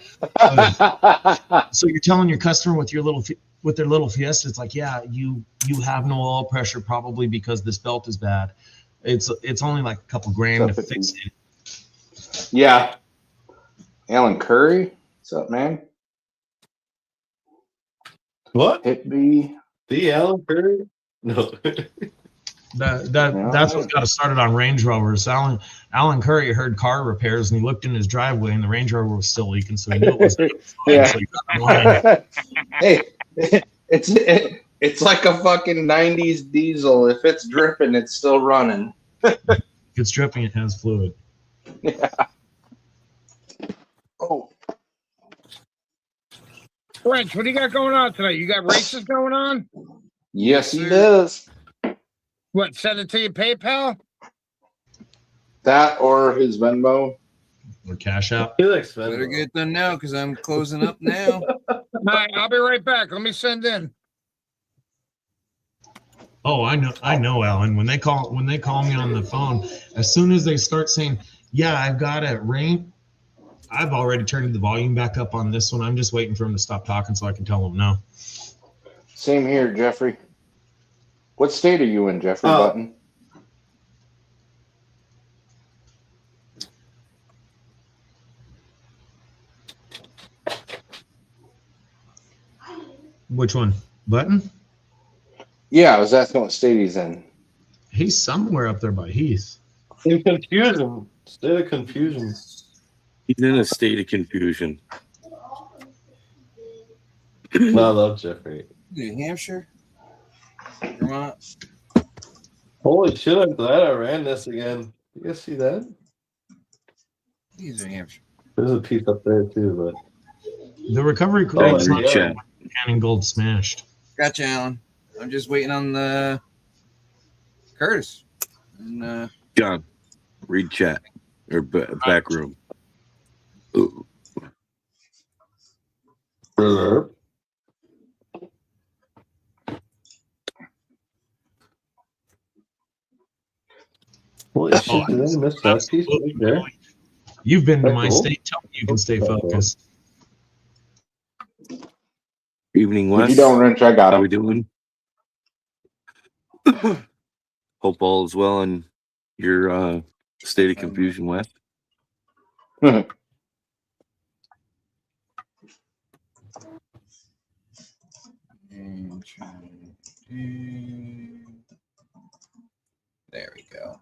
So you're telling your customer with their little Fiesta, it's like, yeah, you have no oil pressure probably because this belt is bad. It's only like a couple grand to fix it. Yeah. Alan Curry, what's up, man? What? Hit B. The Alan Curry? No. That's what got us started on Range Rovers. Alan Curry heard car repairs and he looked in his driveway and the Range Rover was still leaking, so he knew it was fine, Yeah. so he got online. Hey, it's like a fucking 90s diesel. If it's dripping, it's still running. If it's dripping, it has fluid. Yeah. Oh. French, what do you got going on tonight? You got races going on? Yes, he does. What, send it to your PayPal? That or his Venmo. Or Cash App. He likes Better get it done now because I'm closing up now. All right, I'll be right back. Let me send in. Oh, I know, Alan. When they call me on the phone, as soon as they start saying, "Yeah, I've got it," I've already turned the volume back up on this one. I'm just waiting for him to stop talking so I can tell him no. Same here, Jeffrey. What state are you in, Jeffrey Button? Which one? Button? Yeah, I was asking what state he's in. He's somewhere up there by Heath. In confusion. State of confusion. He's in a state of confusion. I love Jeffrey. New Hampshire? Vermont? Holy shit, I'm glad I ran this again. You guys see that? He's New Hampshire. There's a piece up there too, but The recovery crate's not chat. Cannon Gold smashed. Gotcha, Alan. I'm just waiting on the Curtis. And, John, read chat or back room. Ooh. Holy shit, did I miss that piece right there? You've been to That's my cool. state. Tell me you can stay focused. Evening, Wes. If you don't wrench, I got How him. we doing? Hope all is well in your state of confusion, Wes. there we go.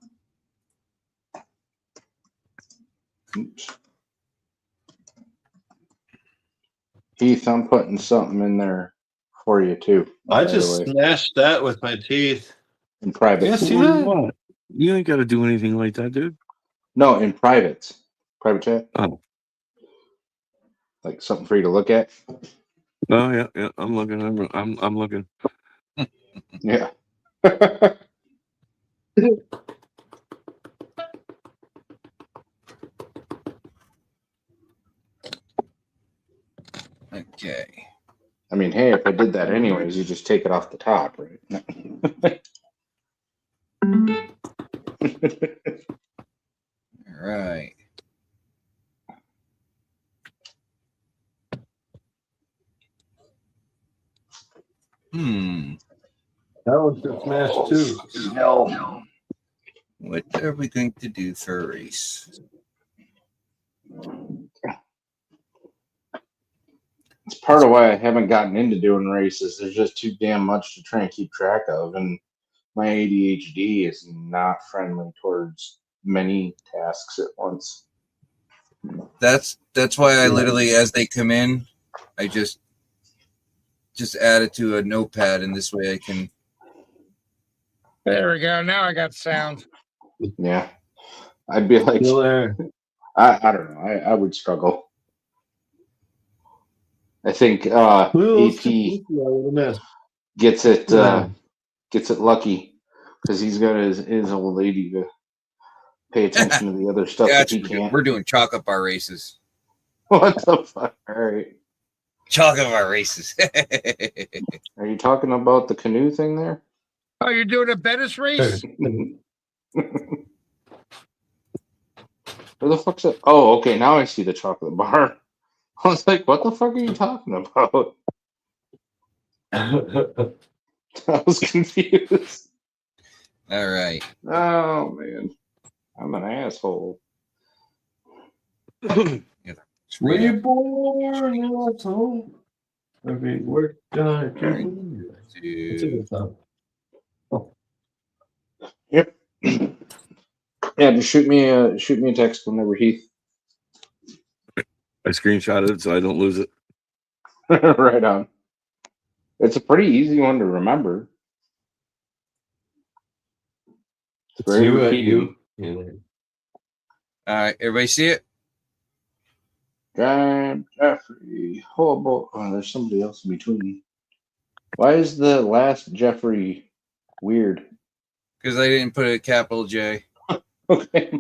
Oops. Heath, I'm putting something in there for you too. I by the just way, smashed that with my teeth. in private. You guys see that? What? You ain't got to do anything like that, dude. No, in private. Private chat. Oh. Like something for you to look at. Oh yeah. I'm looking. I'm looking. Yeah. Okay. I mean, hey, if I did that anyways, you just take it off the top, right? All right. That one's just smashed too. No. What are we going to do for a race? It's part of why I haven't gotten into doing races. There's just too damn much to try and keep track of, and my ADHD is not friendly towards many tasks at once. That's why I literally, as they come in, I just add it to a notepad, and this way I can. There we go. Now I got sound. Yeah, I'd be like, Still there. I don't know. I would struggle. I think Who else EP I would have missed? gets it lucky because he's got his old lady to pay attention to the other stuff that he can't. We're doing chocolate bar races. What the fuck? All right. Chocolate bar races. Are you talking about the canoe thing there? Oh, you're doing a Bettis race? Where the fuck's it? Oh, okay. Now I see the chocolate bar. I was like, what the fuck are you talking about? I was confused. All right. Oh man, I'm an asshole. Reborn asshole. I mean, we're done. It's a good time. Yep. Yeah, just shoot me a text whenever Heath. I screenshot it so I don't lose it. Right on. It's a pretty easy one to remember. It's very repeating. All right, everybody see it? Giant Jeffrey. Oh, there's somebody else in between. Why is the last Jeffrey weird? Because I didn't put a capital J. Okay.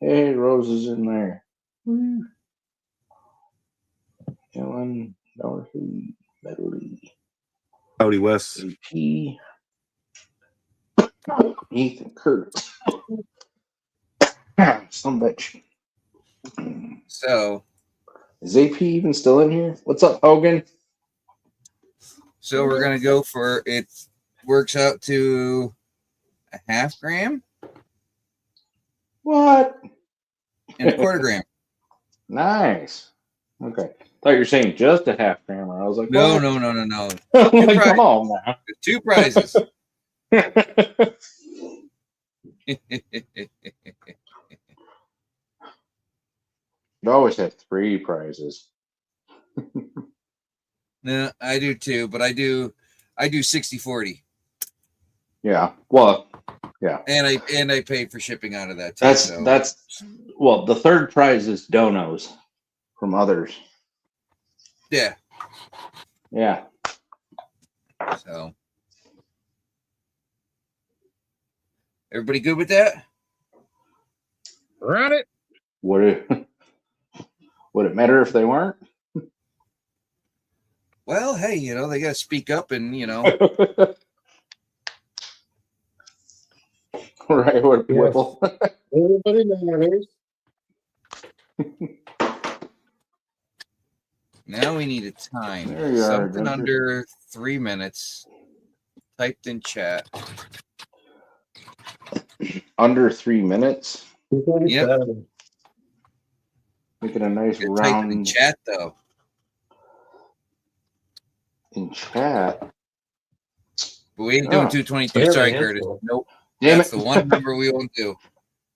Hey, Rose is in there. Ellen, Dorothy, Medley, Howdy, Wes. AP, Ethan, Curtis. Some bitch. So, is AP even still in here? What's up, Hogan? So we're gonna go for it. Works out to a 0.5 gram. What? And a 1/4 gram. Nice. Okay. Thought you were saying just a 1/2 gram. I was like, no. what? No. Like, come on now. 2 prizes. You always have 3 prizes. No, I do too, but I do 60/40. Yeah. Well, yeah. And I pay for shipping out of that too. That's well, the 3rd prize is donos from others. Yeah. Yeah. So everybody good with that? Run it. Would it matter if they weren't? Well, hey, they got to speak up and, Right, what Whipple. Everybody matters. Now we need a time. There you Something are, under 3 minutes. Typed in chat. Under 3 minutes? Yep. Make it a nice Type round. in chat, though. In chat? But we ain't doing 222. Sorry, Curtis. Nope. Damn That's it. the one number we won't do.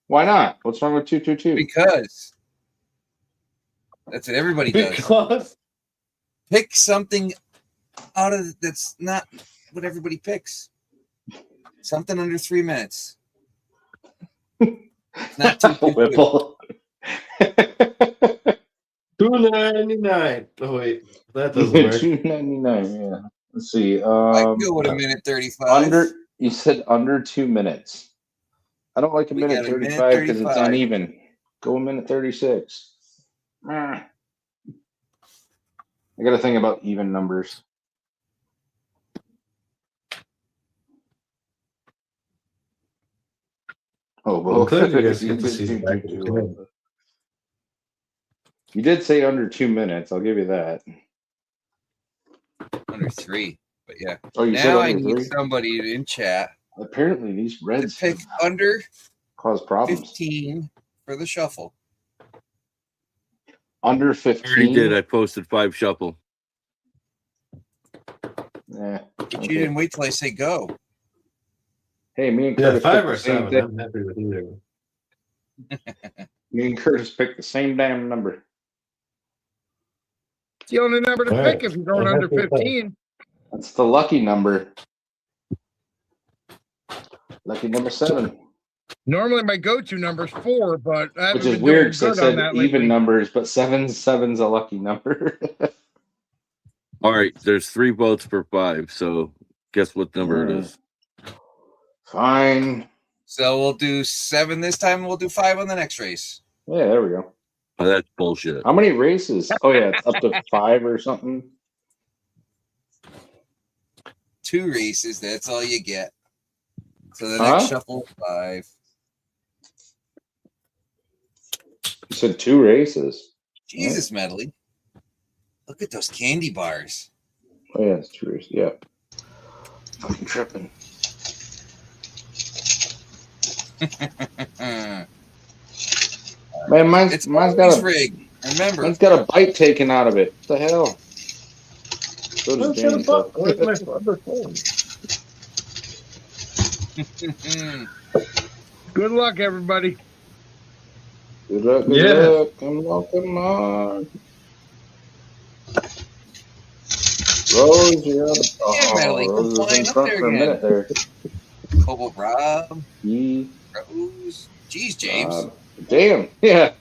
Why not? What's wrong with 222? Because that's what everybody does. Because Pick something out of that's not what everybody picks. Something under 3 minutes. It's not 222. Whipple. $2.99. Oh wait, that doesn't work. $2.99. Yeah. Let's see. I can go with a minute 35. You said under 2 minutes. I don't like a minute 35 because it's uneven. Go a minute 36. I got to think about even numbers. Oh, well, you guys get to see the back of the head. You did say under 2 minutes. I'll give you that. Under 3, but yeah. Oh, you said now under I need 3? somebody in chat. Apparently, these reds to pick under cause problems. 15 for the shuffle. Under 15. I already did. I posted 5 shuffle. Yeah. But you didn't wait till I say go. Hey, me and Curtis 5 picked or the same 7. thing. I'm happy with either. Me and Curtis picked the same damn number. It's the only number to pick if you're going under 15. That's the lucky number. Lucky number 7. Normally my go-to number is 4, but I haven't Which is been weird doing because I good said on that even lately. numbers, but seven's a lucky number. All right, there's 3 votes for 5. So guess what number it is? Fine. So we'll do 7 this time, and we'll do 5 on the next race. Yeah, there we go. Oh, that's bullshit. How many races? Oh yeah, it's up to 5 or something. 2 races. That's all you get. So the next shuffle 5. You said 2 races. Jesus, Medley. Look at those candy bars. Oh yeah, it's 2 races. Yeah. Fucking tripping. Man, mine's got a rigged. Remember, mine's got a bite taken out of it. What the hell? So does James. Where's my other phone? Good luck, everybody. Good luck, good luck. Come on. Rose, you're up. Rose was in front for a minute there. Hobo Rob. Ye. Rose. Jeez, James. Damn. Yeah.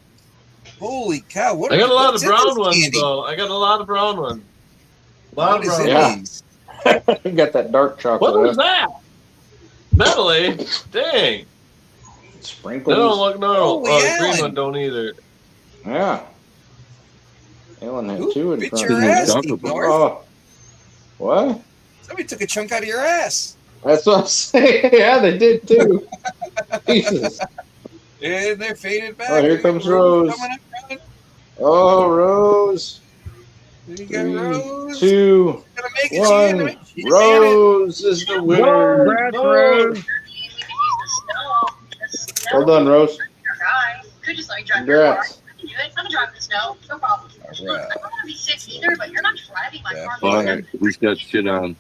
Holy cow. I got a lot of brown ones, though. I got a lot of brown ones. A lot of brown ones. You got that dark chocolate. What was that? Medley? Dang. Sprinkles. They don't look normal. Holy The green Alan. one don't either. Yeah. Alan had two in Bit front. your ass, North. Oh. What? Somebody took a chunk out of your ass. That's what I'm saying. Yeah, they did too. Jesus. And they're faded back. Oh, here comes Rose. Oh, Rose. You got 3, Rose. 2, 1. Rose is the winner. Rose. Well done, Rose. Congrats. All right, we got shit on.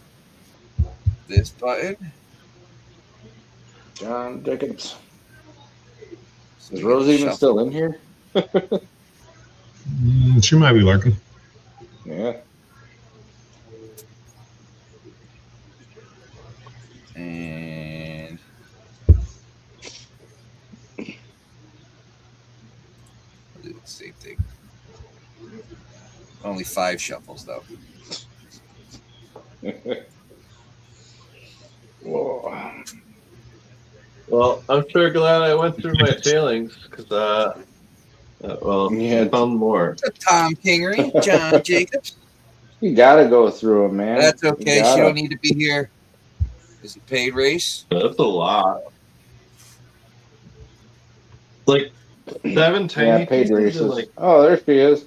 This button. John Dickens. Is Rose even still in here? She might be lurking. Yeah. And I'll do the same thing. Only 5 shuffles though. Whoa. Well, I'm sure glad I went through my failings because, I found more. Tom Kingery, John Jacobs. You gotta go through them, man. That's okay. She don't need to be here. It's a paid race. That's a lot. Like 7 tiny paid pieces races. and, like, Oh, there she is.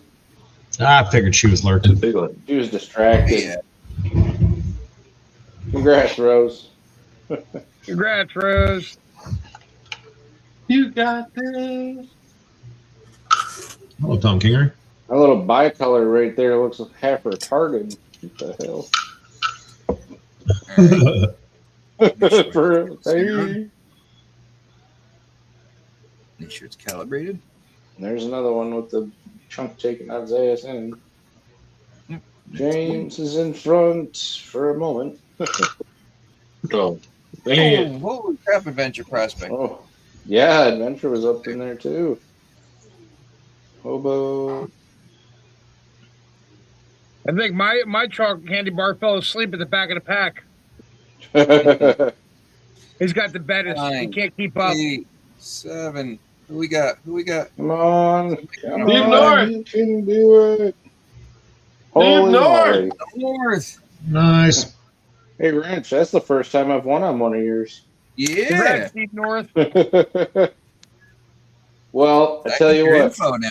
I figured she was lurking. big one. She was distracted. Yeah. Congrats, Rose. Congrats, Rose. You got this. Hello, Tom Kingery. That little bicolor right there looks half retarded. What the hell? For, hey. Make sure it's calibrated. There's another one with the chunk taken out of his ass in. James is in front for a moment. Oh, Oh, holy crap, Adventure Prospect. Oh, yeah, Adventure was up in there too. Hobo. I think my chocolate candy bar fell asleep at the back of the pack. He's got the bettest. He can't keep up. 8, 7. Who we got? Come on. Come on. You can do it. Holy moly. North. Nice. Hey, Ranch, that's the first time I've won on one of yours. Yeah. Congrats, Steve North. Well, I tell you what. Info now.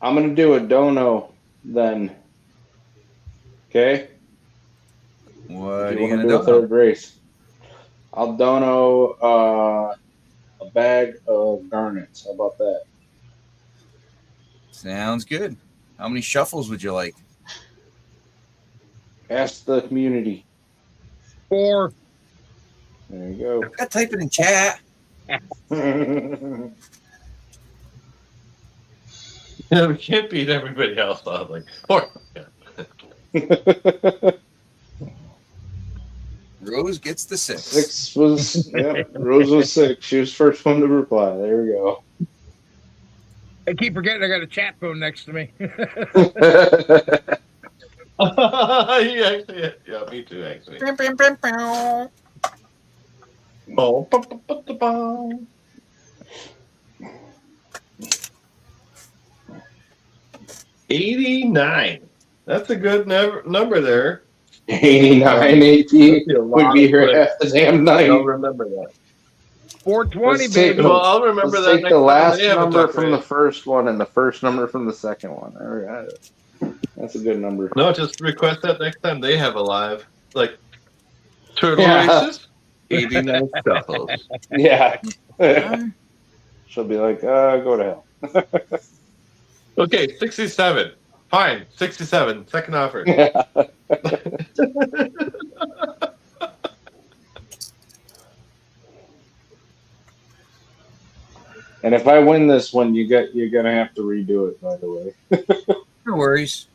I'm going to do a dono then. Okay? What If are you you want going to do a third race? I'll dono a bag of garnets. How about that? Sounds good. How many shuffles would you like? Ask the community. 4. There you go. I type it in chat. Yeah, we can't beat everybody else. I was like, oh, Rose gets the 6. 6 was, yeah, Rose was 6. She was first one to reply. There we go. I keep forgetting I got a chat phone next to me. Yeah, me too, actually. Oh, 89. That's a good number there. 89 AT would be here half the damn night. I'll remember that. 420, baby. Well, I'll remember that. Take the last number from the first one and the first number from the second one. There we got it. That's a good number. No, just request that next time they have a live. Like, turtle Yeah. races? 89 shuffles. Yeah. She'll be like, go to hell. Okay, 67. Fine, 67. Second offer. And if I win this one, you're gonna have to redo it, by the way. No worries.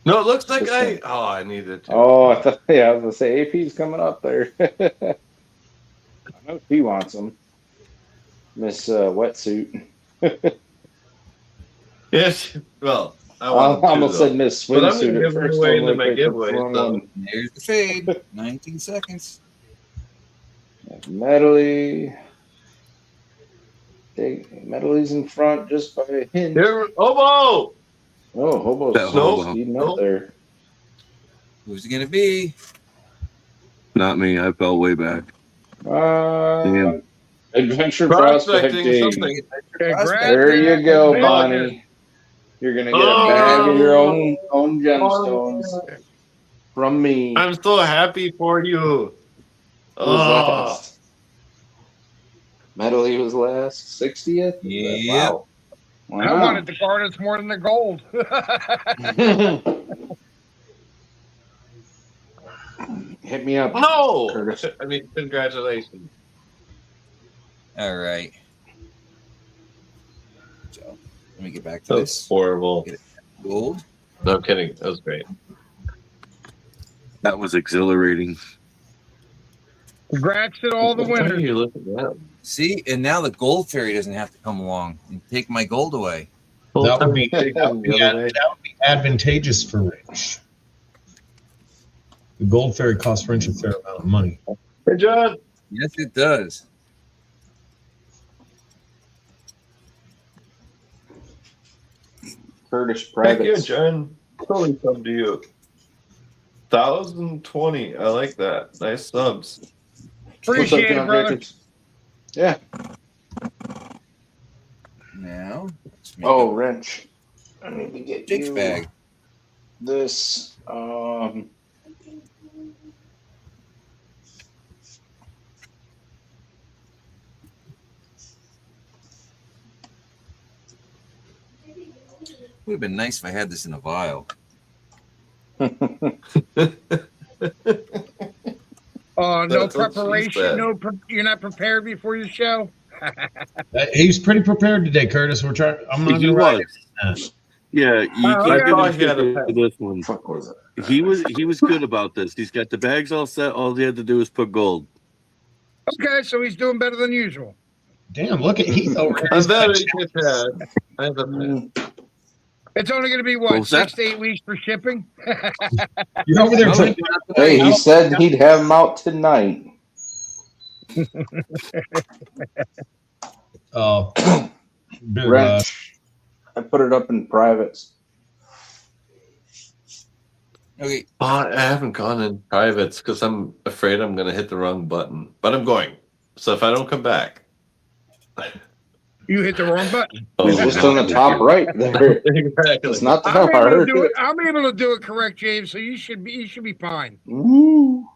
No, it looks like I needed to. Oh, I was gonna say AP's coming up there. I know she wants them. Miss Wetsuit. Yes, well, I almost said Miss Swimsuit at first. Away into my giveaway, so. There's the fade. 19 seconds. Medley. Medley's in front just by a hint. Hobo! Oh, Hobo's speeding up there. Who's it gonna be? Not me. I fell way back. Damn. Adventure Prospecting Prospecting. Congrats. There you go, Bonnie. You're gonna get a bag of your own gemstones from me. I'm so happy for you. Last? Medley was last, 60th. Yeah. Wow. I wanted the garnets more than the gold. Hit me up. No! Curtis. I mean, congratulations. All right. So let me get back to That was this. horrible. Get it. Gold. No kidding. That was great. That was exhilarating. Congrats to all the winners. You look at that. See, and now the gold fairy doesn't have to come along and take my gold away. That would be, that would be advantageous for Rich. The gold fairy costs Rich a fair amount of money. Hey, John. Yes, it does. Curtis Thank Private. you, John. Totally come to you. 1,020. I like that. Nice subs. Appreciate it, brother. Yeah. Now. Oh, wrench. I need to get Jake's you bag. this. Would have been nice if I had this in a vial. No That's what she preparation. said. You're not prepared before your show. He's pretty prepared today, Curtis. I'm not He gonna write was. Yeah, you Oh, can't yeah. give I him shit had a for this one. Fuck was it? He was good about this. He's got the bags all set. All he had to do was put gold. Okay, so he's doing better than usual. Damn, look at Heath over here. I'm better than Chad. I'm the best. It's only going to be, What what, was that? 6 to 8 weeks for shipping? You're over there drinking. Hey, he said he'd have them out tonight. Oh, beer Wrench. I put it up in privates. Okay. I haven't gone in privates because I'm afraid I'm going to hit the wrong button. But I'm going. So if I don't come back. You hit the wrong button. It's just on the top right there. Exactly. It's not that I'm able, to hard. do it, I'm able to do it correct, James, so you should be fine. Ooh.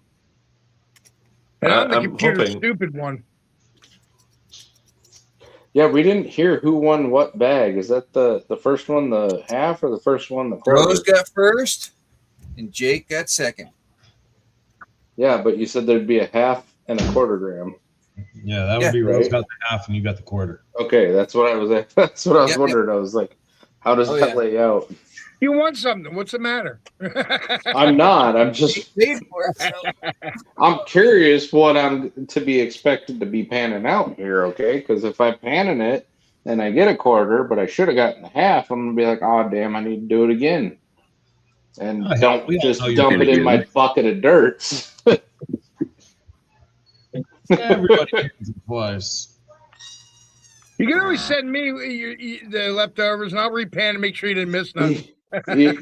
And I'm the I'm computer hoping. stupid one. Yeah, we didn't hear who won what bag. Is that the first one, the half, or the first one, the quarter? Rose got first, and Jake got second. Yeah, but you said there'd be a half and a quarter gram. Yeah, that would be Rose right. got the half and you got the quarter. Okay, that's what I was. That's what I was Yep, wondering. I was like, how does that lay out? You want something. What's the matter? I'm not. I'm just. Paid for it, so. I'm curious what I'm to be expected to be panning out here. Okay, because if I'm panning it and I get a quarter, but I should have gotten a half, I'm gonna be like, oh damn, I need to do it again. And Oh, don't we all just know you're dump gonna it in get my it. bucket of dirt. Everybody gets it twice. You can always send me the leftovers, and I'll repan and make sure you didn't miss nothing.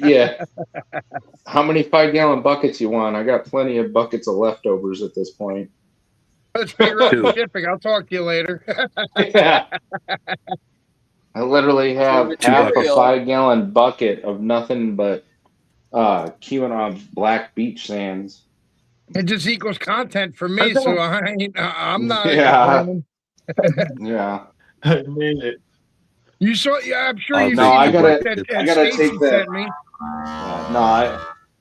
Yeah. How many 5-gallon buckets you want? I got plenty of buckets of leftovers at this point. Let's figure out the Two. shipping. I'll talk to you later. Yeah. I literally have half a 5-gallon bucket of nothing but Kevin's Black Beach Sands. It just equals content for me, so I'm not Yeah. complaining. Yeah. I made it. You saw? Yeah, I'm sure you've No, seen I the gotta- book that I gotta Stacy take that. sent me.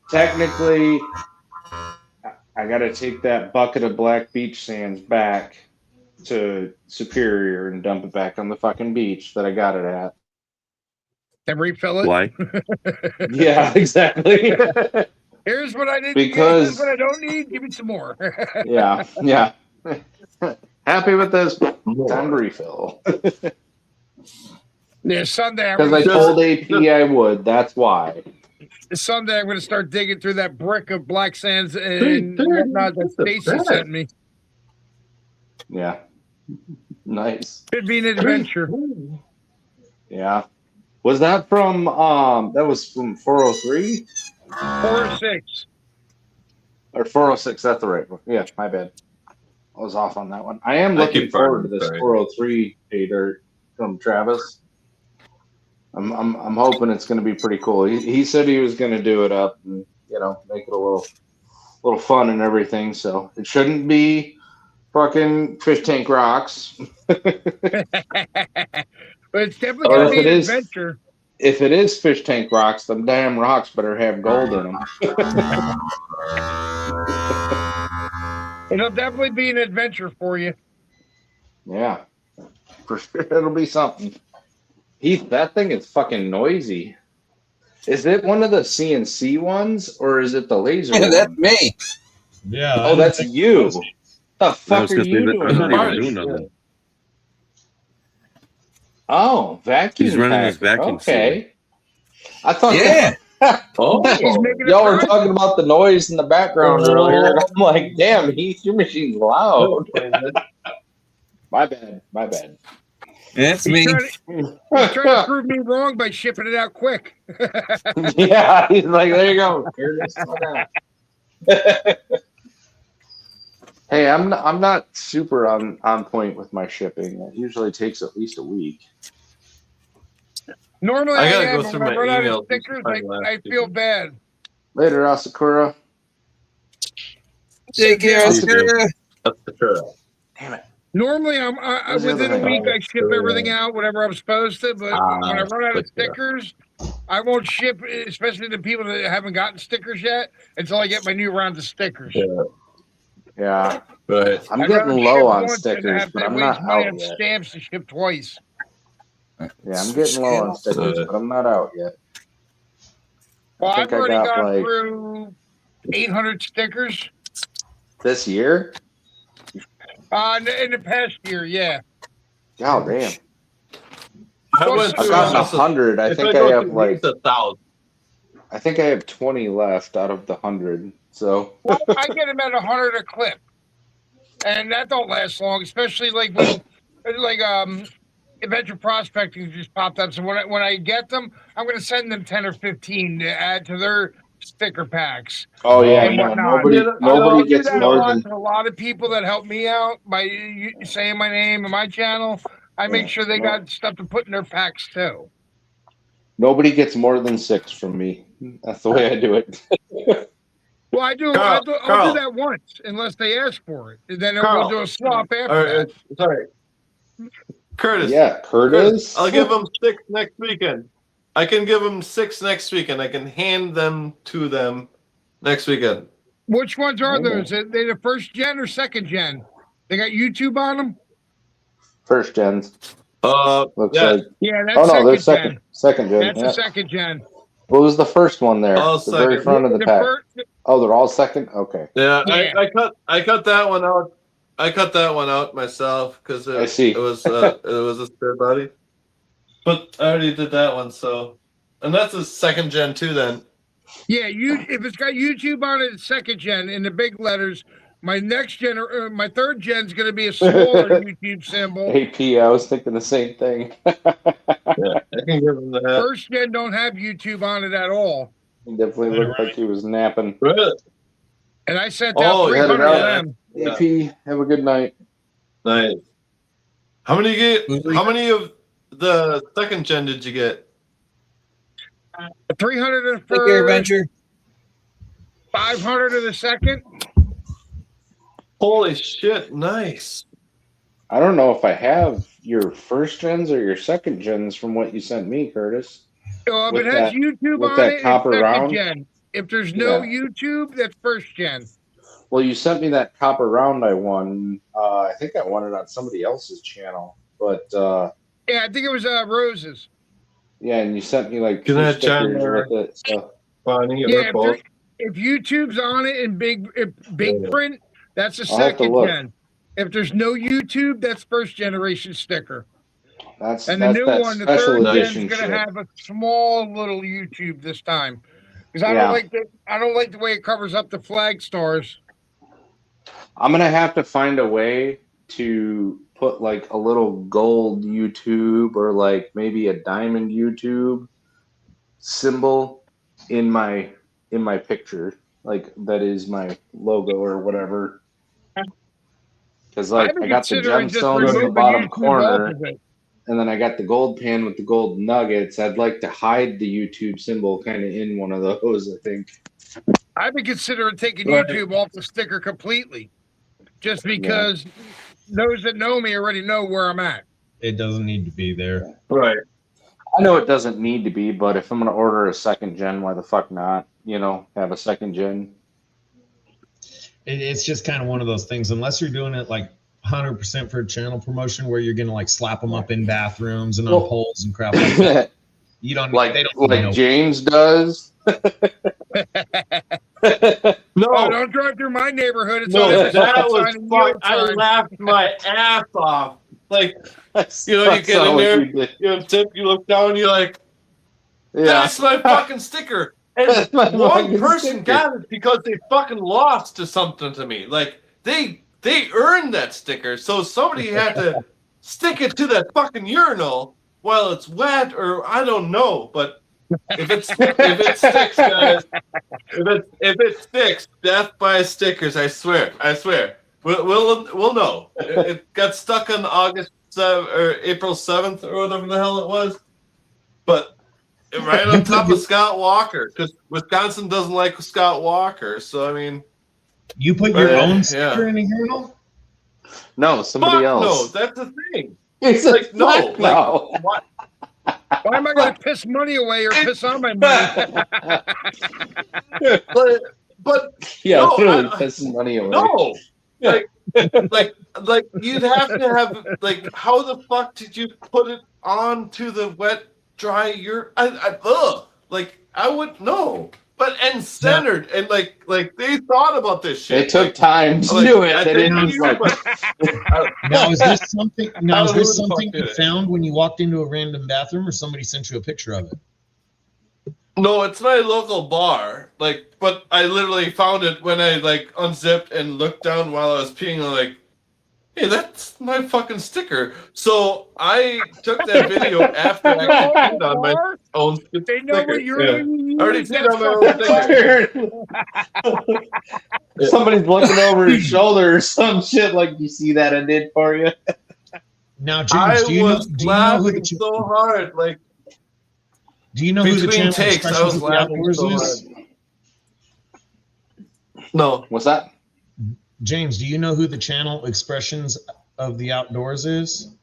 Technically, I got to take that bucket of Black Beach Sands back to Superior and dump it back on the fucking beach that I got it at. And refill it. Why? Yeah, exactly. Here's what I didn't. Because- here's what I don't need. Give me some more. Yeah. Happy with this. Time to refill. Yeah, Sunday. Because I told AP I would. That's why. Someday I'm going to start digging through that brick of black sands and whatnot that Stacy sent me. Yeah. Nice. Could be an adventure. Yeah. Was that from that was from 403? 406. Or 406, that's the right one. Yeah, my bad. I was off on that one. I am looking forward to this 403 hater from Travis. I'm hoping it's going to be pretty cool. He said he was going to do it up and make it a little fun and everything. So it shouldn't be fucking fish tank rocks. But it's definitely going to be an adventure. If it is fish tank rocks, them damn rocks better have gold in them. It'll definitely be an adventure for you. Yeah, for sure, it'll be something. Heath, that thing is fucking noisy. Is it one of the CNC ones or is it the laser one? That's me. Yeah. Oh, that's you. The fuck are you doing? Oh, vacuum. He's running his vacuum. Okay. I thought. Yeah. Oh, y'all were talking about the noise in the background earlier, and I'm like, damn, Heath, your machine's loud. My bad. That's me. He's trying to prove me wrong by shipping it out quick. Yeah, he's like, there you go. Hey, I'm not super on point with my shipping. It usually takes at least a week. Normally, I gotta am, go but through when I my run out emails of stickers, and I feel bad. Later, Asakura. Take care, Oscar. Damn it. Normally, I'm Where's the within other a week. thing? I ship everything out, whatever I'm supposed to. But when I run out of stickers, I won't ship, especially to people that haven't gotten stickers yet, until I get my new round of stickers. Yeah. Right. I'm I'd getting rather low ship on once than stickers, have but to I'm waste not money out on yet. stamps to ship twice. Yeah, I'm getting low on stickers, but I'm not out yet. Well, I I've think I already got, gone like- through 800 stickers. This year? In the past year, yeah. God damn. I went I've through gotten almost 100. I if think I go have through like. these, 1,000. I think I have 20 left out of the 100. So. Well, I get them at 100 a clip, and that don't last long, especially like when, Adventure Prospecting just popped up. So when I get them, I'm going to send them 10 or 15 to add to their sticker packs. Oh yeah, and no, whatnot. nobody I do gets that more a lot than. to a lot of people that help me out by saying my name and my channel. I make sure they got stuff to put in their packs too. Nobody gets more than 6 from me. That's the way I do it. Well, I do. I'll do that once, unless they ask for it, and then we'll do a swap after that. Sorry, Curtis. Yeah, Curtis. I'll give them 6 next weekend. I can give them 6 next weekend. I can hand them to them next weekend. Which ones are those? Are they the first gen or second gen? They got YouTube on them. First gens. Looks yeah. like. Yeah, that's Oh no, second they're gen. second gen. That's yeah. the second gen. What was the first one there? All The very second. front of the pack. Oh, they're all second. Okay. Yeah, Yeah. I cut that one out. I cut that one out myself because I see. it was a spare body. But I already did that one, so and that's a second gen too. Then Yeah, if it's got YouTube on it, it's second gen in the big letters. My next gen, my third gen is going to be a smaller YouTube symbol. AP, I was thinking the same thing. yeah, I can give them that. First gen don't have YouTube on it at all. He definitely looked like he was napping. Really? And I sent out 300 of them. AP, have a good night. Nice. How many of the second gen did you get? 300 of the Take care, first, Adventure. 500 of the second. Holy shit! Nice. I don't know if I have your first gens or your second gens from what you sent me, Curtis. Well, if With it has that- YouTube with on that it, it's copper second round? gen. If there's no Yeah. YouTube, that's first gen. Well, you sent me that copper round I won. I think I won it on somebody else's channel, but Yeah, I think it was Roses. yeah, and you sent me like Can 2 I stickers channel- with it. So Bonnie Yeah, or both? if YouTube's on it in big Yeah. print, that's a I'll have to second look. gen. If there's no YouTube, that's first generation sticker. that's And the that's new that one, the special third gen's edition gonna shit. have a small little YouTube this time. Because I Yeah. don't like the way it covers up the flag stars. I'm gonna have to find a way to put like a little gold YouTube or like maybe a diamond YouTube symbol in my picture, like that is my logo or whatever. Because like I've been I got the considering just gemstones in the removing bottom YouTube corner, off of it. and then I got the gold pan with the gold nuggets. I'd like to hide the YouTube symbol kind of in one of those. I think. I've been considering taking Right. YouTube off the sticker completely. Just because those that know me already know where I'm at. It doesn't need to be there. Right. I know it doesn't need to be, but if I'm gonna order a second gen, why the fuck not? You know, have a second gen. It's just kind of one of those things. Unless you're doing it like 100% for channel promotion, where you're gonna like slap them up in bathrooms and on Well- poles and crap like that. You don't like they don't need to know. James does. No, Oh, don't drive through my neighborhood. It's on no, every that sign was and fun. yield I sign. laughed my ass off. Like, That's- you know, you that's get in not what there, you did. you tip, you look down, you're like, Yeah. that's my fucking sticker. And That's my one fucking person sticker. got it because they fucking lost to something to me. Like, they earned that sticker, so somebody had to stick it to that fucking urinal while it's wet, or I don't know. But if it sticks, guys, if it sticks, death by stickers. I swear. We'll know. It got stuck on August 7th or April 7th or whatever the hell it was, but right on top of Scott Walker, because Wisconsin doesn't like Scott Walker. So I mean, You put your Yeah. own sticker in a urinal? No, somebody fuck else. no, that's the thing. It's Like, no, fuck no. What? Why am I going to piss money away or piss on my money? But Yeah, no, literally pissing money away. no, like you'd have to have like, how the fuck did you put it onto the wet, dry? Like I would know, but and centered and like they thought about this shit. It took Like, time to like, do it. I They think didn't you- just like. Now is this something? Now is Who this the fuck something did you it? found when you walked into a random bathroom, or somebody sent you a picture of it? No, it's my local bar. Like, but I literally found it when I like unzipped and looked down while I was peeing. I'm like, hey, that's my fucking sticker. So I took that video after I actually peed on my own sticker. They know what you're Yeah. I already use. peed on my own sticker. Somebody's looking over his shoulder or some shit. Like, you see that I did for you? Now, I James, do you know was who the laughing so hard. Like, do you know who the between channel takes, I Expressions was of the laughing Outdoors so is? no. What's that? James, do you know who the channel Expressions of the Outdoors is?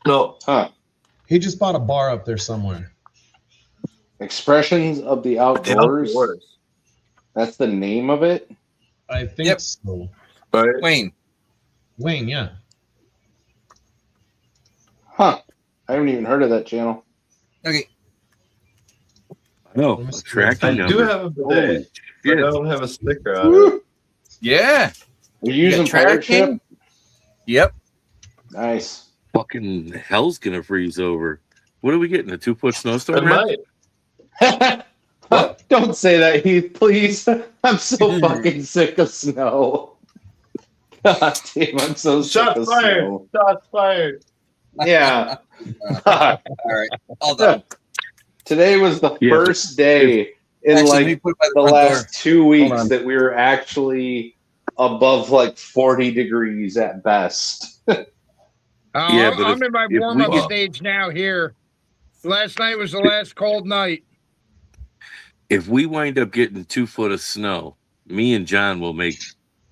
No. Huh. He just bought a bar up there somewhere. Expressions of the Outdoors. That's the name of it? I think Yep. so. Right. Wayne. Wayne, yeah. Huh. I haven't even heard of that channel. Okay. No, Let me see. tracking I do number. have a bidet, Holy but I shit. don't have a sticker on it. Woo. Yeah. Are you You using got pirate ship? tracking? Yep. Nice. Fucking hell's gonna freeze over. What are we getting? A 2-foot It snowstorm? Red? might. Don't say that, Heath, please. I'm so fucking sick of snow. God damn, I'm so sick Shots of fired. snow. Shots fired. Yeah. All right. All done. Today was the Yeah, first day in Actually, let me like put it by the front last door. 2 Hold weeks on. that we were actually above like 40 degrees at best. I Yeah, but I'm in my if we warm-up get- stage now here. Last night was the last cold night. If we wind up getting 2 foot of snow, me and John will make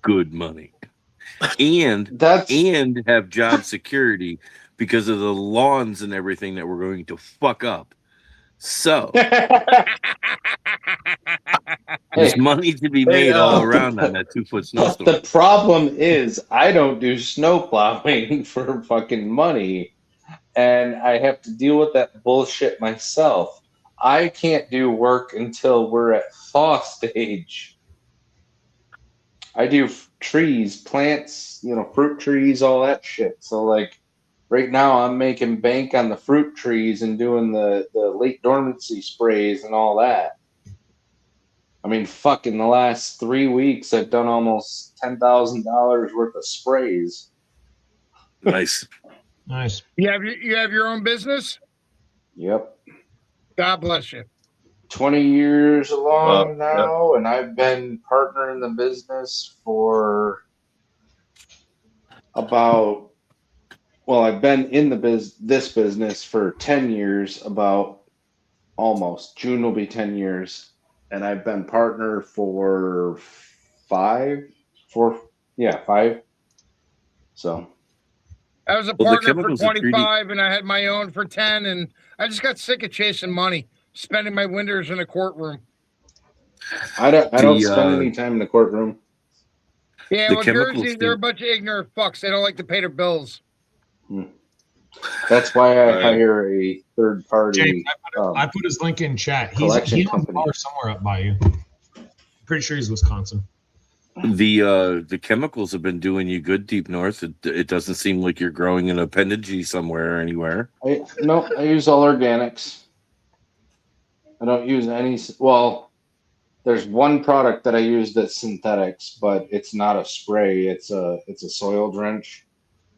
good money. And have job security because of the lawns and everything that we're going to fuck up. So there's money to be made all around on that 2 foot snowstorm. The problem is I don't do snow plowing for fucking money, and I have to deal with that bullshit myself. I can't do work until we're at thaw stage. I do trees, plants, fruit trees, all that shit. So like right now I'm making bank on the fruit trees and doing the late dormancy sprays and all that. I mean, fuck, in the last 3 weeks, I've done almost $10,000 worth of sprays. Nice. Nice. You have your own business? Yep. God bless you. 20 years along now, and I've been partner in the business for I've been in this business for 10 years, about almost. June will be 10 years. And I've been partner for 5. So I was a partner for 25 and I had my own for 10, and I just got sick of chasing money, spending my winters in a courtroom. I don't spend any time in the courtroom. Yeah, well, Jersey, they're a bunch of ignorant fucks. They don't like to pay their bills. That's why I hire a third party. James, I put his link in chat. He's somewhere up by you. Pretty sure he's Wisconsin. The chemicals have been doing you good deep north. It doesn't seem like you're growing an appendage somewhere or anywhere. I use all organics. I don't use any. Well, there's one product that I use that's synthetics, but it's not a spray. It's a soil drench.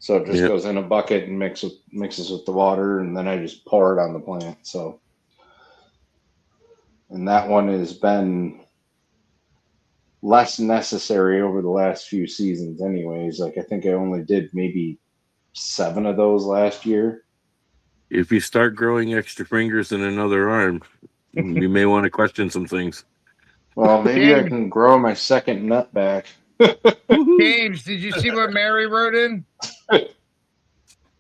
So it just goes in a bucket and mixes with the water, and then I just pour it on the plant. So, and that one has been less necessary over the last few seasons anyways. Like I think I only did maybe 7 of those last year. If you start growing extra fingers in another arm, you may want to question some things. Well, maybe I can grow my second nut back. James, did you see what Mary wrote in?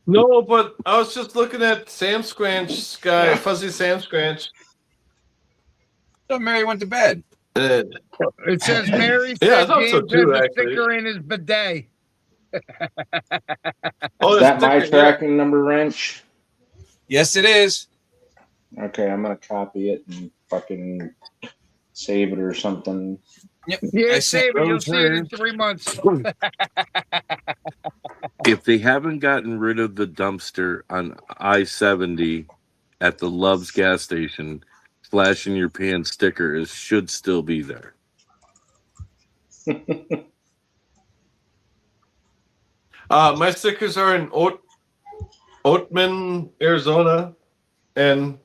No, but I was just looking at Sam Squanch guy, Fuzzy Sam Squanch. So Mary went to bed. It says Mary said James has a sticker in his bidet. Is that my tracking number wrench? Yes, it is. Okay, I'm gonna copy it and fucking save it or something. Yep. Yeah, save it. You'll see it in 3 months. If they haven't gotten rid of the dumpster on I-70 at the Love's gas station, flash in your pants sticker should still be there. My stickers are in Oatman, Arizona, and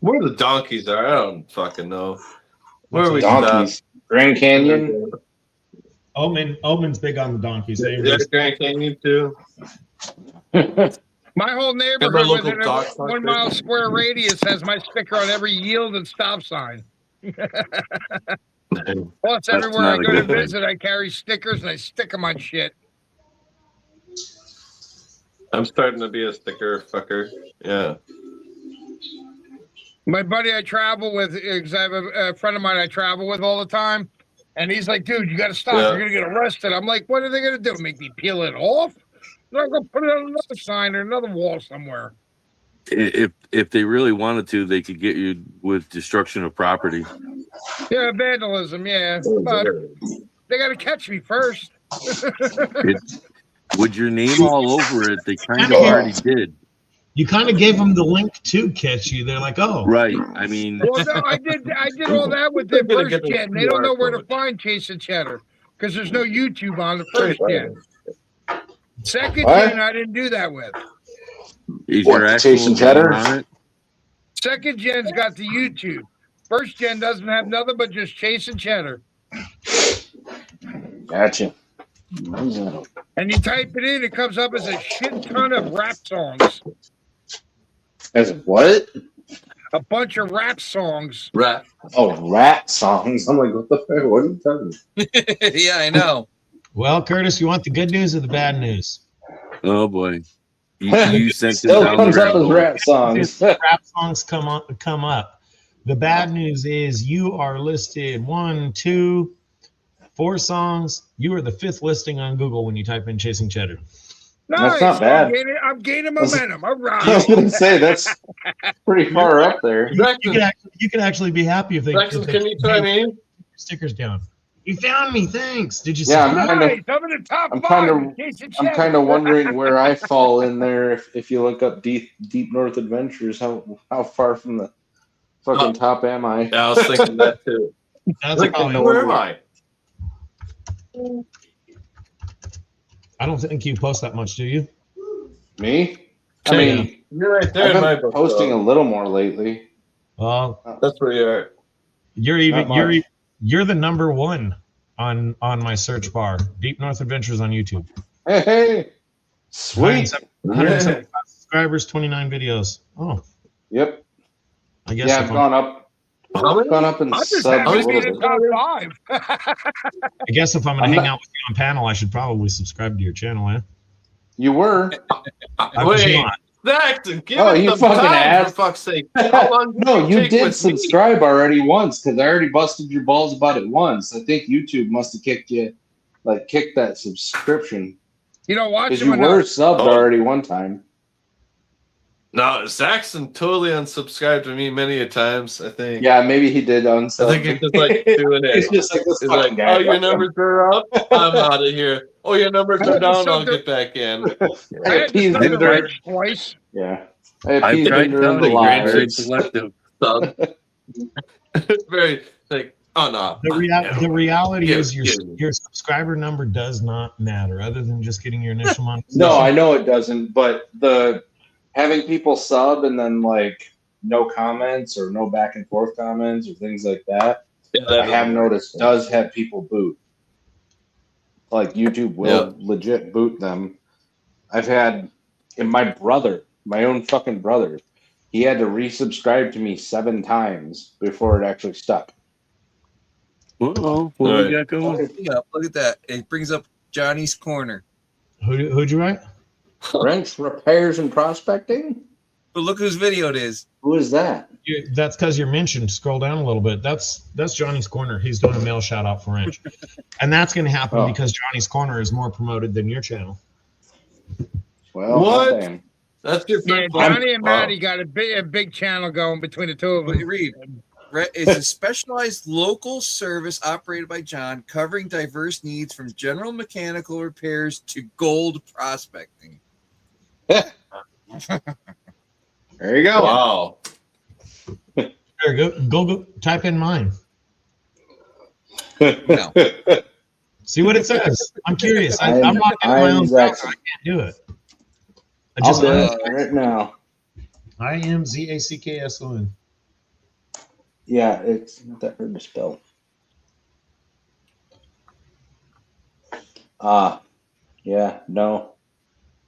where the donkeys are, I don't fucking know. Where are we? Donkeys? Grand Canyon. Oatman's big on the donkeys. Yeah, Grand Canyon too. My whole neighborhood within a 1 mile square radius has my sticker on every yield and stop sign. Plus, everywhere I go to visit, I carry stickers and I stick them on shit. I'm starting to be a sticker fucker. Yeah. My buddy I travel with, because I have a friend of mine I travel with all the time, and he's like, dude, you got to stop. Yeah. You're going to get arrested. I'm like, what are they going to do? Make me peel it off? They're going to put it on another sign or another wall somewhere. If they really wanted to, they could get you with destruction of property. Yeah, vandalism, yeah. But they got to catch me first. With your name all over it, they kind of already did. You kind of gave them the link to catch you. They're like, oh. Right. I mean. Well, no, I did all that with the first gen. They don't know where to find Chasing Cheddar because there's no YouTube on the first gen. Second gen, I didn't do that with. Is your actual Chasing Cheddar on it? Second gen's got the YouTube. First gen doesn't have nothing but just Chasing Cheddar. Gotcha. And you type it in, it comes up as a shit ton of rap songs. As what? A bunch of rap songs. Rap. Oh, rap songs. I'm like, what the fuck? What are you talking about? Yeah, I know. Well, Curtis, you want the good news or the bad news? Oh boy. You sent it Still down comes the up as rabbit rap songs. Rap songs come up. The bad news is you are listed 1, 2, 4 songs. You are the 5th listing on Google when you type in Chasing Cheddar. Nice. That's not bad. I'm gaining momentum. All I was right. gonna say that's pretty far up there. You could actually be happy if they Can you try me? stickers down. You found me. Thanks. Did you? Yeah, see I'm Nice. I'm in the top I'm 5. kind of wondering where I fall in there. If you look up Deep North Adventures, how far from the fucking top am I? Yeah, I was thinking that too. That's probably, Where am I? I don't think you post that much, do you? Me? I mean, You're right there I've in my been book. posting a little more lately. Well, That's where you are. You're the number 1 on my search bar. Deep North Adventures on YouTube. Hey, sweet. 175 subscribers, 29 videos. Oh, Yep. I guess. Yeah, I've gone up. Gone up in I'm just subs a happy to be little in the bit. top 5. I guess if I'm gonna hang out with you on panel, I should probably subscribe to your channel. Eh? You were. I was Wait, not. Zaxton, give Oh, it you some fucking time, ass. for fuck's sake. How long No, you take did with me? subscribe already once because I already busted your balls about it once. I think YouTube must have kicked that subscription You don't watch because them you were enough. subbed already one time. No, Saxon totally unsubscribed to me many a times, I think. Yeah, maybe he did unsub. I think he's just like doing it. He's just like this He's fucking like, guy. oh, your numbers are up? I'm out of here. Oh, your numbers are down? I'll get back in. I had to sub the Rich twice. Yeah. I've tried the telling liars. very selective. Very like, oh no. The reality Yeah, is yeah. your subscriber number does not matter, other than just getting your initial monetization. No, I know it doesn't, but having people sub and then like no comments or no back and forth comments or things like that, I have noticed does have people boot. Like YouTube will legit boot them. I've had my own fucking brother, he had to resubscribe to me 7 times before it actually stuck. Oh, what we got going? Yeah, look at that. It brings up Johnny's Corner. Who'd you write? Wrench repairs and prospecting? But look whose video it is. Who is that? That's because you're mentioned. Scroll down a little bit. That's Johnny's Corner. He's doing a mail shout out for Wrench. And that's going to happen because Johnny's Corner is more promoted than your channel. Well, What? damn. That's your Yeah, first Johnny and Maddie got a big channel going between the two of them. Read. It's a specialized local service operated by John, covering diverse needs from general mechanical repairs to gold prospecting. There you go. Wow. Here, go type in mine. No. See what it says. I'm curious. I'm not in my own browser. I can't do it. I'll do it right now. I am ZACKSON. Yeah, it's not that hard to spell. Yeah, no.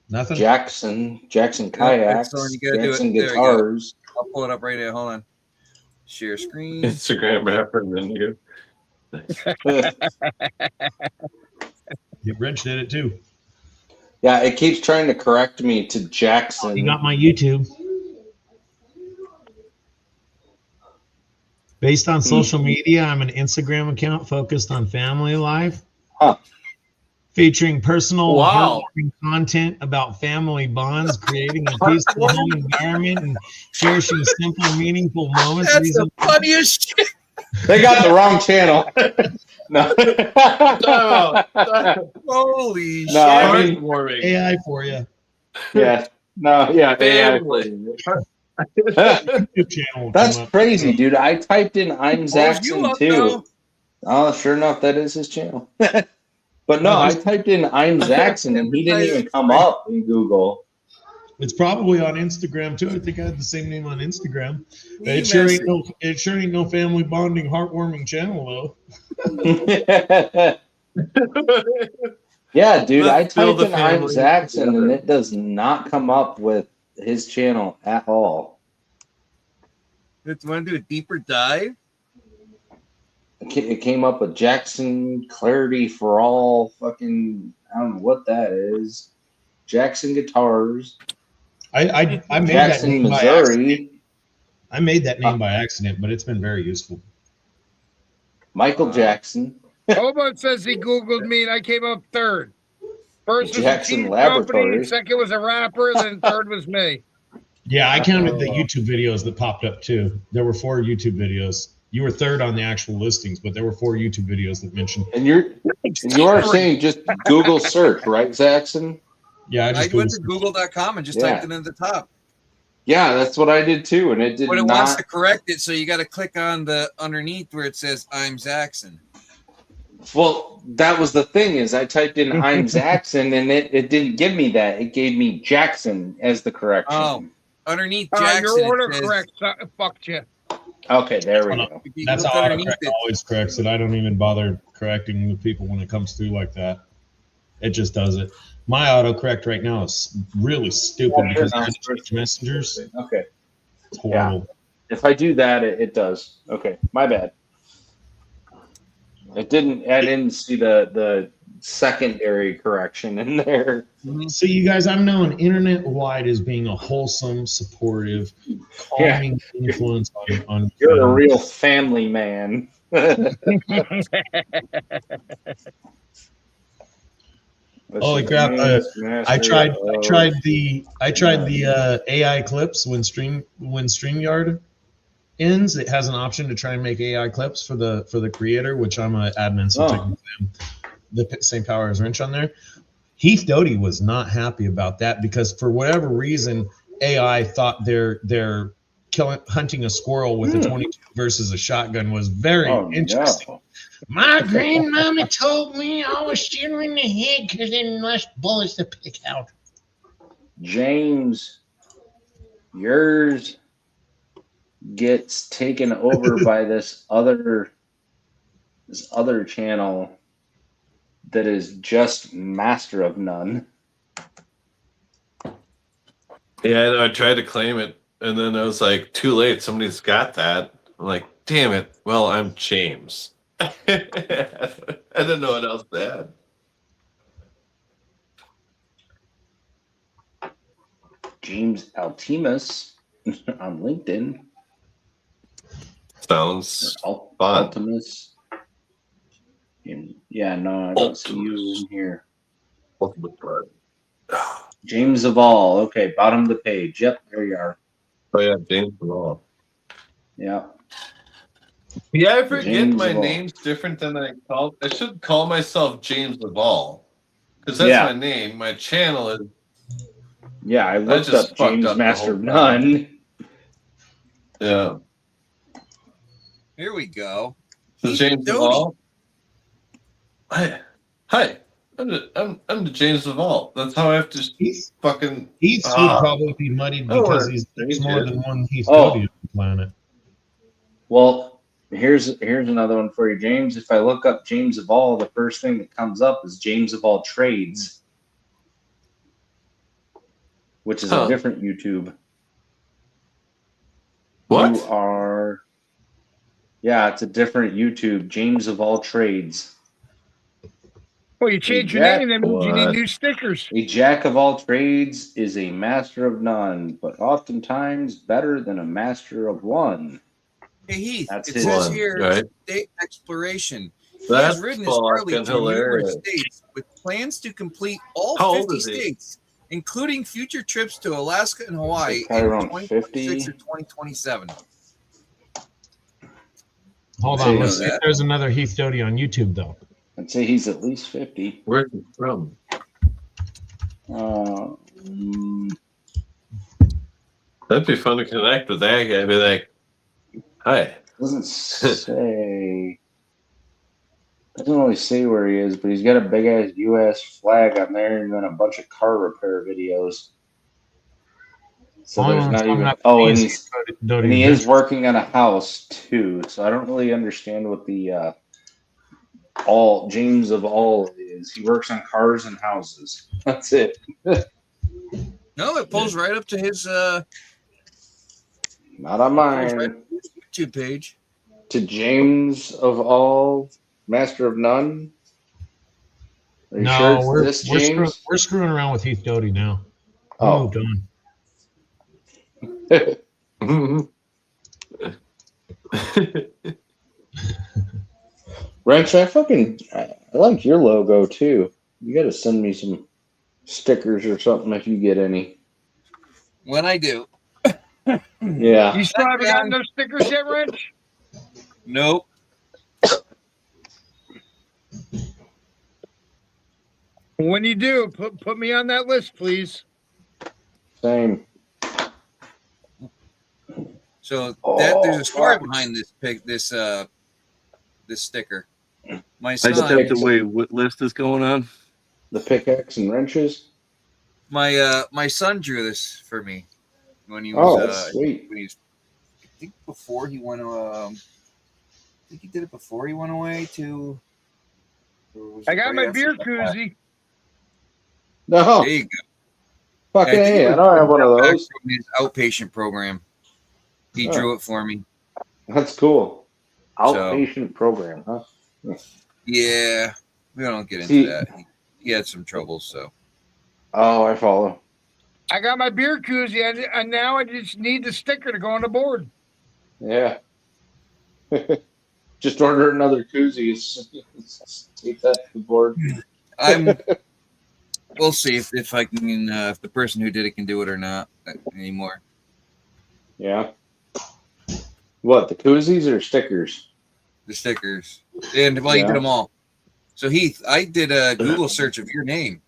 Nothing. Jackson kayaks, You gotta do Jackson it. There you go. guitars. I'll pull it up right now. Hold on. Share screen. Instagram rapper than you. Wrench did it too. Yeah, it keeps trying to correct me to Jackson. You got my YouTube. Based on social media, I'm an Instagram account focused on family life. Featuring personal heartwarming content about family bonds, creating a peaceful home environment, and cherishing simple, meaningful moments. That's the funniest shit. They got the wrong channel. No. Holy shit. I mean, AI for you. Yeah. No, yeah. Family. That's crazy, dude. I typed in I'm you Zaxxon up, too. though. Oh, sure enough, that is his channel. But no, I typed in I'm Zaxxon and he didn't even come up in Google. It's probably on Instagram too. I think I had the same name on Instagram. It sure ain't no family bonding, heartwarming channel though. Yeah, dude, I Fill typed the in I'm family Zaxxon and together. it does not come up with his channel at all. Let's want to do a deeper dive. It came up with Jackson Clarity for All. Fucking, I don't know what that is. Jackson Guitars. I made that Jackson, name by accident. Missouri. I made that name by accident, but it's been very useful. Michael Jackson. Hobo says he Googled me and I came up third. First was a Jackson cheese Laboratory. company, second was a rapper, then third was me. Yeah, I counted the YouTube videos that popped up too. There were 4 YouTube videos. You were third on the actual listings, but there were 4 YouTube videos that mentioned. And you are saying just Google search, right, Zaxxon? Yeah, I went to google.com and just typed it in the top. Yeah, that's what I did too, and it did But it not. wants to correct it, so you got to click on the underneath where it says I'm Zaxxon. Well, that was the thing is I typed in I'm Zaxxon and it didn't give me that. It gave me Jackson as the correction. Oh, underneath Jackson. Your order it says, correct. Fucked you. Okay, there we go. That's how autocorrect always corrects it. I don't even bother correcting the people when it comes through like that. It just does it. My autocorrect right now is really stupid because I change messengers. Okay. It's horrible. Yeah. If I do that, it does. Okay, my bad. I didn't see the secondary correction in there. So you guys, I'm known internet-wide as being a wholesome, supportive, calming influence on You're a real family man. Holy crap! I tried the AI clips when StreamYard ends. It has an option to try and make AI clips for the creator, which I'm an admin, so technically I'm the same power as Wrench on there. Heath Doty was not happy about that because for whatever reason, AI thought they're hunting a squirrel with a 22 versus a shotgun was very interesting. No. My grandmama told me I was shooting her in the head because there's less bullets to pick out. James, yours gets taken over by this other channel that is just Master of None. Yeah, I know. I tried to claim it, and then I was like, too late. Somebody's got that. I'm like, damn it. Well, I'm James. I didn't know what else to add. James Altimus on LinkedIn. Sounds fun. Altimus. Yeah, no, I don't see you in here. James of All. Okay, bottom of the page. Yep, there you are. Oh yeah, James of All. Yeah. Yeah, I forget James my of All. name's different than I should call myself James of All. Because that's my name. My channel is. Yeah, I looked up James Master of None. Yeah. Here we go. So James of All. Hi. I'm the James of All. That's how I have to fucking. Heath would probably be muddied because there's more than one Heath Doty on the planet. Well, here's another one for you, James. If I look up James of All, the first thing that comes up is James of All Trades, which is a different YouTube. What? You are. Yeah, it's a different YouTube. James of All Trades. Well, you change your name, that means you need new stickers. A jack of all trades is a master of none, but oftentimes better than a master of one. Hey Heath, That's it says here state exploration. He has ridden his Harley to numerous states with plans to complete all 50 states, including future trips to Alaska and Hawaii in 2026 or 2027. Hold on, let's see if there's another Heath Doty on YouTube though. I'd say he's at least 50. Where's he from? That'd be fun to connect with that guy. Be like, hi. Doesn't say. Doesn't really say where he is, but he's got a big ass U.S. flag on there, and then a bunch of car repair videos. So there's not even. Oh, and he is working on a house too. So I don't really understand what the all James of all is. He works on cars and houses. That's it. No, it pulls right up to his Not on mine. YouTube page. To James of all, Master of none. Are you No, sure it's this James? we're screwing around with Heath Doty now. Oh. Moved on. Wrench, I like your logo too. You got to send me some stickers or something if you get any. When I do. Yeah. You still haven't gotten those stickers yet, Wrench? Nope. When you do, put me on that list, please. Same. So there's a story behind this sticker. My I son, stepped away. What list is going on? The pickaxe and wrenches. my son drew this for me when he was that's sweet. I think before he went I think he did it before he went away to. I got my beer koozie. No. There you go. Fucking I don't have one of those. From his outpatient program. He drew it for me. That's cool. Outpatient program, huh? Yeah, we don't get into that. He had some trouble, so. Oh, I follow. I got my beer koozie, and now I just need the sticker to go on the board. Yeah. Just order another koozie. Take that to the board. We'll see if I can, if the person who did it can do it or not anymore. Yeah. What, the koozies or stickers? The stickers. And well, you did them all. So Heath, I did a Google search of your name.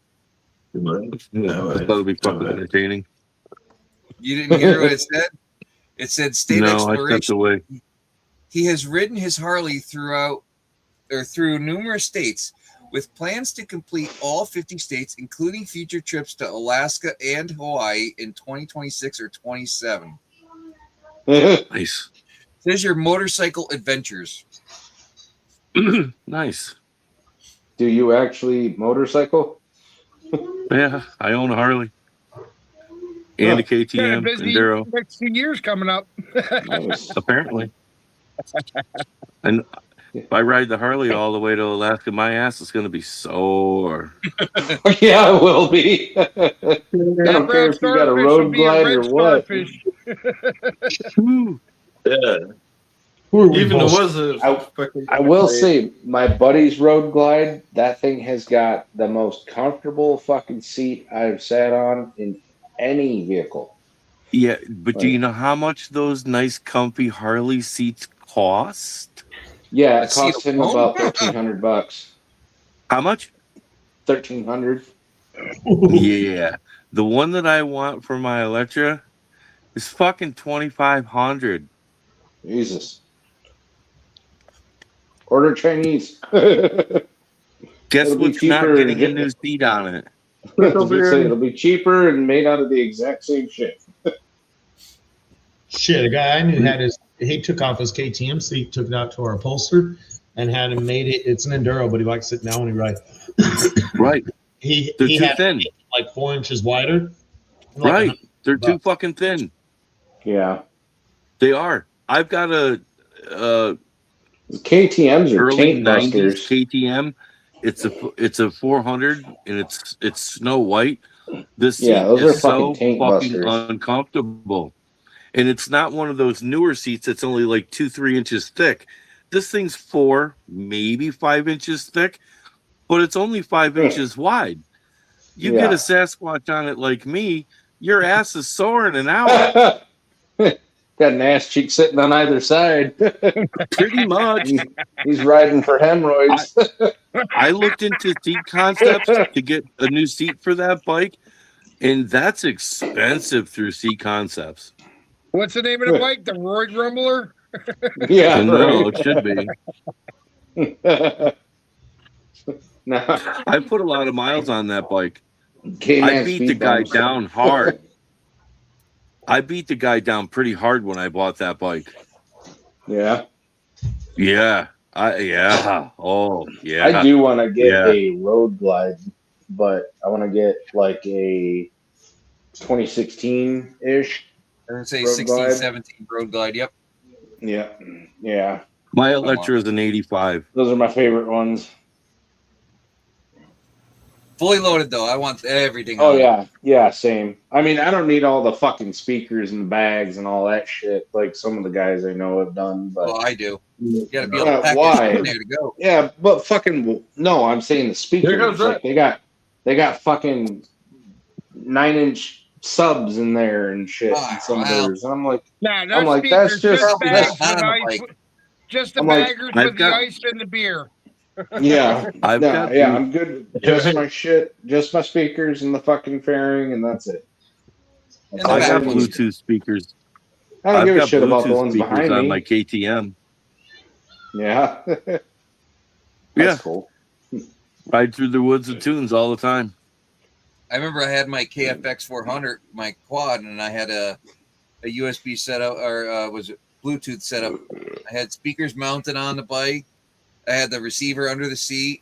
I thought it'd be fucking entertaining. You didn't hear what it said? It said state exploration. I stepped away. He has ridden his Harley through numerous states, with plans to complete all 50 states, including future trips to Alaska and Hawaii in 2026 or 27. Nice. There's your motorcycle adventures. Nice. Do you actually motorcycle? Yeah, I own a Harley. And a KTM Enduro. Next 2 years coming up. Nice. Apparently. And if I ride the Harley all the way to Alaska, my ass is going to be sore. Yeah, it will be. I don't care if you got a road glide or what. Yeah. Even I will say, my buddy's road glide, that thing has got the most comfortable fucking seat I've sat on in any vehicle. Yeah, but do you know how much those nice, comfy Harley seats cost? Yeah, it cost him about $1,300. How much? $1,300. Yeah, the one that I want for my Electra is fucking $2,500. Jesus. Order Chinese. Guess what's not getting a new seat on it? It'll be cheaper and made out of the exact same shit. Shit, a guy I knew he took off his KTM seat, took it out to our upholster, and had him made it. It's an Enduro, but he likes it now when he rides. Right. He too had thin. Like 4 inches wider. Right. They're too fucking thin. Yeah. They are. I've got a KTMs are early taint 90s busters. KTM. It's a 400 and it's snow white. This seat those are is fucking so taint fucking busters. uncomfortable. And it's not one of those newer seats that's only like 2-3 inches thick. This thing's 4, maybe 5 inches thick, but it's only 5 inches wide. You get a Sasquatch on it like me, your ass is sore in an hour. Got an ass cheek sitting on either side. Pretty much. He's riding for hemorrhoids. I looked into seat concepts to get a new seat for that bike, and that's expensive through seat concepts. What's the name of the bike? The Roy Grumbler? Yeah, no, right. It should be. No. I put a lot of miles on that bike. K-Man I beat speed the guy bumps. down hard. I beat the guy down pretty hard when I bought that bike. Yeah. Yeah. Yeah. Oh, yeah. I do want to get Yeah. a road glide, but I want to get like a 2016 ish. I would say Road 16, glide. 17 road glide. Yep. Yeah, yeah. My Electra is an 85. Those are my favorite ones. Fully loaded though. I want everything. Oh on it. yeah, yeah, same. I mean, I don't need all the fucking speakers and bags and all that shit like some of the guys I know have done. But Well, I do. You got to be able to pack why? it in there to go. Yeah, but fucking no. I'm saying the speakers. There goes Like they got fucking 9-inch subs in there and shit. Oh, and some wow. of theirs, and I'm like, Nah, no I'm like, speakers, that's just bags not with on a ice. bike. Just the I'm like, baggers I've with the got- ice and the beer. yeah, I've no, got yeah. blue- I'm good. Just my shit, just my speakers and the fucking fairing, and that's it. And the I got back ones. Bluetooth speakers. I don't I've give a got shit about the Bluetooth ones speakers behind on me. my KTM. Yeah, that's Yeah. cool. Ride through the woods of tunes all the time. I remember I had my KFX 400, my quad, and I had a USB setup, or was it Bluetooth setup. I had speakers mounted on the bike. I had the receiver under the seat.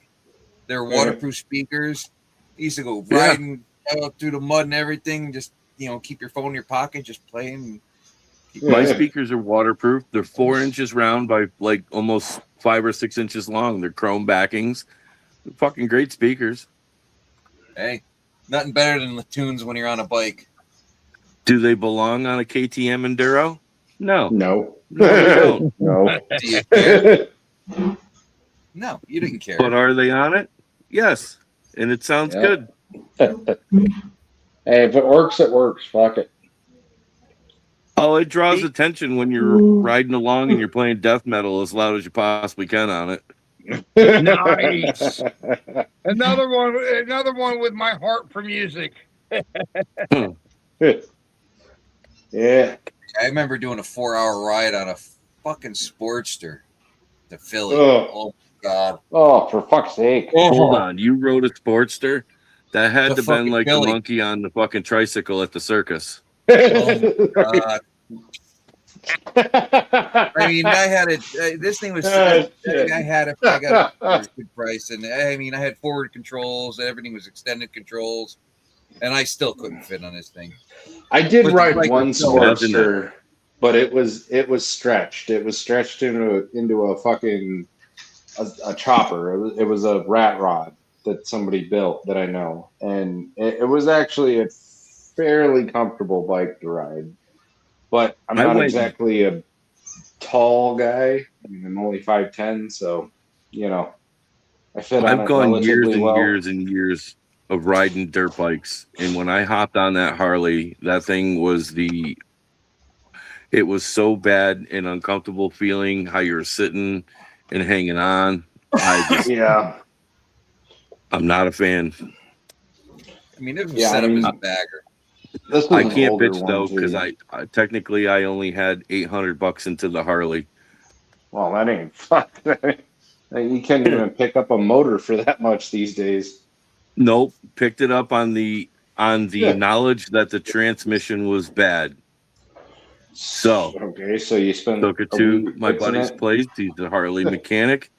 They were waterproof speakers. I used to go riding out through the mud and everything. Just keep your phone in your pocket, just playing. My speakers are waterproof. They're 4 inches round by like almost 5 or 6 inches long. They're chrome backings. They're fucking great speakers. Hey, nothing better than the tunes when you're on a bike. Do they belong on a KTM Enduro? No. No, they don't. no. Do you care? No, you didn't care. But are they on it? Yes. And it sounds Yeah. good. Hey, if it works, it works. Fuck it. Oh, it draws attention when you're riding along and you're playing death metal as loud as you possibly can on it. Nice. Another one with my heart for music. Yeah. I remember doing a 4-hour ride on a fucking Sportster to Philly. Ugh. Oh God! Oh, for fuck's sake! Hold on, you rode a Sportster? That had The to been fucking like Philly. the monkey on the fucking tricycle at the circus. Oh God! I mean, I had it. This thing was. I had it. I got it for a good price, and I mean, I had forward controls. Everything was extended controls, and I still couldn't fit on this thing. I did But ride like, one so Sportster, but it was stretched. It was stretched into a fucking a chopper. It was a rat rod that somebody built that I know, and it was actually a fairly comfortable bike to ride. But I'm not exactly a tall guy. I mean, I'm only 5'10", so I fit on I've it gone years relatively and well. years and years of riding dirt bikes, and when I hopped on that Harley, that thing was it was so bad and uncomfortable feeling how you're sitting and hanging on. Yeah. I'm not a fan. I mean, it was set up as a bagger. I can't bitch though because I technically I only had $800 into the Harley. Well, that ain't fuck. You can't even pick up a motor for that much these days. Nope, picked it up on the knowledge that the transmission was bad. So okay, so you spent took it to my buddy's place. He's the Harley mechanic.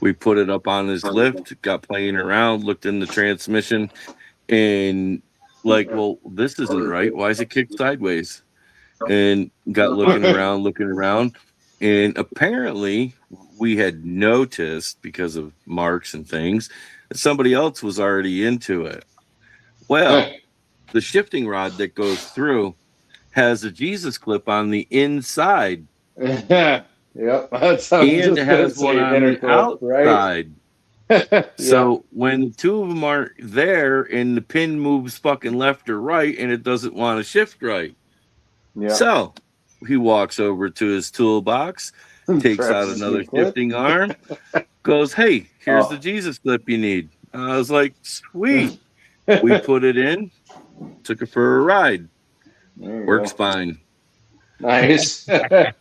We put it up on his lift, got playing around, looked in the transmission, and like, well, this isn't right. Why is it kicked sideways? And got looking around, and apparently we had noticed because of marks and things that somebody else was already into it. Well, the shifting rod that goes through has a Jesus clip on the inside. Yep, that's how and it has one on the outside. Right? So when two of them aren't there and the pin moves fucking left or right and it doesn't want to shift right. Yeah. So he walks over to his toolbox, takes out another shifting arm, goes, "Hey, here's the Jesus clip you need." I was like, "Sweet." We put it in, took it for a ride. Works fine. Nice. Yeah,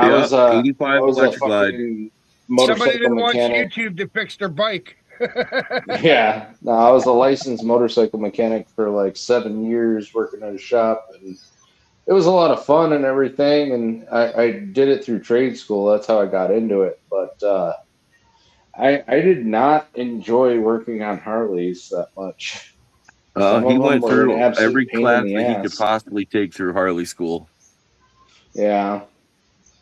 I was 85 electric glide. Somebody didn't watch YouTube to fix their bike. Yeah, no, I was a licensed motorcycle mechanic for like 7 years, working at a shop, and it was a lot of fun and everything, and I did it through trade school. That's how I got into it. But I did not enjoy working on Harleys that much. Some He of them went were an through absolute every pain in class the that he could ass. possibly take through Harley school. Yeah.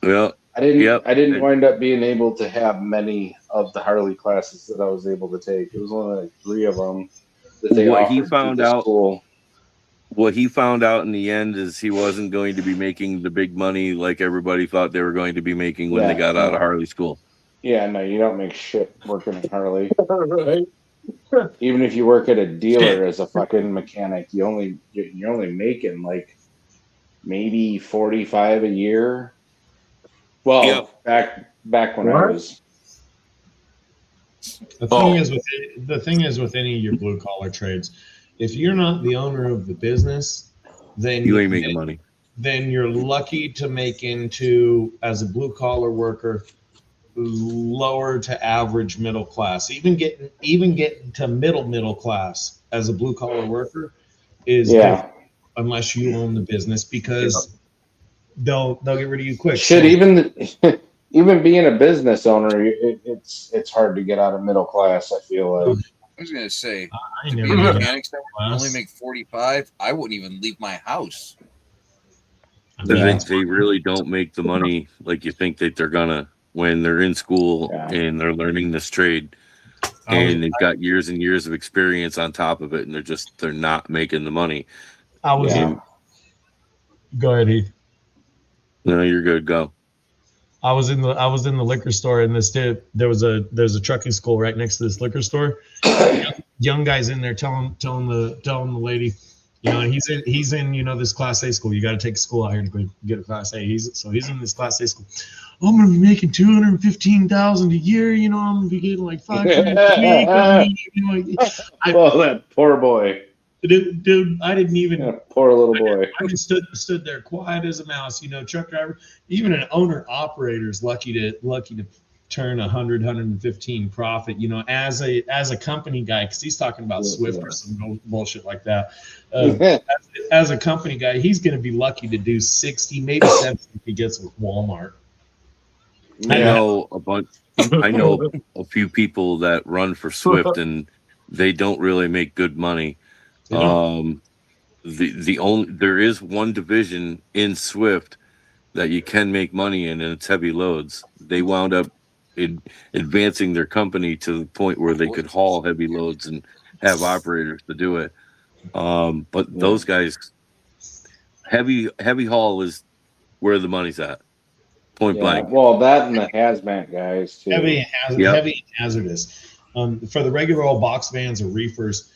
Well, I didn't yep. wind up being able to have many of the Harley classes that I was able to take. It was only like 3 of them that they What he offered through found the out school. What he found out in the end is he wasn't going to be making the big money like everybody thought they were going to be making when they Yeah, got out of no. Harley school. Yeah, no, you don't make shit working at Harley. Right. Even if you work at a dealer as a fucking mechanic, you're only making like maybe 45 a year. Well, Yep. back when I What? was The thing is with any of your blue collar trades, if you're not the owner of the business, then You ain't making money. Then you're lucky to make into, as a blue collar worker, lower to average middle class. Even getting to middle class as a blue collar worker is yeah. different unless you own the business, because they'll get rid of you quick. Shit, So, even being a business owner, it's hard to get out of middle class. I feel like. I was gonna say, I to never be a made mechanic that class. only make 45, I wouldn't even leave my house. I mean, Yeah. They really don't make the money like you think that they're gonna when they're in school Yeah. and they're learning this trade, and they've got years and years of experience on top of it, and they're not making the money. I was Yeah. Go ahead, Heath. No, you're good. Go. I was in the liquor store, and there's a trucking school right next to this liquor store. Young guys in there telling the lady, he's in this Class A school. You got to take school out here to go get a Class A. He's in this Class A school. I'm gonna be making $215,000 a year. I'm gonna be getting like $500 a week. Well, that poor boy. Dude, I didn't even. Yeah, poor little boy. I just stood there quiet as a mouse. Truck driver, even an owner operator is lucky to turn 115 profit. As a company guy, because he's talking about Swift or some bullshit like that. As a company guy, he's going to be lucky to do 60, maybe 70 if he gets with Walmart. I know a bunch. I know a few people that run for Swift, and they don't really make good money. There is one division in Swift that you can make money in, and it's heavy loads. They wound up advancing their company to the point where they could haul heavy loads and have operators to do it. But those guys, heavy haul is where the money's at. Point blank. Well, that and the hazmat guys too. Heavy and hazardous. For the regular old box vans or reefers,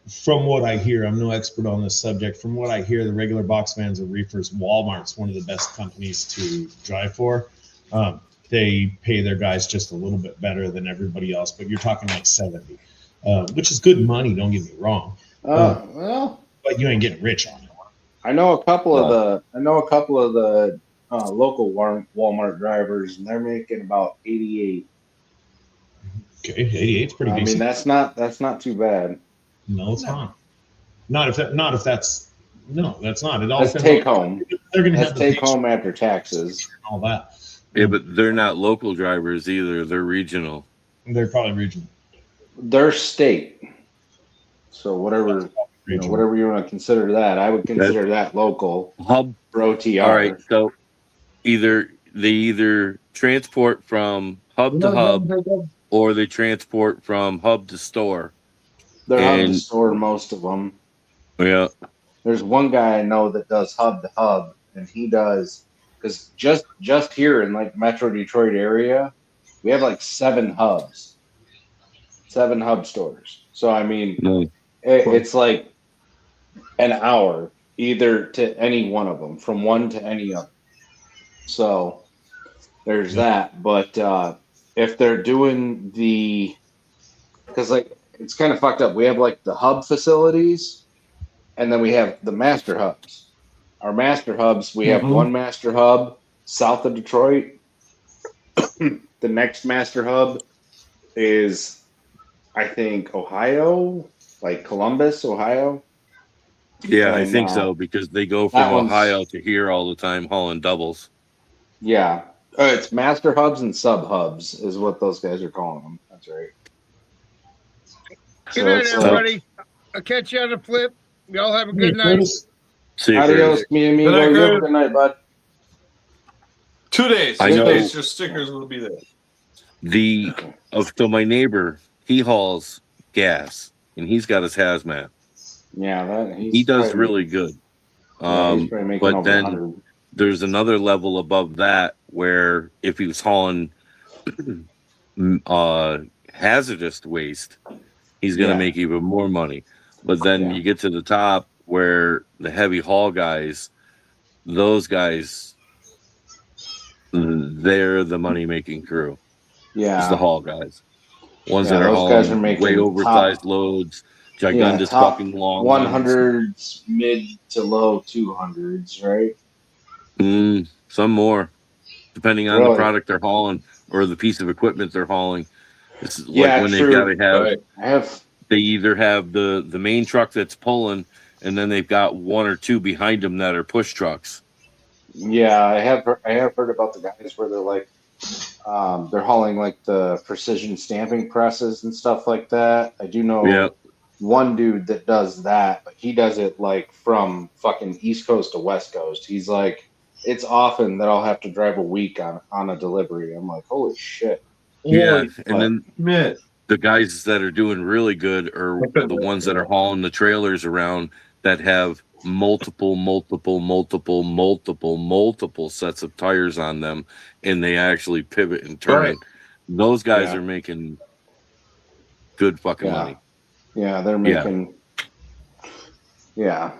from what I hear, I'm no expert on this subject. From what I hear, the regular box vans or reefers, Walmart's one of the best companies to drive for. They pay their guys just a little bit better than everybody else, but you're talking like 70, which is good money. Don't get me wrong. Well, but you ain't getting rich on it. I know a couple of the local Walmart drivers, and they're making about 88. Okay, 88's pretty decent. I mean, that's not too bad. No, it's not. That's not. It all That's take home. They're going to That's have take home after taxes. and all that. Yeah, but they're not local drivers either. They're regional. They're probably regional. They're state. So whatever you want to consider that, I would consider that local. Hub for OTR. All right, so they either transport from hub to hub, or they transport from hub to store. They're hub to store, most of them. Yeah. There's one guy I know that does hub to hub, and he does, because just here in like Metro Detroit area, we have like 7 hub stores. So I mean, it's like an hour either to any one of them, from one to any other. So there's that. But if they're doing because like it's kind of fucked up. We have like the hub facilities, and then we have the master hubs. Our master hubs, we have one master hub south of Detroit. The next master hub is, I think, Ohio, like Columbus, Ohio. Yeah, I And, think so because they go that from one's- Ohio to here all the time hauling doubles. Yeah. It's master hubs and sub hubs is what those guys are calling them. That's right. Good night, everybody. I'll catch you on the flip. Y'all have a good night. See you, Adios, Chris. mi amigo. Good night, You have a Chris. good night, bud. 2 days. I 2 know. days. Your stickers will be there. So my neighbor, he hauls gas and he's got his hazmat. Yeah, He does really good. he's probably making But over then 100. there's another level above that where if he was hauling hazardous waste, he's going to make even more money. But then you get to the top where the heavy haul guys, those guys, they're the money making crew. Yeah. It's the haul guys. Ones Yeah, that are those guys hauling are making way oversized loads, gigantic top fucking long ones. 100s, mid to low 200s, right? Some more, depending on the Really? product they're hauling or the piece of equipment they're hauling. It's Yeah, like when true. they've got to have. They either have the main truck that's pulling, and then they've got one or two behind them that are push trucks. Yeah, I have heard about the guys where they're like, they're hauling like the precision stamping presses and stuff like that. I do know one dude that does that, but he does it like from fucking East Coast to West Coast. He's like, it's often that I'll have to drive a week on a delivery. I'm like, holy shit. Yeah, and then the guys that are doing really good are the ones that are hauling the trailers around that have multiple sets of tires on them, and they actually pivot and turn. Right. Those guys are making good fucking money. Yeah, they're making. Yeah.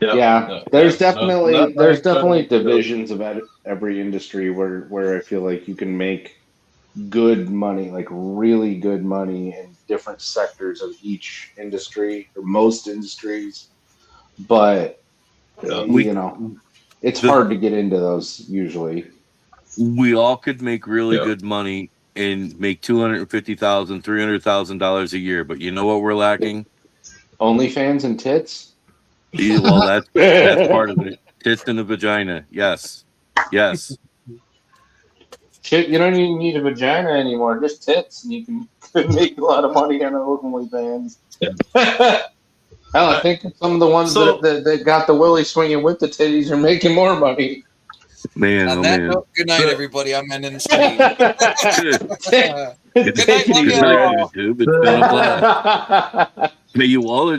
There's definitely divisions of every industry where I feel like you can make good money, like really good money in different sectors of each industry or most industries, but it's hard to get into those usually. We all could make really good money and make $250,000, $300,000 a year, but you know what we're lacking? OnlyFans and tits. Yeah, well, that's part of it. Tits and a vagina. Yes. Shit, you don't even need a vagina anymore. Just tits, and you can make a lot of money on OnlyFans. Hell, I think some of the ones that got the willy swinging with the titties are making more money. Man, on that note, good night, everybody. I'm ending the stream. Good night, love you all. YouTube. It's been a blast. May you all enjoy